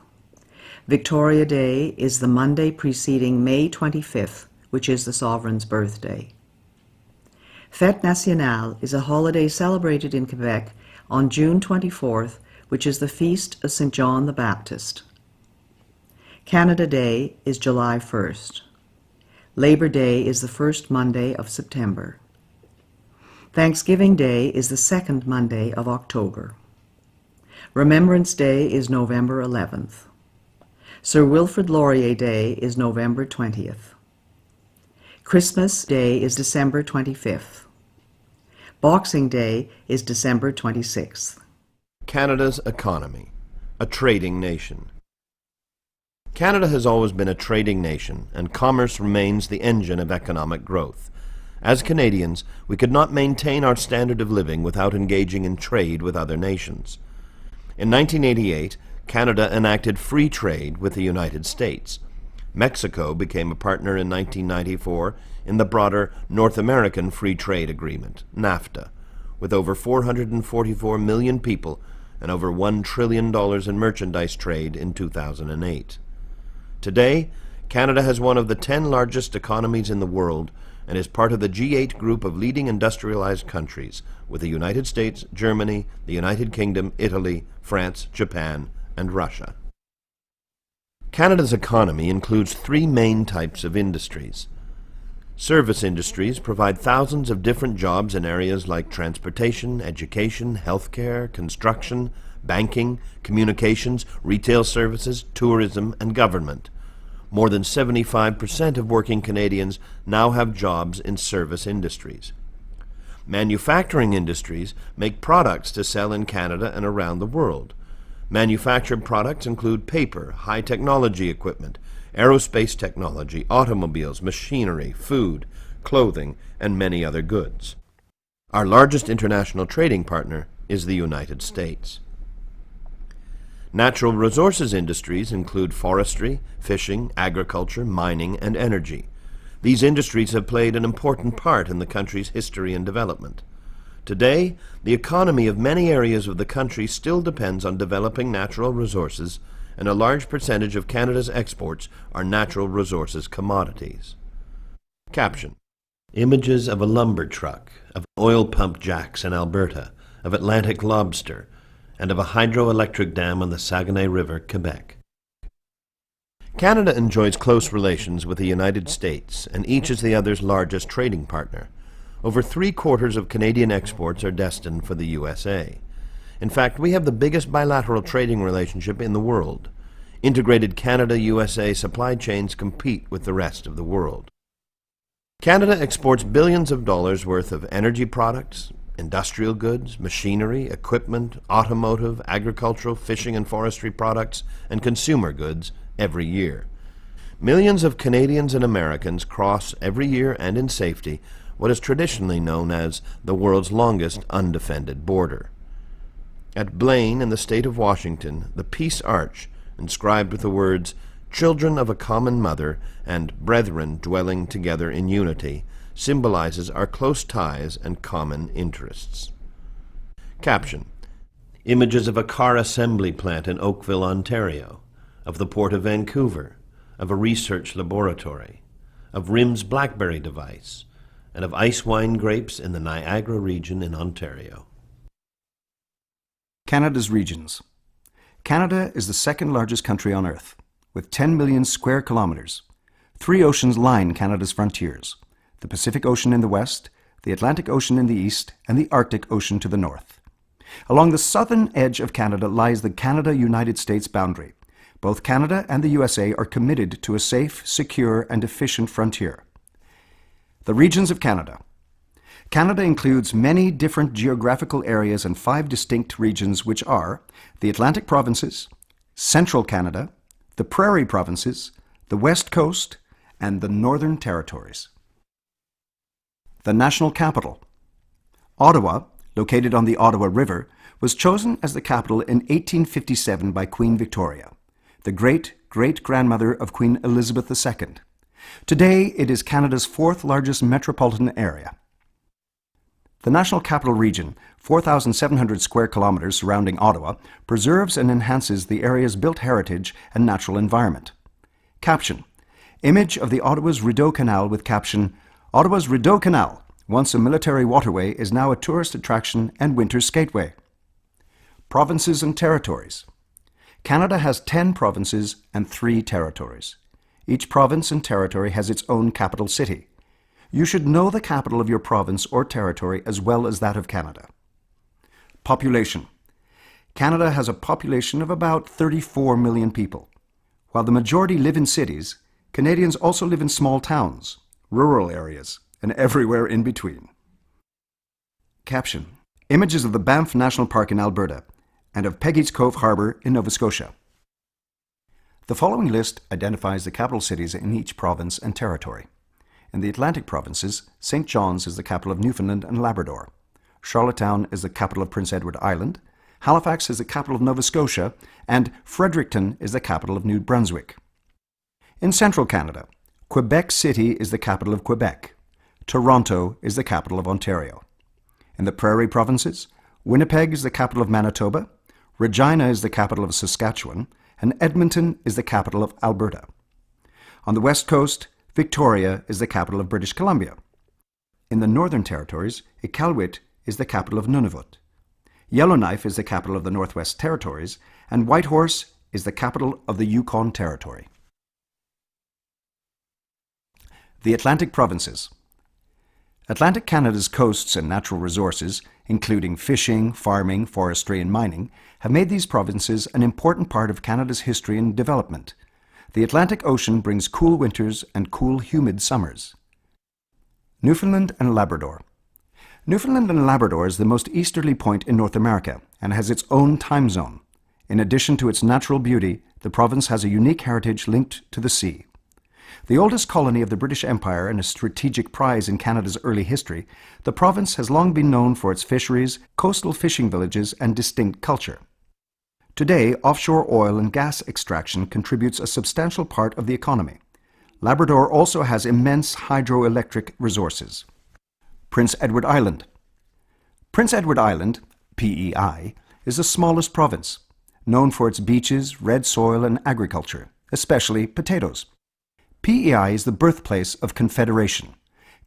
Victoria Day is the Monday preceding May 25th, which is the Sovereign's birthday. Fête Nationale is a holiday celebrated in Quebec on June 24th, which is the feast of St. John the Baptist. Canada Day is July 1st. Labor Day is the first Monday of September. Thanksgiving Day is the second Monday of October. Remembrance Day is November 11th. Sir Wilfrid Laurier Day is November 20th. Christmas Day is December 25th. Boxing Day is December 26th. Canada's economy, a trading nation. Canada has always been a trading nation, and commerce remains the engine of economic growth. As Canadians, we could not maintain our standard of living without engaging in trade with other nations. In 1988, Canada enacted free trade with the United States. Mexico became a partner in 1994 in the broader North American Free Trade Agreement, NAFTA, with over 444 million people and over $1 trillion in merchandise trade in 2008. Today, Canada has one of the 10 largest economies in the world and is part of the G8 group of leading industrialized countries, with the United States, Germany, the United Kingdom, Italy, France, Japan, and Russia. Canada's economy includes three main types of industries. Service industries provide thousands of different jobs in areas like transportation, education, healthcare, construction, banking, communications, retail services, tourism, and government. More than 75% of working Canadians now have jobs in service industries. Manufacturing industries make products to sell in Canada and around the world. Manufactured products include paper, high-technology equipment, aerospace technology, automobiles, machinery, food, clothing, and many other goods. Our largest international trading partner is the United States. Natural resources industries include forestry, fishing, agriculture, mining, and energy. These industries have played an important part in the country's history and development. Today, the economy of many areas of the country still depends on developing natural resources, and a large percentage of Canada's exports are natural resources commodities. Caption: Images of a lumber truck, of oil pump jacks in Alberta, of Atlantic lobster, and of a hydroelectric dam on the Saguenay River, Quebec. Canada enjoys close relations with the United States, and each is the other's largest trading partner. Over 3/4 of Canadian exports are destined for the USA. In fact, we have the biggest bilateral trading relationship in the world. Integrated Canada-USA supply chains compete with the rest of the world. Canada exports billions of dollars worth of energy products, industrial goods, machinery, equipment, automotive, agricultural, fishing and forestry products, and consumer goods every year. Millions of Canadians and Americans cross every year and in safety what is traditionally known as the world's longest undefended border. At Blaine in the state of Washington, the Peace Arch, inscribed with the words, "Children of a common mother" and "Brethren dwelling together in unity," symbolizes our close ties and common interests. Caption: Images of a car assembly plant in Oakville, Ontario, of the Port of Vancouver, of a research laboratory, of RIM's BlackBerry device, and of ice wine grapes in the Niagara region in Ontario. Canada's regions. Canada is the second largest country on Earth, with 10 million square kilometers. 3 oceans line Canada's frontiers: the Pacific Ocean in the west, the Atlantic Ocean in the east, and the Arctic Ocean to the north. Along the southern edge of Canada lies the Canada-United States boundary. Both Canada and the USA are committed to a safe, secure, and efficient frontier. The regions of Canada. Canada includes many different geographical areas and 5 distinct regions, which are the Atlantic Provinces, Central Canada, the Prairie Provinces, the West Coast, and the Northern Territories. The national capital. Ottawa, located on the Ottawa River, was chosen as the capital in 1857 by Queen Victoria, the great-great-grandmother of Queen Elizabeth II. Today, it is Canada's 4th largest metropolitan area. The National Capital Region, 4,700 square kilometers surrounding Ottawa, preserves and enhances the area's built heritage and natural environment. Caption: Image of the Ottawa's Rideau Canal with caption, "Ottawa's Rideau Canal, once a military waterway, is now a tourist attraction and winter skateway." Provinces and territories. Canada has 10 provinces and 3 territories. Each province and territory has its own capital city. You should know the capital of your province or territory as well as that of Canada. Population. Canada has a population of about 34 million people. While the majority live in cities, Canadians also live in small towns, rural areas, and everywhere in between. Caption: Images of the Banff National Park in Alberta and of Peggy's Cove Harbour in Nova Scotia. The following list identifies the capital cities in each province and territory. In the Atlantic provinces, St. John's is the capital of Newfoundland and Labrador. Charlottetown is the capital of Prince Edward Island. Halifax is the capital of Nova Scotia, and Fredericton is the capital of New Brunswick. In central Canada, Quebec City is the capital of Quebec. Toronto is the capital of Ontario. In the Prairie provinces, Winnipeg is the capital of Manitoba, Regina is the capital of Saskatchewan, and Edmonton is the capital of Alberta. On the west coast, Victoria is the capital of British Columbia. In the Northern Territories, Iqaluit is the capital of Nunavut. Yellowknife is the capital of the Northwest Territories, and Whitehorse is the capital of the Yukon Territory. The Atlantic Provinces. Atlantic Canada's coasts and natural resources, including fishing, farming, forestry, and mining, have made these provinces an important part of Canada's history and development. The Atlantic Ocean brings cool winters and cool, humid summers. Newfoundland and Labrador. Newfoundland and Labrador is the most easterly point in North America and has its own time zone. In addition to its natural beauty, the province has a unique heritage linked to the sea. The oldest colony of the British Empire and a strategic prize in Canada's early history, the province has long been known for its fisheries, coastal fishing villages, and distinct culture. Today, offshore oil and gas extraction contributes a substantial part of the economy. Labrador also has immense hydroelectric resources. Prince Edward Island. Prince Edward Island, PEI, is the smallest province, known for its beaches, red soil, and agriculture, especially potatoes. PEI is the birthplace of Confederation,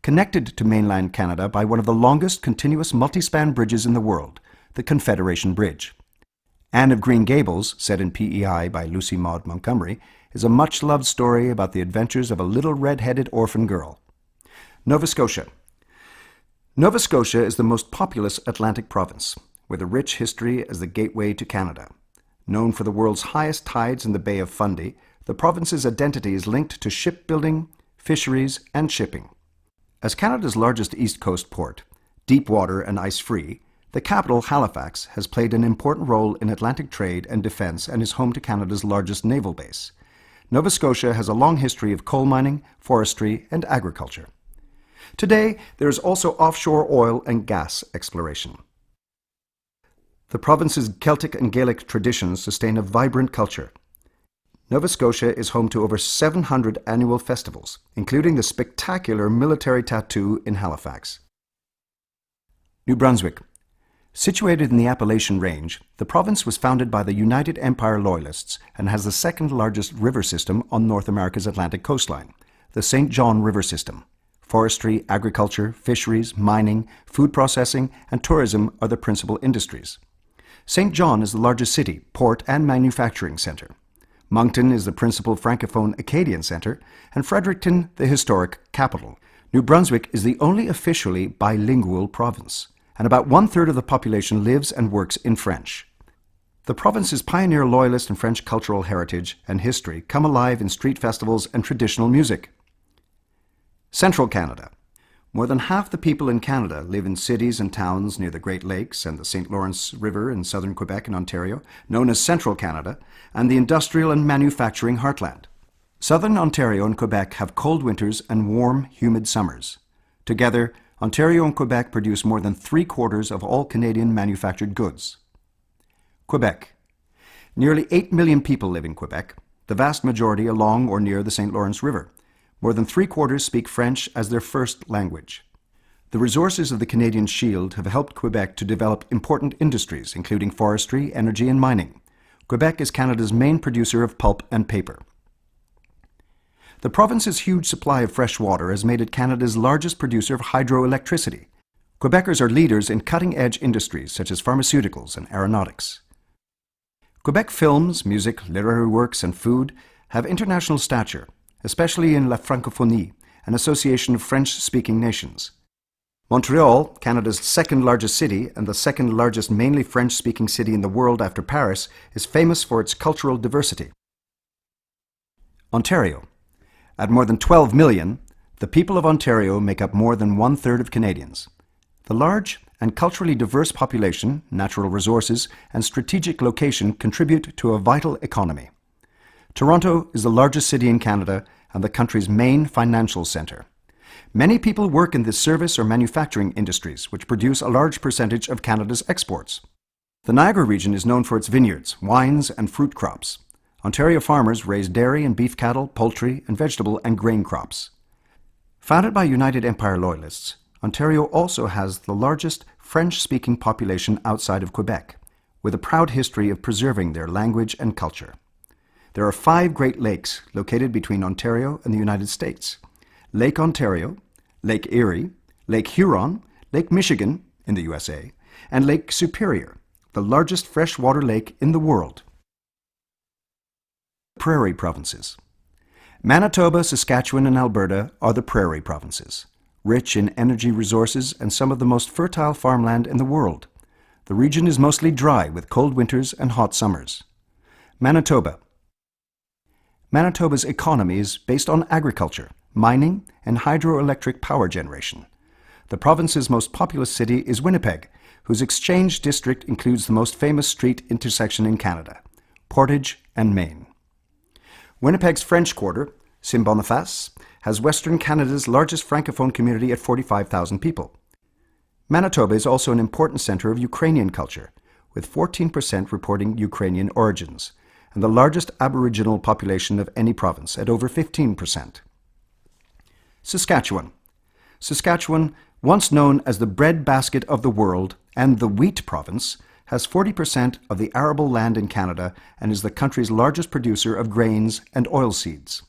connected to mainland Canada by one of the longest continuous multi-span bridges in the world, the Confederation Bridge. Anne of Green Gables, set in PEI by Lucy Maud Montgomery, is a much-loved story about the adventures of a little red-headed orphan girl. Nova Scotia. Nova Scotia is the most populous Atlantic province, with a rich history as the gateway to Canada. Known for the world's highest tides in the Bay of Fundy, the province's identity is linked to shipbuilding, fisheries, and shipping. As Canada's largest east coast port, deep water and ice-free, the capital, Halifax, has played an important role in Atlantic trade and defence and is home to Canada's largest naval base. Nova Scotia has a long history of coal mining, forestry, and agriculture. Today, there is also offshore oil and gas exploration. The province's Celtic and Gaelic traditions sustain a vibrant culture. Nova Scotia is home to over 700 annual festivals, including the spectacular military tattoo in Halifax. New Brunswick. Situated in the Appalachian Range, the province was founded by the United Empire Loyalists and has the second largest river system on North America's Atlantic coastline, the St. John River System. Forestry, agriculture, fisheries, mining, food processing, and tourism are the principal industries. St. John is the largest city, port, and manufacturing centre. Moncton is the principal Francophone Acadian centre, and Fredericton the historic capital. New Brunswick is the only officially bilingual province, and about one-third of the population lives and works in French. The province's pioneer Loyalist and French cultural heritage and history come alive in street festivals and traditional music. Central Canada. More than half the people in Canada live in cities and towns near the Great Lakes and the St. Lawrence River in southern Quebec and Ontario, known as Central Canada, and the industrial and manufacturing heartland. Southern Ontario and Quebec have cold winters and warm, humid summers. Together, Ontario and Quebec produce more than 3/4 of all Canadian manufactured goods. Quebec. Nearly 8 million people live in Quebec, the vast majority along or near the St. Lawrence River. More than 3/4 speak French as their first language. The resources of the Canadian Shield have helped Quebec to develop important industries, including forestry, energy, and mining. Quebec is Canada's main producer of pulp and paper. The province's huge supply of fresh water has made it Canada's largest producer of hydroelectricity. Quebecers are leaders in cutting-edge industries such as pharmaceuticals and aeronautics. Quebec films, music, literary works, and food have international stature, especially in La Francophonie, an association of French-speaking nations. Montreal, Canada's second-largest city and the second-largest mainly French-speaking city in the world after Paris, is famous for its cultural diversity. Ontario. At more than 12 million, the people of Ontario make up more than one-third of Canadians. The large and culturally diverse population, natural resources, and strategic location contribute to a vital economy. Toronto is the largest city in Canada and the country's main financial centre. Many people work in the service or manufacturing industries, which produce a large percentage of Canada's exports. The Niagara region is known for its vineyards, wines, and fruit crops. Ontario farmers raise dairy and beef cattle, poultry, and vegetable and grain crops. Founded by United Empire Loyalists, Ontario also has the largest French-speaking population outside of Quebec, with a proud history of preserving their language and culture. There are 5 Great Lakes located between Ontario and the United States: Lake Ontario, Lake Erie, Lake Huron, Lake Michigan in the USA, and Lake Superior, the largest freshwater lake in the world. Prairie provinces. Manitoba, Saskatchewan, and Alberta are the prairie provinces, rich in energy resources and some of the most fertile farmland in the world. The region is mostly dry with cold winters and hot summers. Manitoba. Manitoba's economy is based on agriculture, mining, and hydroelectric power generation. The province's most populous city is Winnipeg, whose Exchange District includes the most famous street intersection in Canada, Portage and Main. Winnipeg's French Quarter, Saint-Boniface, has Western Canada's largest Francophone community at 45,000 people. Manitoba is also an important centre of Ukrainian culture, with 14% reporting Ukrainian origins, and the largest Aboriginal population of any province at over 15%. Saskatchewan. Saskatchewan, once known as the breadbasket of the world and the wheat province, has 40% of the arable land in Canada and is the country's largest producer of grains and oilseeds.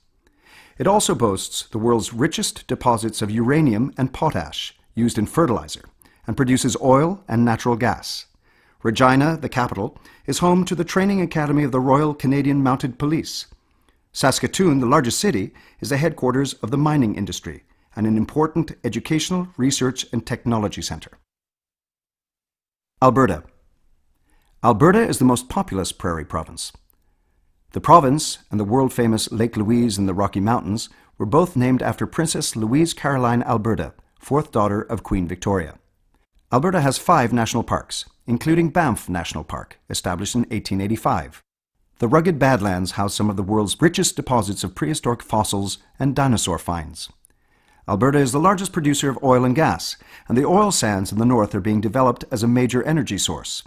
It also boasts the world's richest deposits of uranium and potash used in fertilizer and produces oil and natural gas. Regina, the capital, is home to the training academy of the Royal Canadian Mounted Police. Saskatoon, the largest city, is the headquarters of the mining industry and an important educational, research, and technology centre. Alberta. Alberta is the most populous prairie province. The province and the world-famous Lake Louise in the Rocky Mountains were both named after Princess Louise Caroline Alberta, fourth daughter of Queen Victoria. Alberta has 5 national parks, including Banff National Park, established in 1885. The rugged Badlands house some of the world's richest deposits of prehistoric fossils and dinosaur finds. Alberta is the largest producer of oil and gas, and the oil sands in the north are being developed as a major energy source.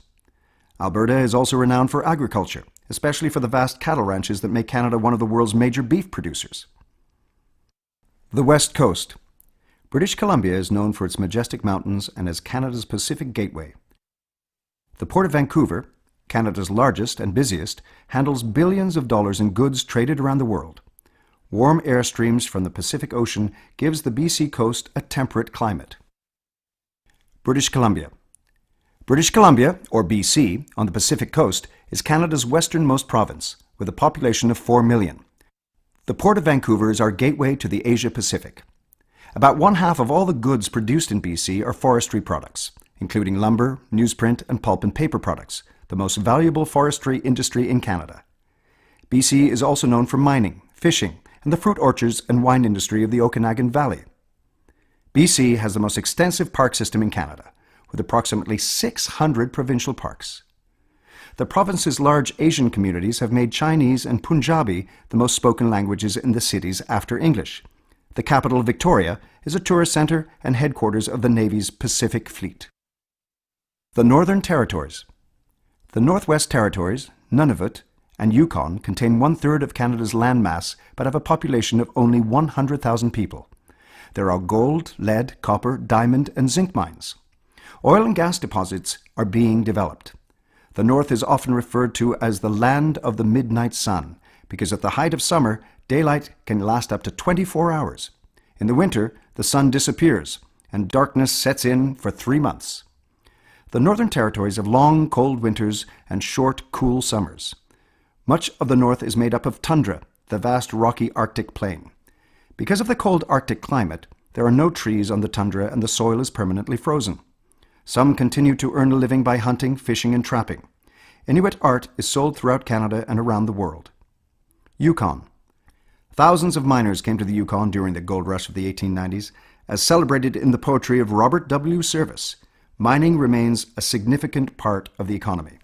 Alberta is also renowned for agriculture, especially for the vast cattle ranches that make Canada one of the world's major beef producers. The West Coast. British Columbia is known for its majestic mountains and as Canada's Pacific Gateway. The Port of Vancouver, Canada's largest and busiest, handles billions of dollars in goods traded around the world. Warm air streams from the Pacific Ocean gives the BC coast a temperate climate. British Columbia. British Columbia, or BC, on the Pacific coast, is Canada's westernmost province, with a population of 4 million. The Port of Vancouver is our gateway to the Asia-Pacific. About 1/2 of all the goods produced in BC are forestry products, including lumber, newsprint, and pulp and paper products, the most valuable forestry industry in Canada. BC is also known for mining, fishing, and the fruit orchards and wine industry of the Okanagan Valley. BC has the most extensive park system in Canada, with approximately 600 provincial parks. The province's large Asian communities have made Chinese and Punjabi the most spoken languages in the cities after English. The capital, Victoria, is a tourist centre and headquarters of the Navy's Pacific Fleet. The Northern Territories. The Northwest Territories, Nunavut, and Yukon contain 1/3 of Canada's landmass but have a population of only 100,000 people. There are gold, lead, copper, diamond, and zinc mines. Oil and gas deposits are being developed. The North is often referred to as the land of the midnight sun, because at the height of summer, daylight can last up to 24 hours. In the winter, the sun disappears, and darkness sets in for 3 months. The Northern Territories have long, cold winters and short, cool summers. Much of the North is made up of tundra, the vast rocky Arctic plain. Because of the cold Arctic climate, there are no trees on the tundra and the soil is permanently frozen. Some continue to earn a living by hunting, fishing, and trapping. Inuit art is sold throughout Canada and around the world. Yukon. Thousands of miners came to the Yukon during the gold rush of the 1890s. As celebrated in the poetry of Robert W. Service, mining remains a significant part of the economy.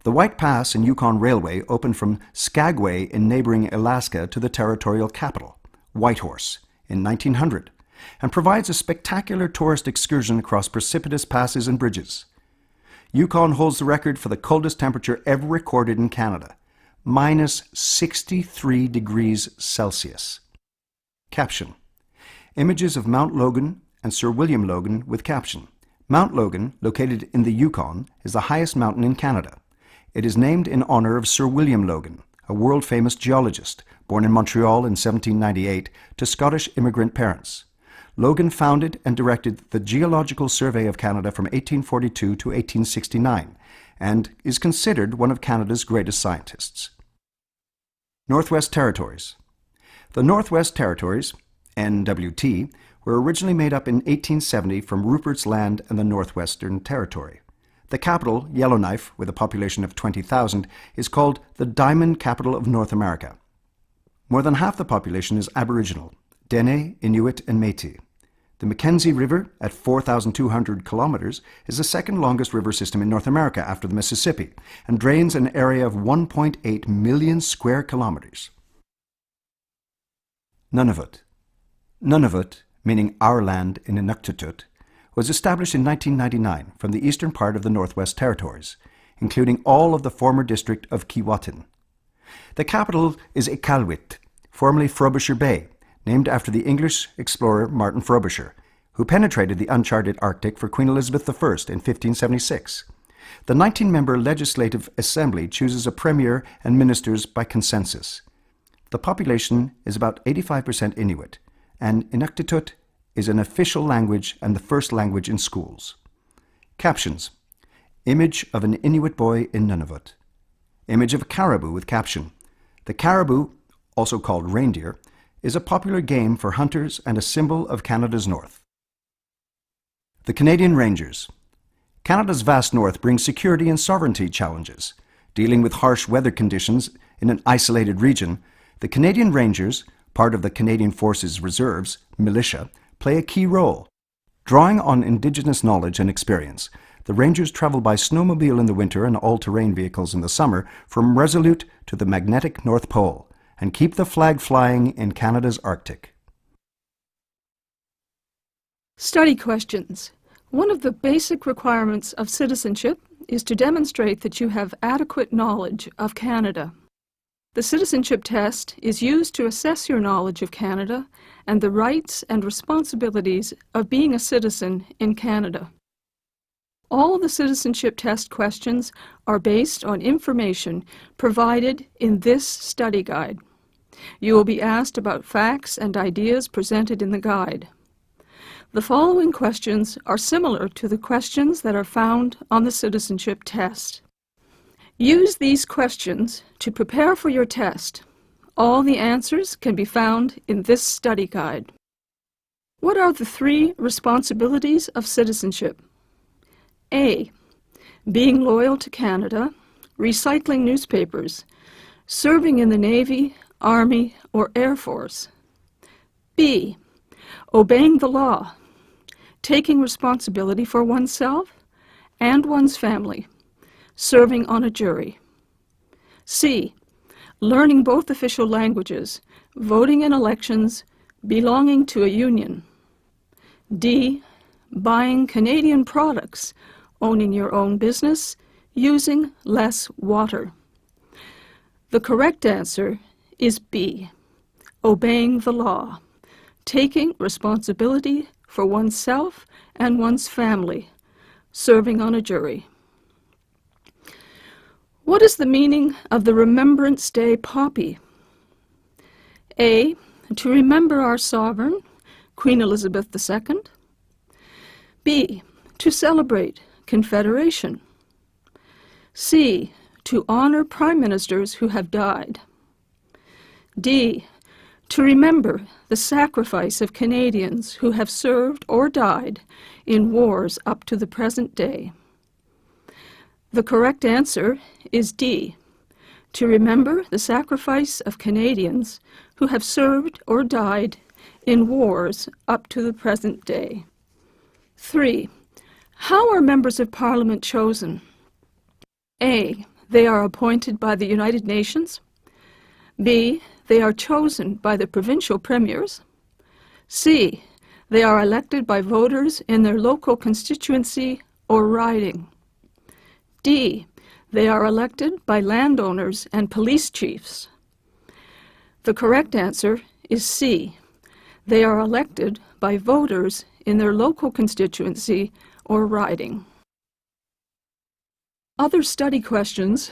The White Pass and Yukon Railway opened from Skagway in neighboring Alaska to the territorial capital, Whitehorse, in 1900, and provides a spectacular tourist excursion across precipitous passes and bridges. Yukon holds the record for the coldest temperature ever recorded in Canada, minus 63 degrees Celsius. Caption. Images of Mount Logan and Sir William Logan with caption. Mount Logan, located in the Yukon, is the highest mountain in Canada. It is named in honor of Sir William Logan, a world-famous geologist, born in Montreal in 1798 to Scottish immigrant parents. Logan founded and directed the Geological Survey of Canada from 1842 to 1869 and is considered one of Canada's greatest scientists. Northwest Territories. The Northwest Territories, NWT, were originally made up in 1870 from Rupert's Land and the Northwestern Territory. The capital, Yellowknife, with a population of 20,000, is called the Diamond Capital of North America. More than half the population is Aboriginal, Dene, Inuit, and Métis. The Mackenzie River, at 4,200 kilometers, is the second longest river system in North America after the Mississippi, and drains an area of 1.8 million square kilometers. Nunavut. Nunavut, meaning our land in Inuktitut, was established in 1999 from the eastern part of the Northwest Territories, including all of the former district of Keewatin. The capital is Iqaluit, formerly Frobisher Bay, named after the English explorer Martin Frobisher, who penetrated the uncharted Arctic for Queen Elizabeth I in 1576. The 19-member Legislative Assembly chooses a premier and ministers by consensus. The population is about 85% Inuit, and Inuktitut is an official language and the first language in schools. Captions. Image of an Inuit boy in Nunavut. Image of a caribou with caption. The caribou, also called reindeer, is a popular game for hunters and a symbol of Canada's north. The Canadian Rangers. Canada's vast north brings security and sovereignty challenges. Dealing with harsh weather conditions in an isolated region, the Canadian Rangers, part of the Canadian Forces Reserves, militia, play a key role. Drawing on Indigenous knowledge and experience, the Rangers travel by snowmobile in the winter and all-terrain vehicles in the summer from Resolute to the magnetic North Pole and keep the flag flying in Canada's Arctic. Study questions. One of the basic requirements of citizenship is to demonstrate that you have adequate knowledge of Canada. The Citizenship Test is used to assess your knowledge of Canada and the rights and responsibilities of being a citizen in Canada. All the Citizenship Test questions are based on information provided in this study guide. You will be asked about facts and ideas presented in the guide. The following questions are similar to the questions that are found on the Citizenship Test. Use these questions to prepare for your test. All the answers can be found in this study guide. What are the 3 responsibilities of citizenship? A. Being loyal to Canada, recycling newspapers, serving in the Navy, Army, or Air Force. B. Obeying the law, taking responsibility for oneself and one's family, serving on a jury. C. Learning both official languages, voting in elections, belonging to a union. D. Buying Canadian products, owning your own business, using less water. The correct answer is B. Obeying the law, taking responsibility for oneself and one's family, serving on a jury. What is the meaning of the Remembrance Day poppy? A. To remember our sovereign, Queen Elizabeth II. B. To celebrate Confederation. C. To honor prime ministers who have died. D. To remember the sacrifice of Canadians who have served or died in wars up to the present day. The correct answer is D. To remember the sacrifice of Canadians who have served or died in wars up to the present day. 3. How are members of Parliament chosen? A. They are appointed by the United Nations. B. They are chosen by the provincial premiers. C. They are elected by voters in their local constituency or riding. D. They are elected by landowners and police chiefs. The correct answer is C. They are elected by voters in their local constituency or riding. Other study questions.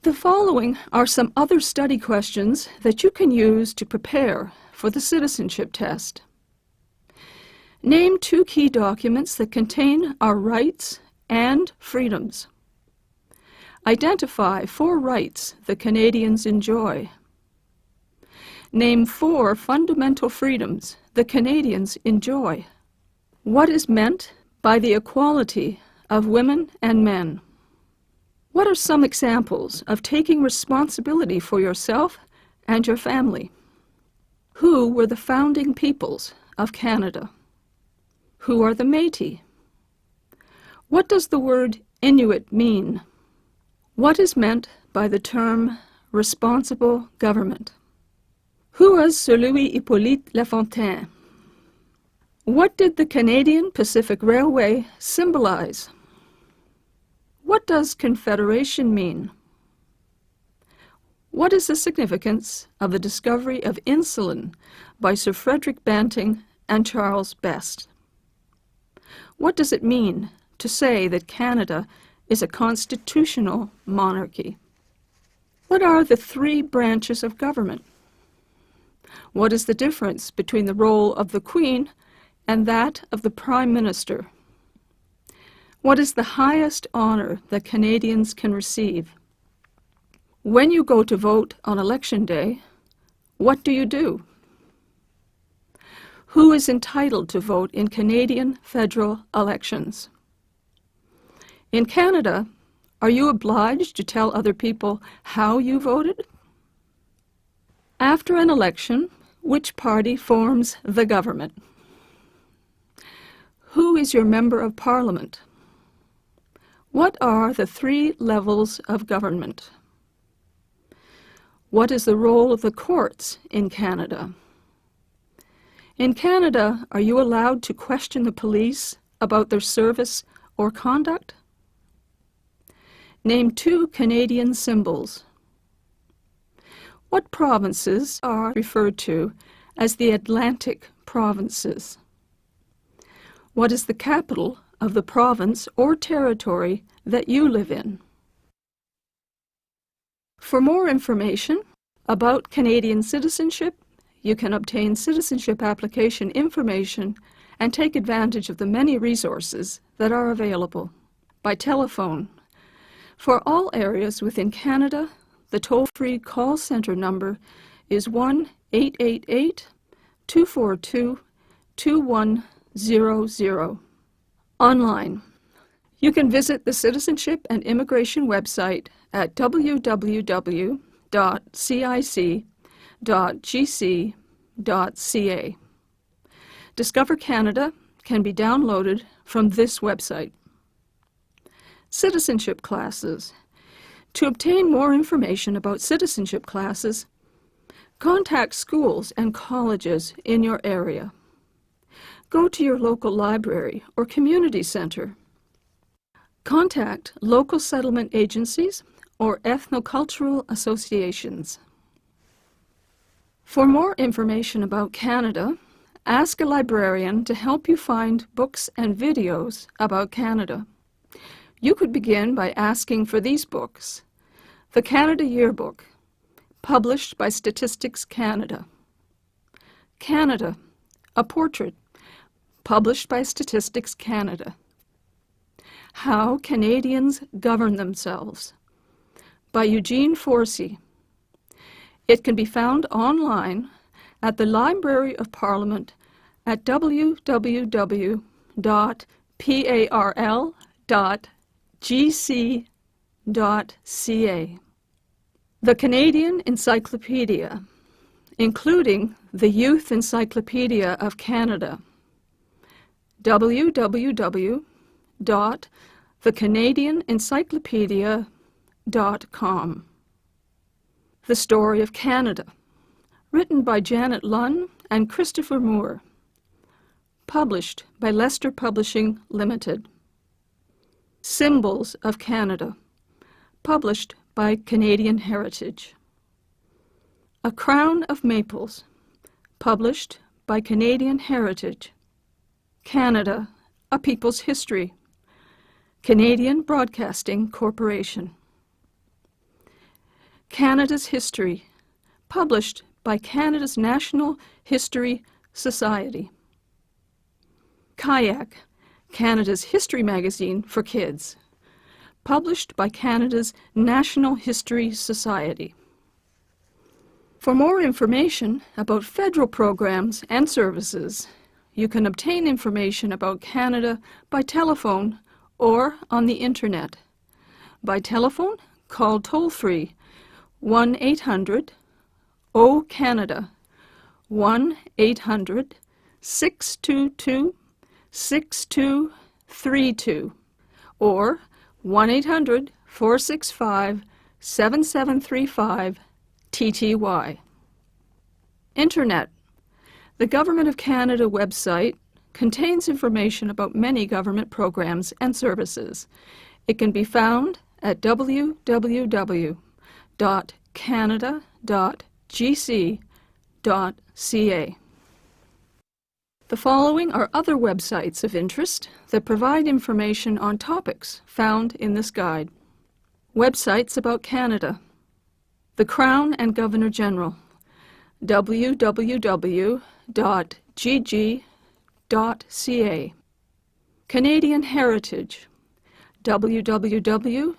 The following are some other study questions that you can use to prepare for the citizenship test. Name 2 key documents that contain our rights and freedoms. Identify 4 rights that Canadians enjoy. Name 4 fundamental freedoms that Canadians enjoy. What is meant by the equality of women and men? What are some examples of taking responsibility for yourself and your family? Who were the founding peoples of Canada? Who are the Métis? What does the word Inuit mean? What is meant by the term responsible government? Who was Sir Louis Hippolyte Lafontaine? What did the Canadian Pacific Railway symbolize? What does Confederation mean? What is the significance of the discovery of insulin by Sir Frederick Banting and Charles Best? What does it mean to say that Canada is a constitutional monarchy? What are the 3 branches of government? What is the difference between the role of the Queen and that of the Prime Minister? What is the highest honor that Canadians can receive? When you go to vote on Election Day, what do you do? Who is entitled to vote in Canadian federal elections? In Canada, are you obliged to tell other people how you voted? After an election, which party forms the government? Who is your member of parliament? What are the 3 levels of government? What is the role of the courts in Canada? In Canada, are you allowed to question the police about their service or conduct? Name 2 Canadian symbols. What provinces are referred to as the Atlantic provinces? What is the capital of the province or territory that you live in? For more information about Canadian citizenship, you can obtain citizenship application information and take advantage of the many resources that are available by telephone. For all areas within Canada, the toll-free call center number is 1-888-242-2100. Online, you can visit the Citizenship and Immigration website at www.cic.gc.ca. Discover Canada can be downloaded from this website. Citizenship classes. To obtain more information about citizenship classes, contact schools and colleges in your area. Go to your local library or community center. Contact local settlement agencies or ethnocultural associations. For more information about Canada, ask a librarian to help you find books and videos about Canada. You could begin by asking for these books. The Canada Yearbook, published by Statistics Canada. Canada, a Portrait, published by Statistics Canada. How Canadians Govern Themselves, by Eugene Forsey. It can be found online at the Library of Parliament at www.parl.gc.ca. The Canadian Encyclopedia, including the Youth Encyclopedia of Canada, www.thecanadianencyclopedia.com. The Story of Canada, written by Janet Lunn and Christopher Moore, published by Leicester Publishing Limited. Symbols of Canada, published by Canadian Heritage. A Crown of Maples, published by Canadian Heritage. Canada, A People's History, Canadian Broadcasting Corporation. Canada's History, published by Canada's National History Society. Kayak, Canada's history magazine for kids, published by Canada's National History Society. For more information about federal programs and services, you can obtain information about Canada by telephone or on the Internet. By telephone, call toll-free 1-800-O-CANADA, 1-800-622-6232, or 1-800-465-7735 TTY. Internet. The Government of Canada website contains information about many government programs and services. It can be found at www.canada.gc.ca. The following are other websites of interest that provide information on topics found in this guide. Websites about Canada. The Crown and Governor-General, www.gg.ca. Canadian Heritage, www.pch.gc.ca.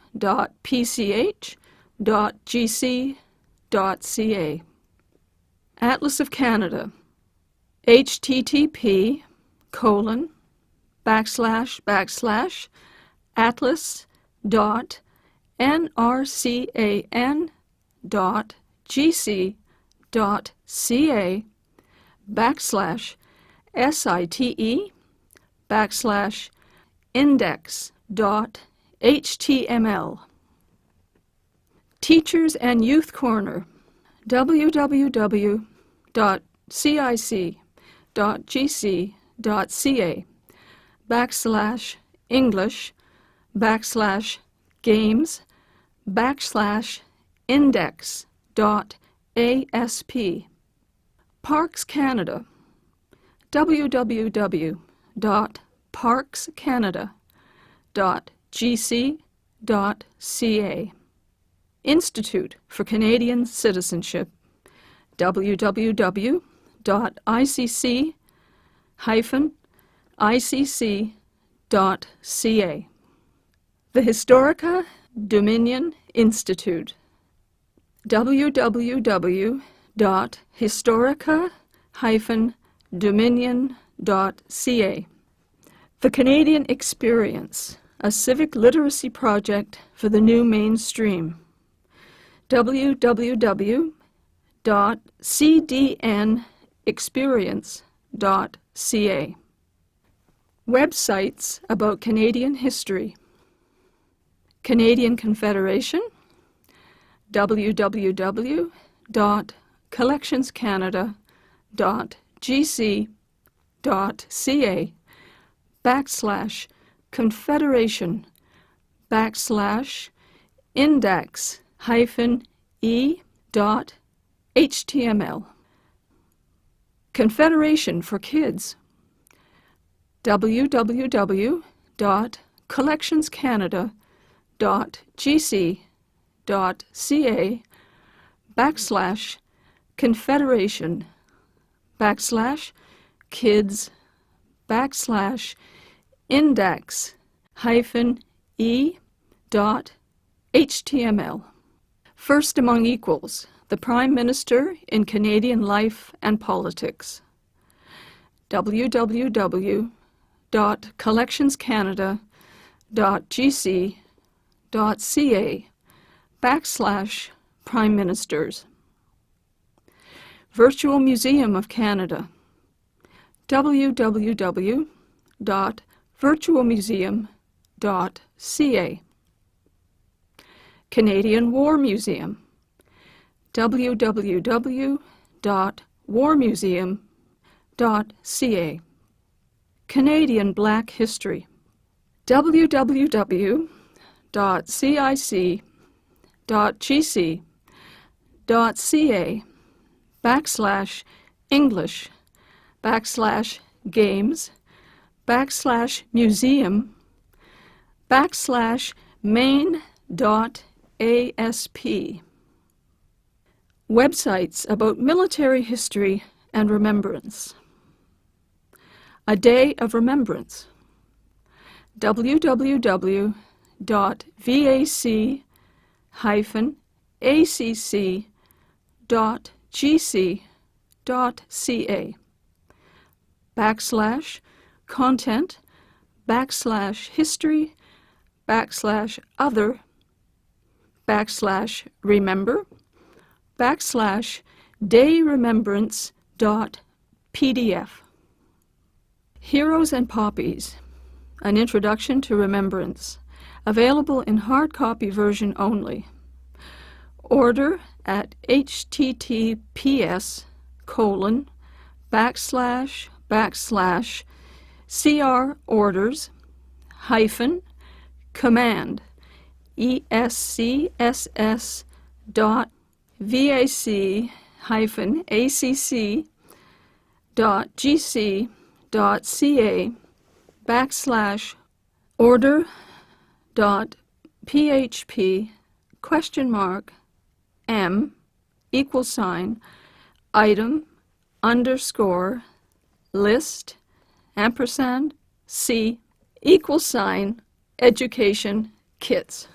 Atlas of Canada, http:// atlas.nrcan.gc.ca/index.html. Teachers and Youth Corner, www.cic.gc.ca/English/Endex.asp. Parks Canada, www.parkscanada.gc.ca. Institute for Canadian Citizenship, www.icc-icc.ca. The Historica Dominion Institute, www.historica-dominion.ca. The Canadian Experience, a civic literacy project for the new mainstream, www.cdnexperience.ca. Websites about Canadian history: Canadian Confederation, www.collectionscanada.gc.ca/confederation-e.html. Confederation for Kids, www.confederation-kids-index-e.html. First Among Equals, the Prime Minister in Canadian Life and Politics, www.collectionscanada.gc.ca/Prime Ministers. Virtual Museum of Canada, www.virtualmuseum.ca. Canadian War Museum, www.warmuseum.ca. Canadian Black History, www.cic.gc.ca/English/games/main.asp. Websites about military history and remembrance. A Day of Remembrance, www.vac-content//other/dayremembrance.pdf. Heroes and Poppies, An Introduction to Remembrance, available in hard copy version only. Order at https://crorders-command @order.php:/item_list_c=education kits.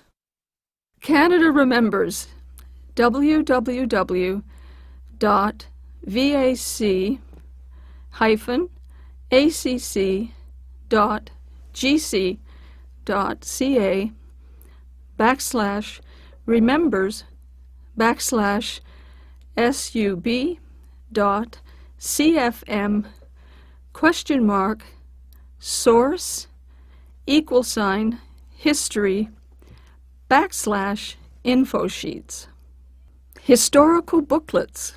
Canada Remembers, www.vac-acc.gc.ca/Canada /remembers/sub/sub/sub/history/infosheets. Historical booklets,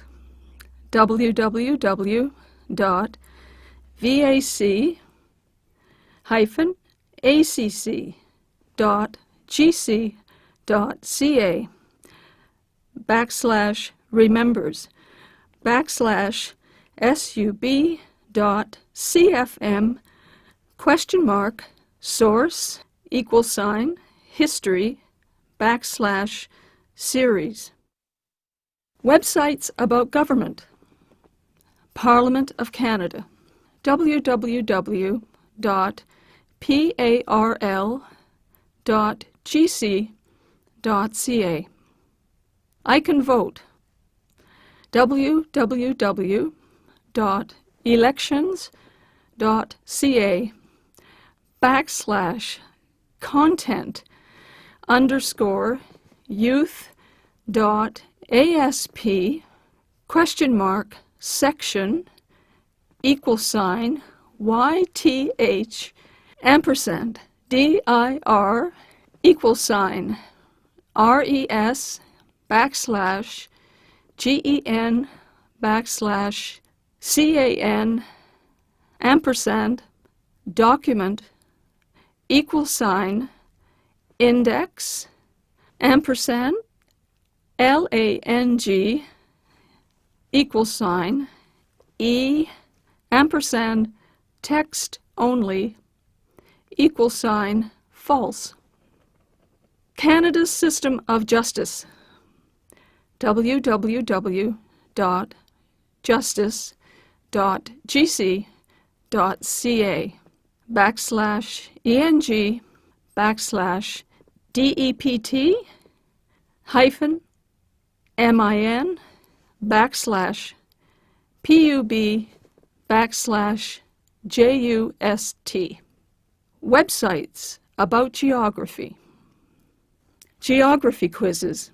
www.vac-sub/sub/history/series. Websites about government. Parliament of Canada, www.parl.gc.ca. I can vote, www.elections.ca/content_youth.asp ? YTH ampersand DIR =RES /GEN /CAN ampersand document index ampersand LANG E ampersand text only false. Canada's system of justice, www.justice.gc.ca/ENG/PUB/JUST. Websites about geography. Geography quizzes.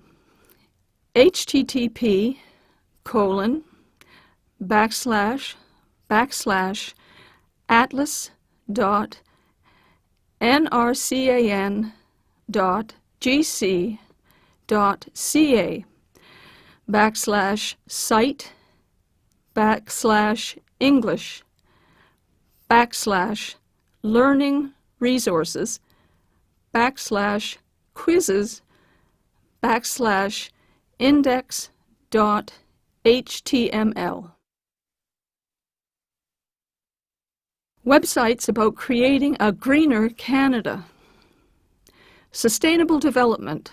atlas.nrcan.gc.ca/site/English/learning resources /quizzes/index.html. Websites about creating a greener Canada. Sustainable development,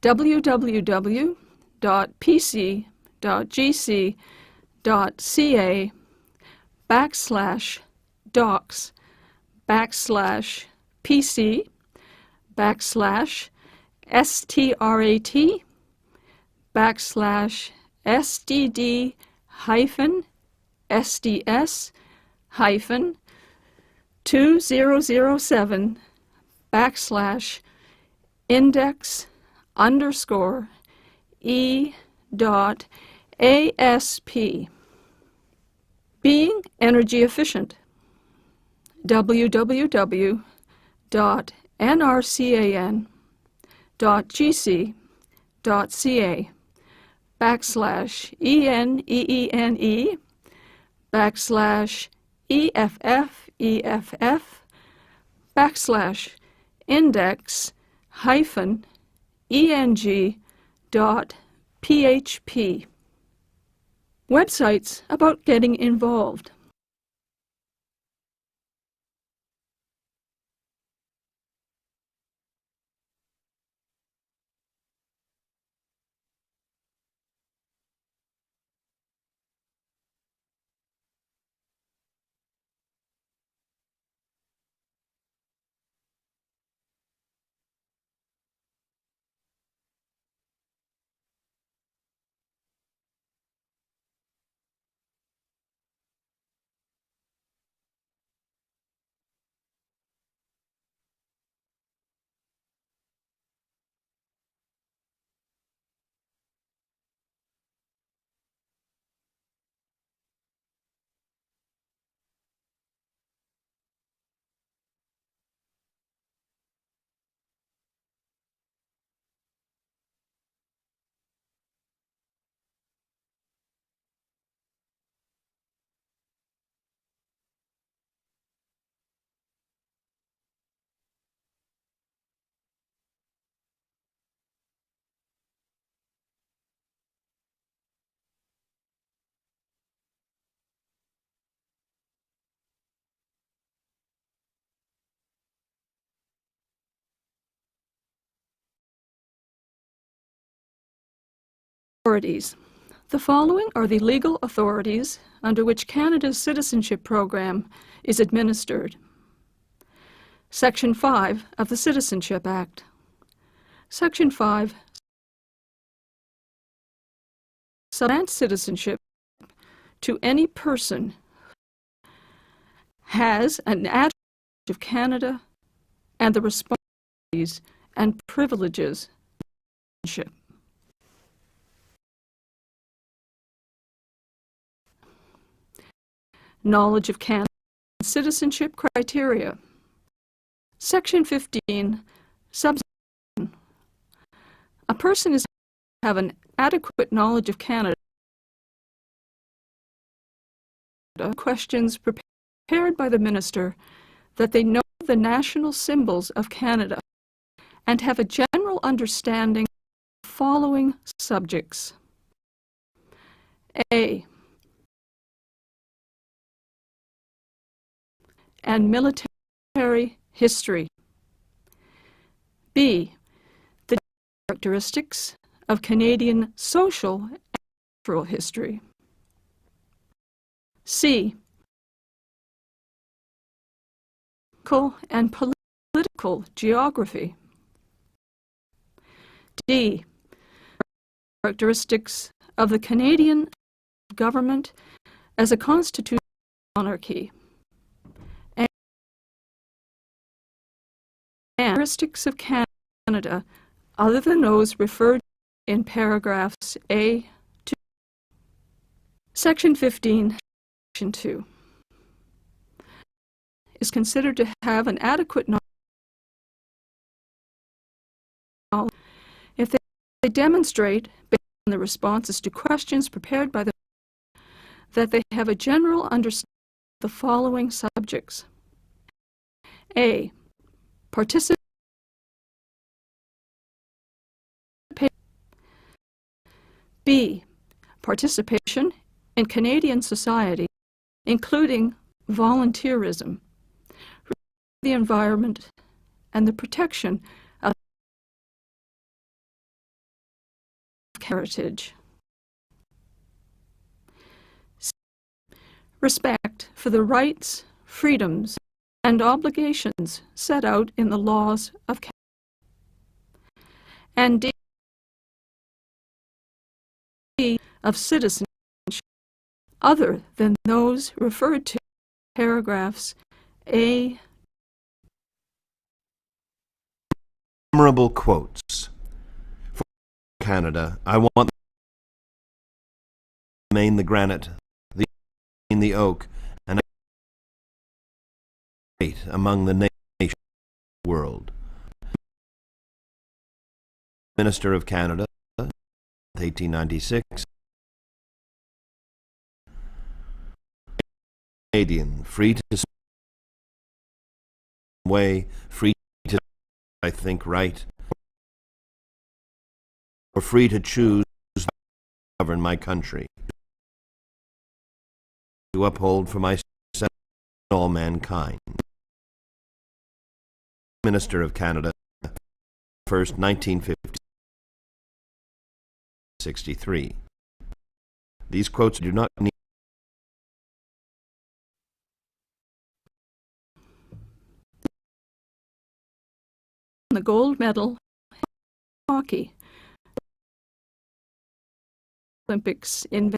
www.pc/GC.ca/index_E.ASP. Being energy efficient, www.nrcan.gc.ca/EFFEFF/index-eng.php. Websites about getting involved. Authorities. The following are the legal authorities under which Canada's citizenship program is administered. Section 5 of the Citizenship Act. Section 5 grants citizenship to any person who has an advantage of Canada and the responsibilities and privileges of citizenship. Knowledge of Canada and citizenship criteria. Section 15, subsection. A person is to have an adequate knowledge of Canada. Questions prepared by the minister, that they know the national symbols of Canada and have a general understanding of the following subjects. A. And military history. B. The characteristics of Canadian social and cultural history. C. And political geography. D. Characteristics of the Canadian government as a constitutional monarchy. And characteristics of Canada other than those referred to in paragraphs A to Section 15, Section 2. Is considered to have an adequate knowledge if they demonstrate, based on the responses to questions prepared by them, that they have a general understanding of the following subjects. A. Participation. B. Participation in Canadian society, including volunteerism, the environment, and the protection of heritage. Respect for the rights, freedoms, and obligations set out in the laws of Canada. And D. Of citizenship other than those referred to in paragraphs A. Memorable quotes. For Canada, I want to remain the granite, the oak, and great among the nations of the world. Minister of Canada, 1896. Canadian, free to speak way, free to I think right, or free to choose to govern my country, to uphold for myself and all mankind. Minister of Canada, 1st, 1963. These quotes do not need the gold medal in hockey Olympics in